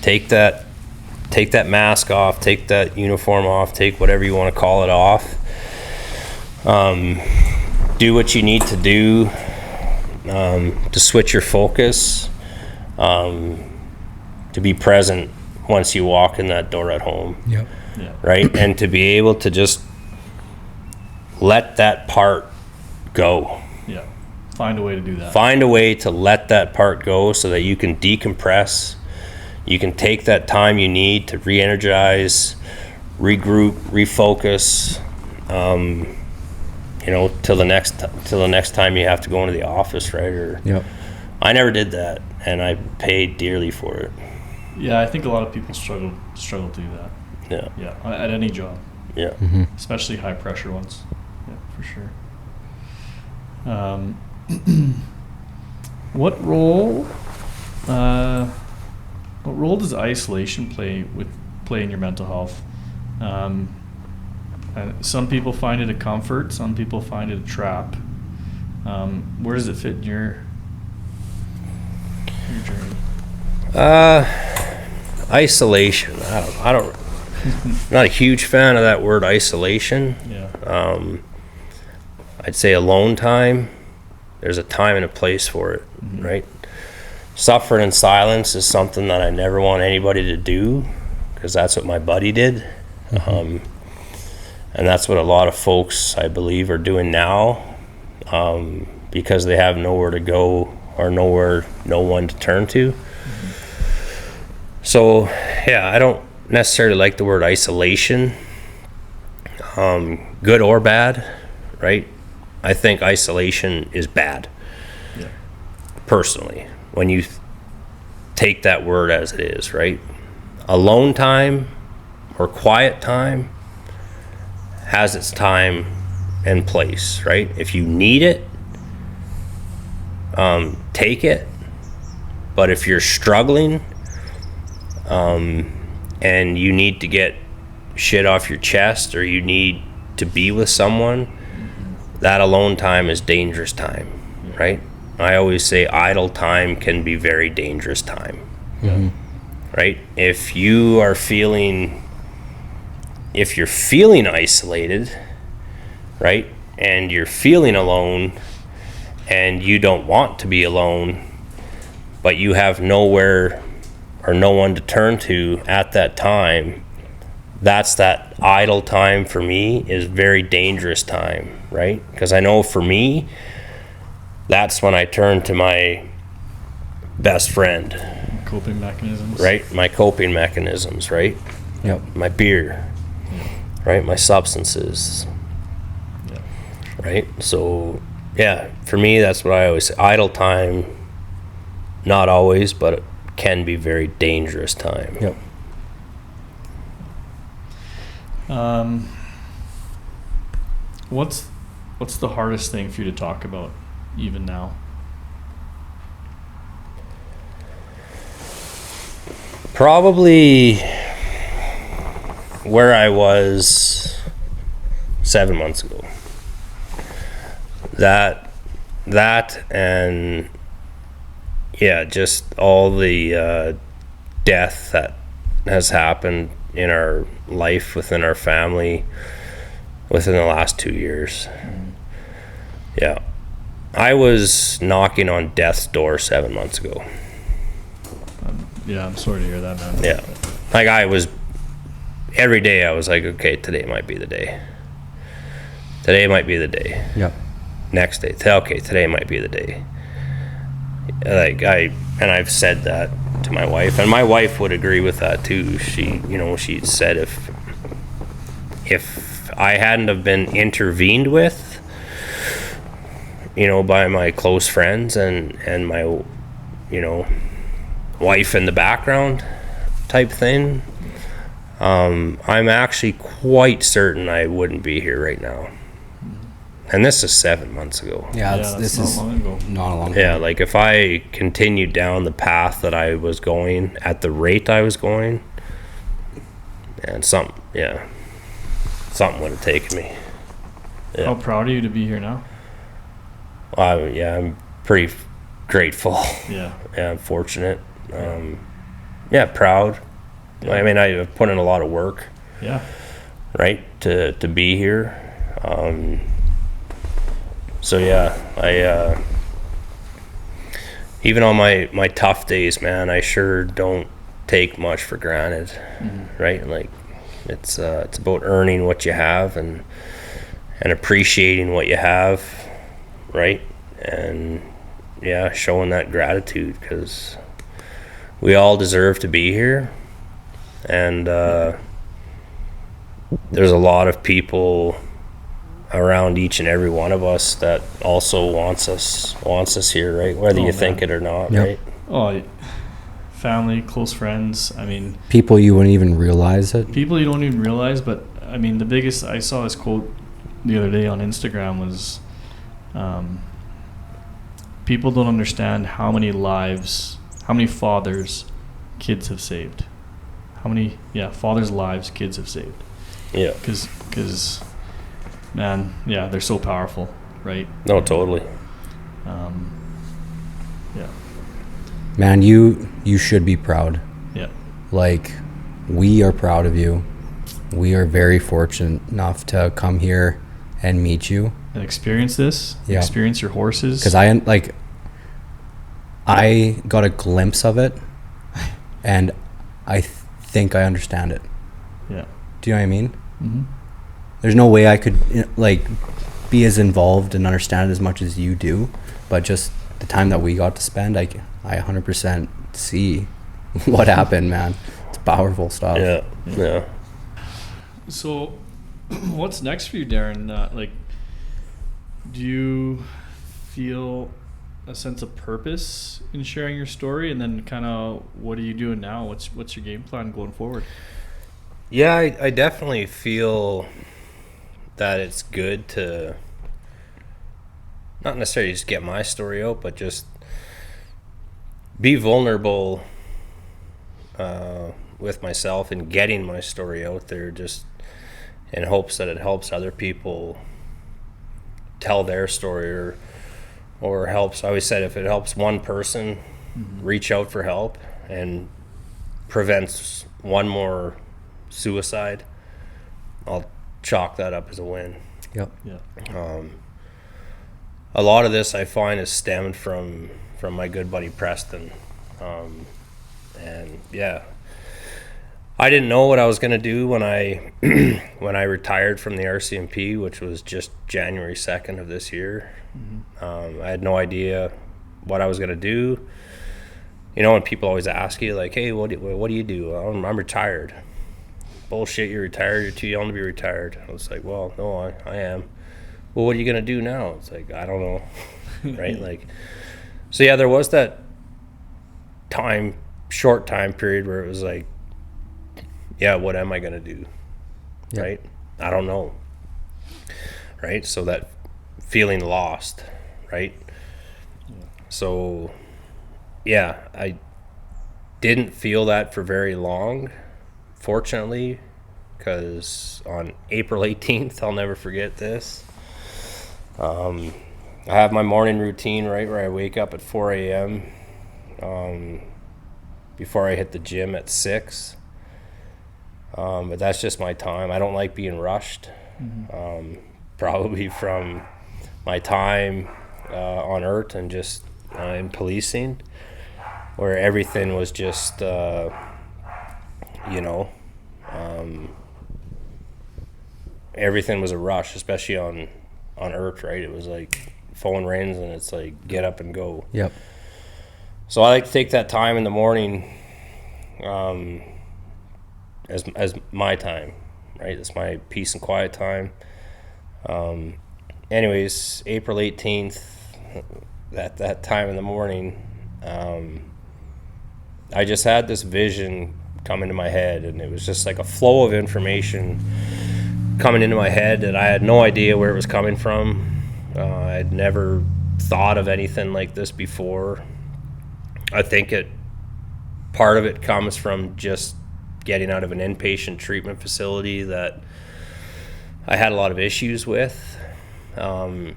Take that mask off, take that uniform off, take whatever you want to call it off. Do what you need to do to switch your focus, to be present once you walk in that door at home. Yep. Yeah. Right? And to be able to just let that part go. Yeah. Find a way to do that. Find a way to let that part go so that you can decompress. You can take that time you need to re-energize, regroup, refocus, till the next time you have to go into the office, right? Or Yep. I never did that, and I paid dearly for it. Yeah, I think a lot of people struggle to do that. Yeah. Yeah, at any job, Yeah. Mm-hmm. especially high pressure ones. Yeah, for sure. What role does isolation play in your mental health? Some people find it a comfort, some people find it a trap. Where does it fit in your journey? Isolation. I don't. Not a huge fan of that word isolation. Yeah. I'd say alone time. There's a time and a place for it, right? Suffering in silence is something that I never want anybody to do, because that's what my buddy did. And that's what a lot of folks, I believe, are doing now, because they have nowhere to go or no one to turn to. So, yeah, I don't necessarily like the word isolation, good or bad, right? I think isolation is bad, Yeah. personally, when you take that word as it is, right? Alone time or quiet time has its time and place, right? If you need it, take it. But if you're struggling, and you need to get shit off your chest, or you need to be with someone, that alone time is dangerous time, right? I always say idle time can be very dangerous time, right? If you're feeling isolated, right, and you're feeling alone, and you don't want to be alone, but you have nowhere or no one to turn to at that time, that's that idle time for me is very dangerous time, right? Because I know for me, that's when I turn to my best friend. Coping mechanisms. Right? My coping mechanisms, right? Yep. My beer, right? My substances, Yeah. right? So, yeah, for me, that's what I always say. Idle time, not always, but it can be very dangerous time. Yep. What's the hardest thing for you to talk about even now? Probably where I was 7 months ago. That and yeah, just all the death that has happened in our life, within our family, within the last 2 years. Yeah. I was knocking on death's door 7 months ago. Yeah, I'm sorry to hear that, man. Yeah. Like every day I was like, okay, today might be the day. Today might be the day. Yep. Next day, okay, today might be the day. Like I've said that to my wife, and my wife would agree with that too. She said if I hadn't have been intervened with, by my close friends and my, wife in the background type thing, I'm actually quite certain I wouldn't be here right now. And this is 7 months ago. This is not a long time. Yeah, like if I continued down the path that I was going at the rate I was going, and something would have taken me. Yeah. How proud are you to be here now? I'm pretty grateful. Yeah. Yeah, I'm fortunate. Proud. Yeah. I mean, I've put in a lot of work. Yeah. Right, to be here. So yeah, I even on my tough days, man, I sure don't take much for granted. Right, like it's about earning what you have and appreciating what you have, right, and showing that gratitude, because we all deserve to be here, and there's a lot of people around each and every one of us that also wants us here, right? Whether you think it or not, right? Oh, family, close friends. I mean, people you wouldn't even realize it. People you don't even realize, but I mean, I saw this quote the other day on Instagram was, people don't understand how many lives, how many fathers kids have saved. How many, fathers' lives kids have saved. Yeah. Because man, they're so powerful, right? No, totally. Man, you should be proud. Yeah. Like, we are proud of you. We are very fortunate enough to come here and meet you and experience this. Yeah. Experience your horses. Because I got a glimpse of it, and I think I understand it. Yeah. Do you know what I mean? Mm-hmm. There's no way I could be as involved and understand it as much as you do, but just the time that we got to spend, I 100% see what happened, man. It's powerful stuff. Yeah. So, what's next for you, Darren? Do you feel a sense of purpose in sharing your story, and then kind of what are you doing now? What's your game plan going forward? Yeah, I definitely feel that it's good to not necessarily just get my story out, but just be vulnerable with myself and getting my story out there, just in hopes that it helps other people tell their story, or helps. I always said, if it helps one person reach out for help and prevents one more suicide, I'll chalk that up as a win. Yep. Yeah. A lot of this I find is stemmed from my good buddy Preston, and I didn't know what I was gonna do when I when I retired from the RCMP, which was just January 2nd of this year. I had no idea what I was gonna do. You know, when people always ask you, like, "Hey, what do you do?" I'm retired. Bullshit, you're retired. You're too young to be retired. I was like, well, no, I am. Well, what are you gonna do now? It's like, I don't know, right? So there was that short time period where it was like, what am I gonna do? Yep. Right? I don't know. Right? So that feeling lost, right? So I didn't feel that for very long, fortunately, because on April 18th, I'll never forget this. I have my morning routine, right, where I wake up at 4 a.m. Before I hit the gym at 6. But that's just my time. I don't like being rushed. Probably from my time on ERT and just in policing, where everything was just, everything was a rush, especially on ERT, right? It was like phone rings and it's like get up and go. Yep. So I like to take that time in the morning as my time, right? It's my peace and quiet time. Anyways, April 18th, that time in the morning, I just had this vision come into my head, and it was just like a flow of information coming into my head, and I had no idea where it was coming from. I'd never thought of anything like this before. I think part of it comes from just getting out of an inpatient treatment facility that I had a lot of issues with, and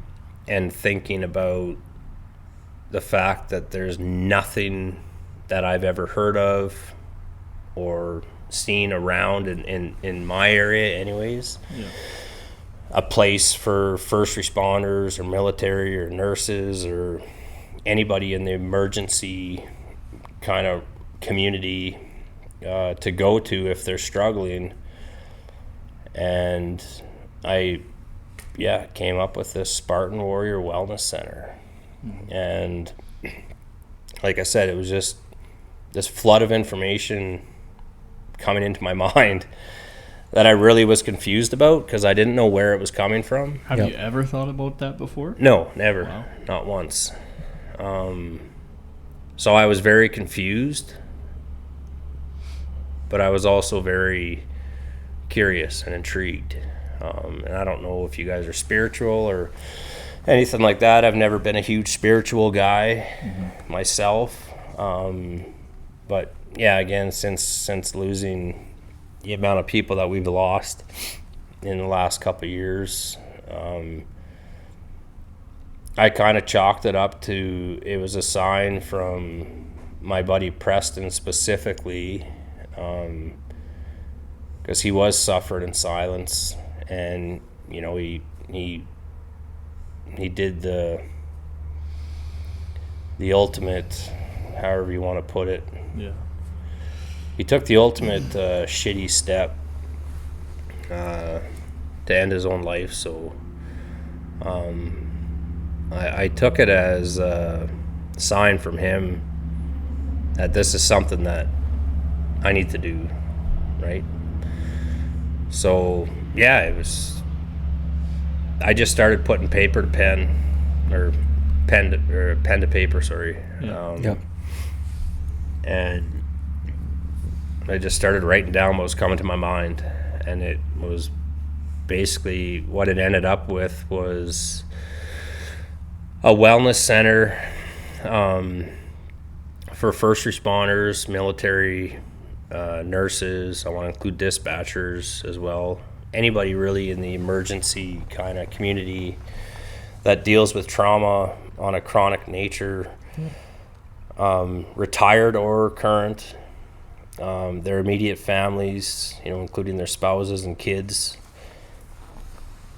thinking about the fact that there's nothing that I've ever heard of or seen around in my area anyways. Yeah. A place for first responders or military or nurses or anybody in the emergency kind of community to go to if they're struggling. And I came up with this Spartan Warrior Wellness Center. Mm-hmm. And like I said, it was just this flood of information coming into my mind that I really was confused about because I didn't know where it was coming from. Have you ever thought about that before? No, never. Wow. Not once. So I was very confused, but I was also very curious and intrigued. And I don't know if you guys are spiritual or anything like that. I've never been a huge spiritual guy myself. But yeah, again, since losing the amount of people that we've lost in the last couple of years, I kind of chalked it up to, it was a sign from my buddy Preston specifically, because he was suffering in silence, and you know he did the ultimate, however you want to put it. Yeah. He took the ultimate shitty step to end his own life. So I took it as a sign from him that this is something that I need to do, right? So yeah, I just started putting paper to pen, or pen to paper, sorry. Yeah. And I just started writing down what was coming to my mind, and it was basically what it ended up with was a wellness center for first responders, military, nurses. I want to include dispatchers as well. Anybody really in the emergency kind of community that deals with trauma on a chronic nature, retired or current, their immediate families, including their spouses and kids,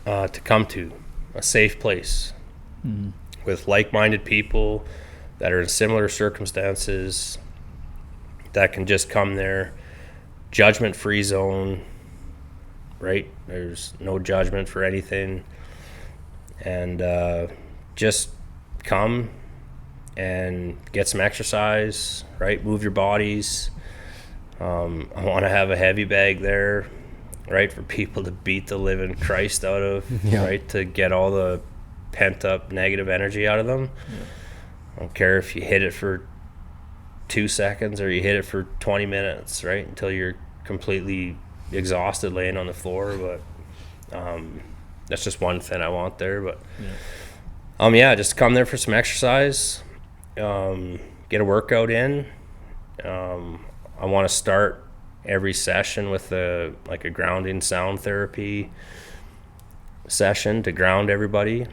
to come to a safe place with like-minded people that are in similar circumstances that can just come there, judgment-free zone, right? There's no judgment for anything, and just come and get some exercise, right? Move your bodies. I want to have a heavy bag there, right, for people to beat the living Christ out of, right, to get all the pent-up negative energy out of them. Yeah. I don't care if you hit it for 2 seconds or you hit it for 20 minutes, right, until you're completely exhausted laying on the floor. But that's just one thing I want there. But just come there for some exercise, get a workout in. I want to start every session with a grounding sound therapy session to ground everybody,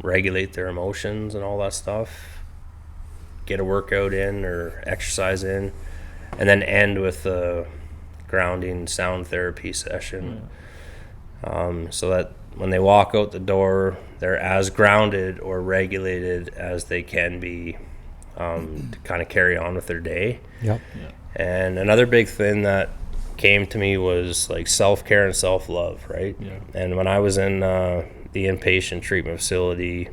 regulate their emotions and all that stuff, get a workout in or exercise in, and then end with a grounding sound therapy session. So that when they walk out the door, they're as grounded or regulated as they can be, to kind of carry on with their day. Yep. And another big thing that came to me was like self-care and self-love, right? Yeah. And when I was in the inpatient treatment facility,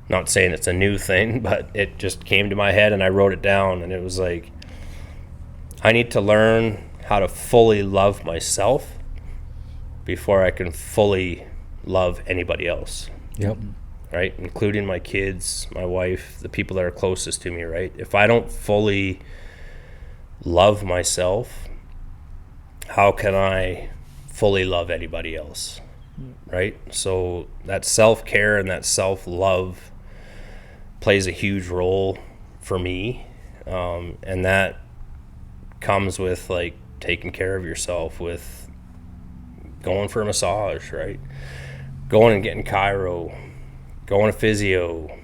not saying it's a new thing, but it just came to my head and I wrote it down, and it was like, I need to learn how to fully love myself before I can fully love anybody else. Yep. right? Including my kids, my wife, the people that are closest to me, right? If I don't fully love myself, how can I fully love anybody else, right? So that self-care and that self-love plays a huge role for me, and that comes with like taking care of yourself, with going for a massage, right? Going and getting chiro, going to physio,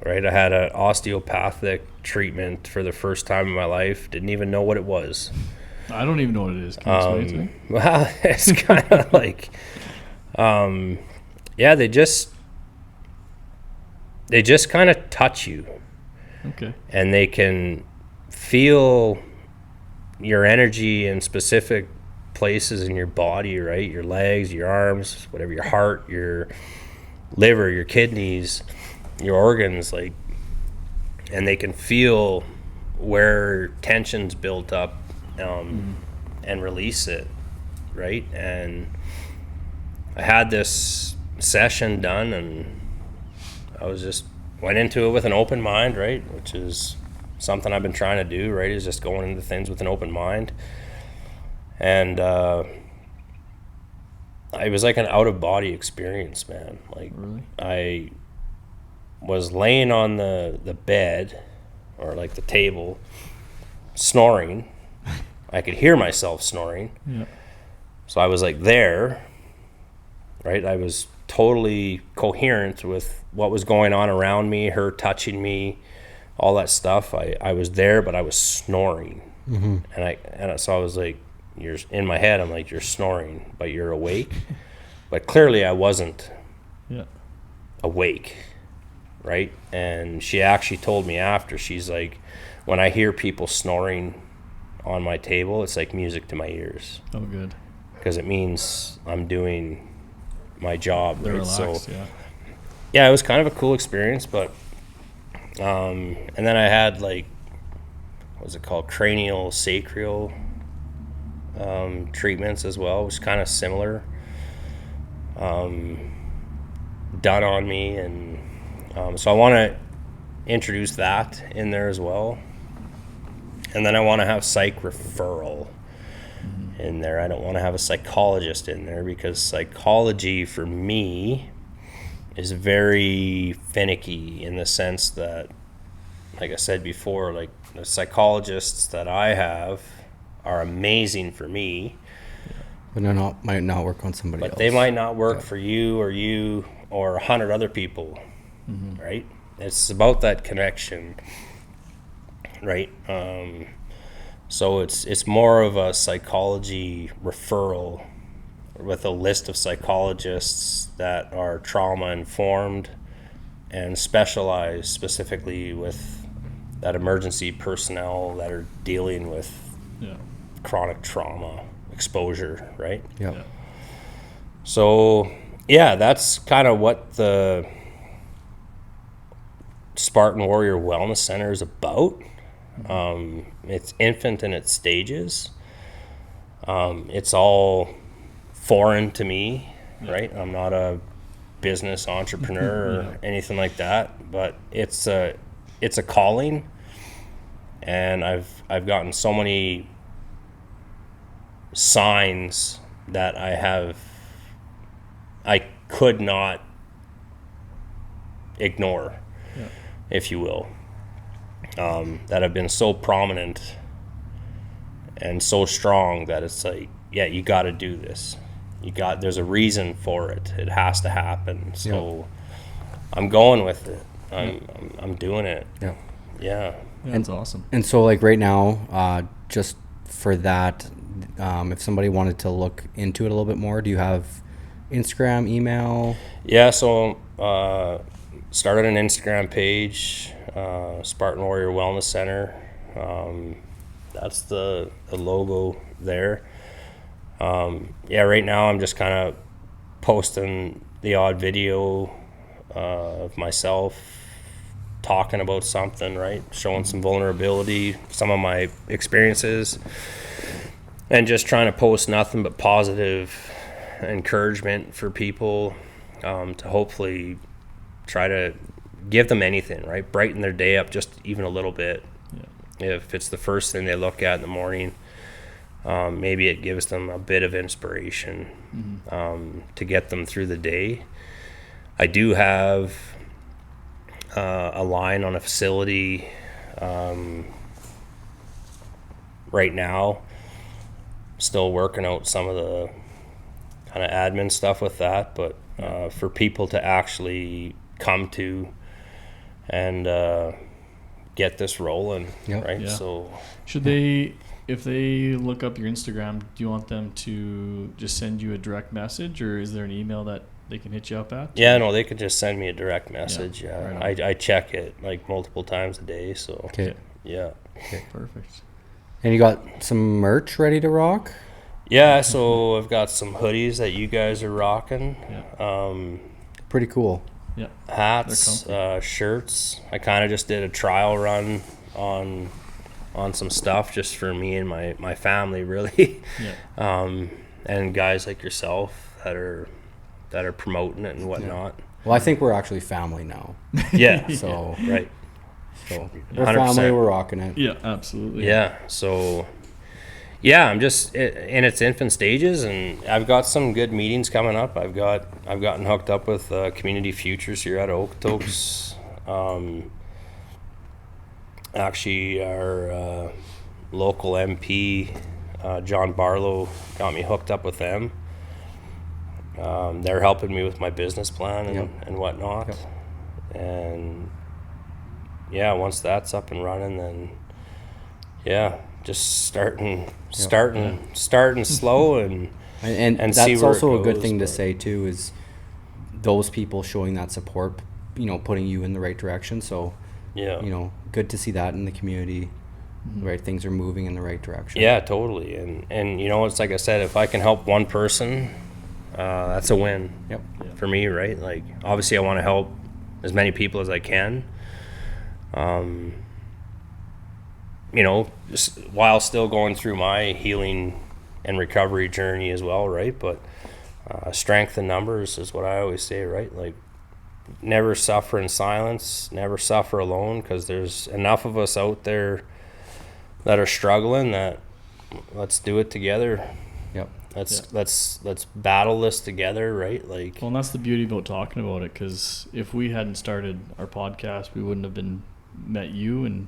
right? I had an osteopathic treatment for the first time in my life. Didn't even know what it was. I don't even know what it is. Can you explain it to me? Well, it's kind of like, yeah, they just kind of touch you. Okay. And they can feel your energy in specific places in your body, right? Your legs, your arms, whatever, your heart, your liver, your kidneys, your organs, like, and they can feel where tension's built up, and release it, right? And I had this session done, and I was just went into it with an open mind, right? Which is something I've been trying to do, right? Is just going into things with an open mind. And it was like an out-of-body experience, man. Like, Really? I was laying on the bed, or like the table, snoring. I could hear myself snoring. Yeah. So I was like there, right? I was totally coherent with what was going on around me, her touching me, all that stuff. I was there, but I was snoring. Mm-hmm. And so I was like, you're in my head, I'm like, you're snoring, but you're awake. But clearly I wasn't awake, right? And she actually told me after, she's like, when I hear people snoring on my table, it's like music to my ears. Oh, good. Because it means I'm doing my job. They're right? relaxed, So, yeah, it was kind of a cool experience, but and then I had like, what was it called, cranial sacral treatments as well, which is kind of similar, done on me, and so I want to introduce that in there as well. And then I want to have psych referral in there. I don't want to have a psychologist in there, because psychology for me is very finicky, in the sense that, like I said before, like the psychologists that I have are amazing for me, But might not work on somebody else. but they might not work for you or 100 other people, right? It's about that connection, right? So it's more of a psychology referral with a list of psychologists that are trauma informed and specialized specifically with that emergency personnel that are dealing with chronic trauma exposure, right? Yep. Yeah. So yeah, that's kind of what the Spartan Warrior Wellness Center is about. It's infant in its stages. It's all foreign to me, right? I'm not a business entrepreneur or anything like that, but it's a calling, and I've gotten so many signs that I could not ignore, if you will, that have been so prominent and so strong that it's like, yeah, you got to do this. There's a reason for it. It has to happen. So I'm going with it. I'm doing it. Yeah. Yeah. That's awesome. And so, like right now, just for that, if somebody wanted to look into it a little bit more, do you have Instagram, email? Yeah, so started an Instagram page, Spartan Warrior Wellness Center. That's the logo there. Right now I'm just kind of posting the odd video of myself talking about something, right? Showing some vulnerability, some of my experiences, and just trying to post nothing but positive encouragement for people, to hopefully try to give them anything, right? Brighten their day up just even a little bit. Yeah. If it's the first thing they look at in the morning, maybe it gives them a bit of inspiration to get them through the day. I do have a line on a facility right now. Still working out some of the kind of admin stuff with that, but for people to actually come to and get this rolling, right? Yeah. So should they, if they look up your Instagram, do you want them to just send you a direct message, or is there an email that they can hit you up at? Yeah, no, they could just send me a direct message. Yeah, Right, I check it like multiple times a day. So Okay. Yeah. Okay, perfect. And you got some merch ready to rock? Yeah, so I've got some hoodies that you guys are rocking. Yeah. Pretty cool. Yeah. Hats, shirts. I kind of just did a trial run on some stuff just for me and my family, really. Yeah. And guys like yourself that are promoting it and whatnot. Yeah. Well, I think we're actually family now. Yeah. So right. So we're 100%. family. We're rocking it. Yeah, absolutely. Yeah. So yeah, I'm just in its infant stages, and I've got some good meetings coming up. I've gotten hooked up with Community Futures here at Okotoks. Actually, our local MP, John Barlow, got me hooked up with them. They're helping me with my business plan and whatnot. Yep. And yeah, once that's up and running, then just starting slow and that's see where also it a good goes, thing to but- say too, is those people showing that support, putting you in the right direction. So good to see that in the community. Right, things are moving in the right direction. Yeah, totally. And it's like I said, if I can help one person, that's a win. Yep. For me, right? Like, obviously I want to help as many people as I can. Just while still going through my healing and recovery journey as well, right? But strength in numbers is what I always say, right? Like, never suffer in silence, never suffer alone, because there's enough of us out there that are struggling that let's do it together. Yep. Let's battle this together, right? Like, Well, and that's the beauty about talking about it, because if we hadn't started our podcast, we wouldn't have met you and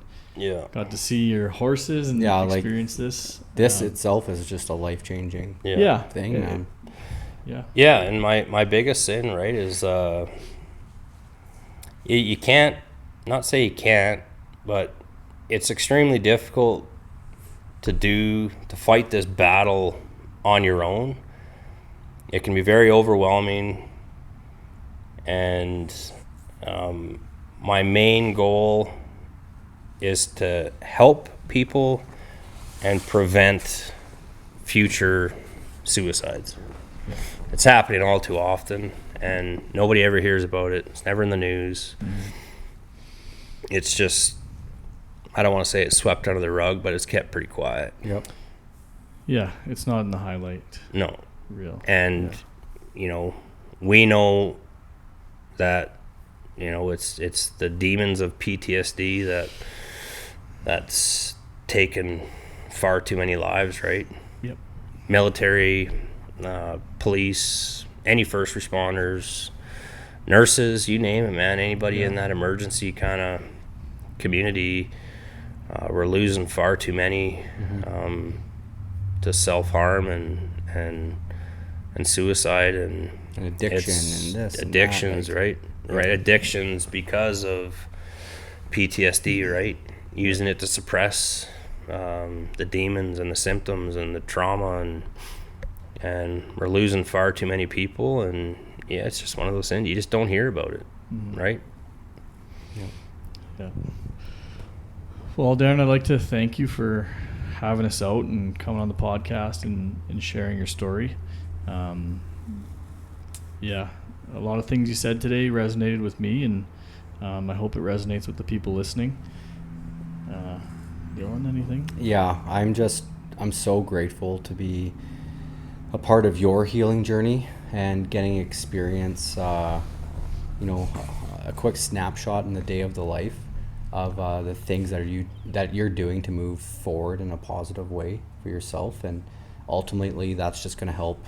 got to see your horses and experience this. This itself is just a life-changing thing. Yeah, and my biggest sin, right, is you can't, not say you can't, but it's extremely difficult to fight this battle on your own. It can be very overwhelming, and my main goal is to help people and prevent future suicides. It's happening all too often, and nobody ever hears about it. It's never in the news. It's just, I don't want to say it's swept under the rug, but it's kept pretty quiet. Yep. Yeah, it's not in the highlight. No. Real. And we know that it's the demons of PTSD that's taken far too many lives, right? Yep. Military, police, any first responders, nurses, you name it, man. Anybody in that emergency kind of community, we're losing far too many to self-harm and suicide and addiction and this addictions, and that, right? Right, addictions because of PTSD, right? Using it to suppress the demons and the symptoms and the trauma, and we're losing far too many people, and it's just one of those things you just don't hear about it, right? Yeah. Well, Darren, I'd like to thank you for having us out and coming on the podcast and sharing your story. A lot of things you said today resonated with me, and I hope it resonates with the people listening. Dylan, anything? Yeah, I'm so grateful to be a part of your healing journey and getting experience, a quick snapshot in the day of the life of the things that you're doing to move forward in a positive way for yourself, and ultimately that's just going to help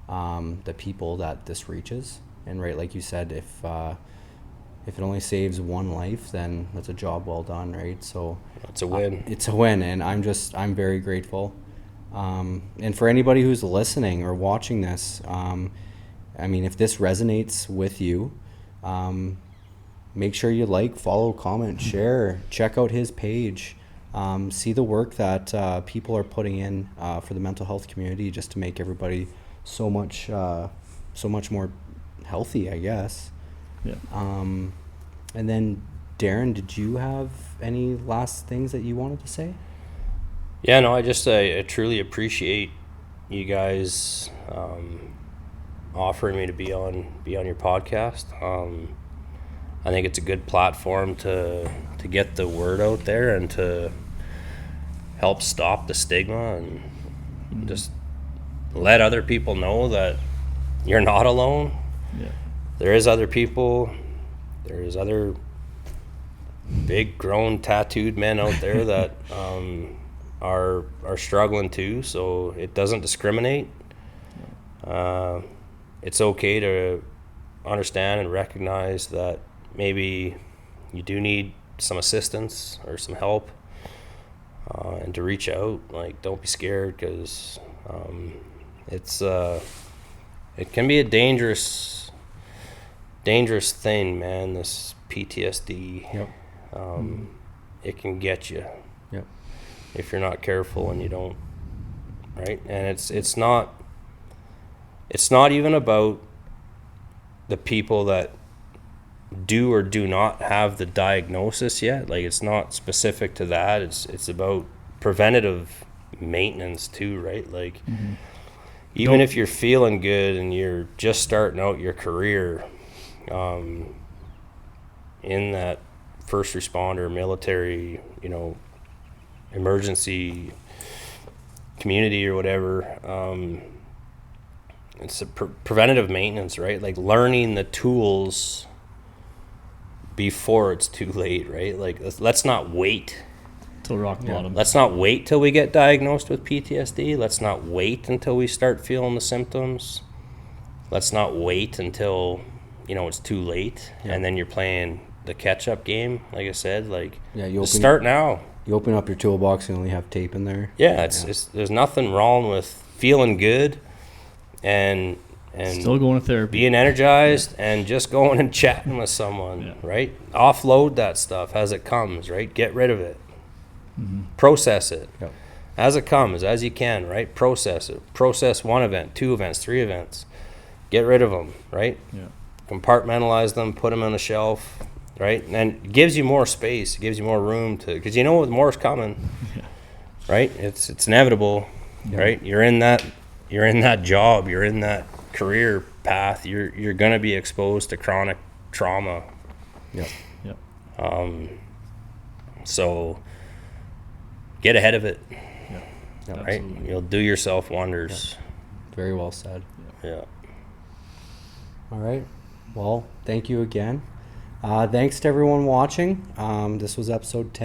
the people that this reaches. And right, like you said, if it only saves one life, then that's a job well done, right? So it's a win. It's a win, and I'm very grateful. And for anybody who's listening or watching this, I mean, if this resonates with you, make sure you like, follow, comment, share, check out his page, see the work that people are putting in for the mental health community, just to make everybody so much more healthy, I guess. Yeah. And then, Darren, did you have any last things that you wanted to say? Yeah, no, I truly appreciate you guys offering me to be on your podcast. I think it's a good platform to get the word out there and to help stop the stigma and just let other people know that you're not alone. Yeah. There is other people. There's other big, grown, tattooed men out there that are struggling too. So it doesn't discriminate. It's okay to understand and recognize that maybe you do need some assistance or some help, and to reach out. Like, don't be scared, because it can be a dangerous thing, man. This PTSD. Yep. It can get you. Yep. If you're not careful and you don't, right? And it's not even about the people that do or do not have the diagnosis yet. Like, it's not specific to that. It's about preventative maintenance too, right? Like, even if you're feeling good and you're just starting out your career in that first responder, military, emergency community or whatever, it's a preventative maintenance, right? Like, learning the tools before it's too late, right? Like, let's not wait Till rock bottom. Let's not wait till we get diagnosed with PTSD. Let's not wait until we start feeling the symptoms. Let's not wait until it's too late, and then you're playing the catch-up game. Like I said, start now. You open up your toolbox and only have tape in there. Yeah, it's there's nothing wrong with feeling good and still going to therapy, being energized, and just going and chatting with someone, right? Offload that stuff as it comes, right? Get rid of it. Process it as it comes, as you can, right? Process it. Process 1 event, 2 events, 3 events. Get rid of them, right? Yeah. Compartmentalize them, put them on a shelf, right? And it gives you more space, it gives you more room to, because more's coming, right? It's inevitable, right? You're in that job, you're in that career path. You're going to be exposed to chronic trauma. So get ahead of it. Right? Absolutely. You'll do yourself wonders. Very well said. Yeah. All right. Well, thank you again. Thanks to everyone watching. This was episode 10.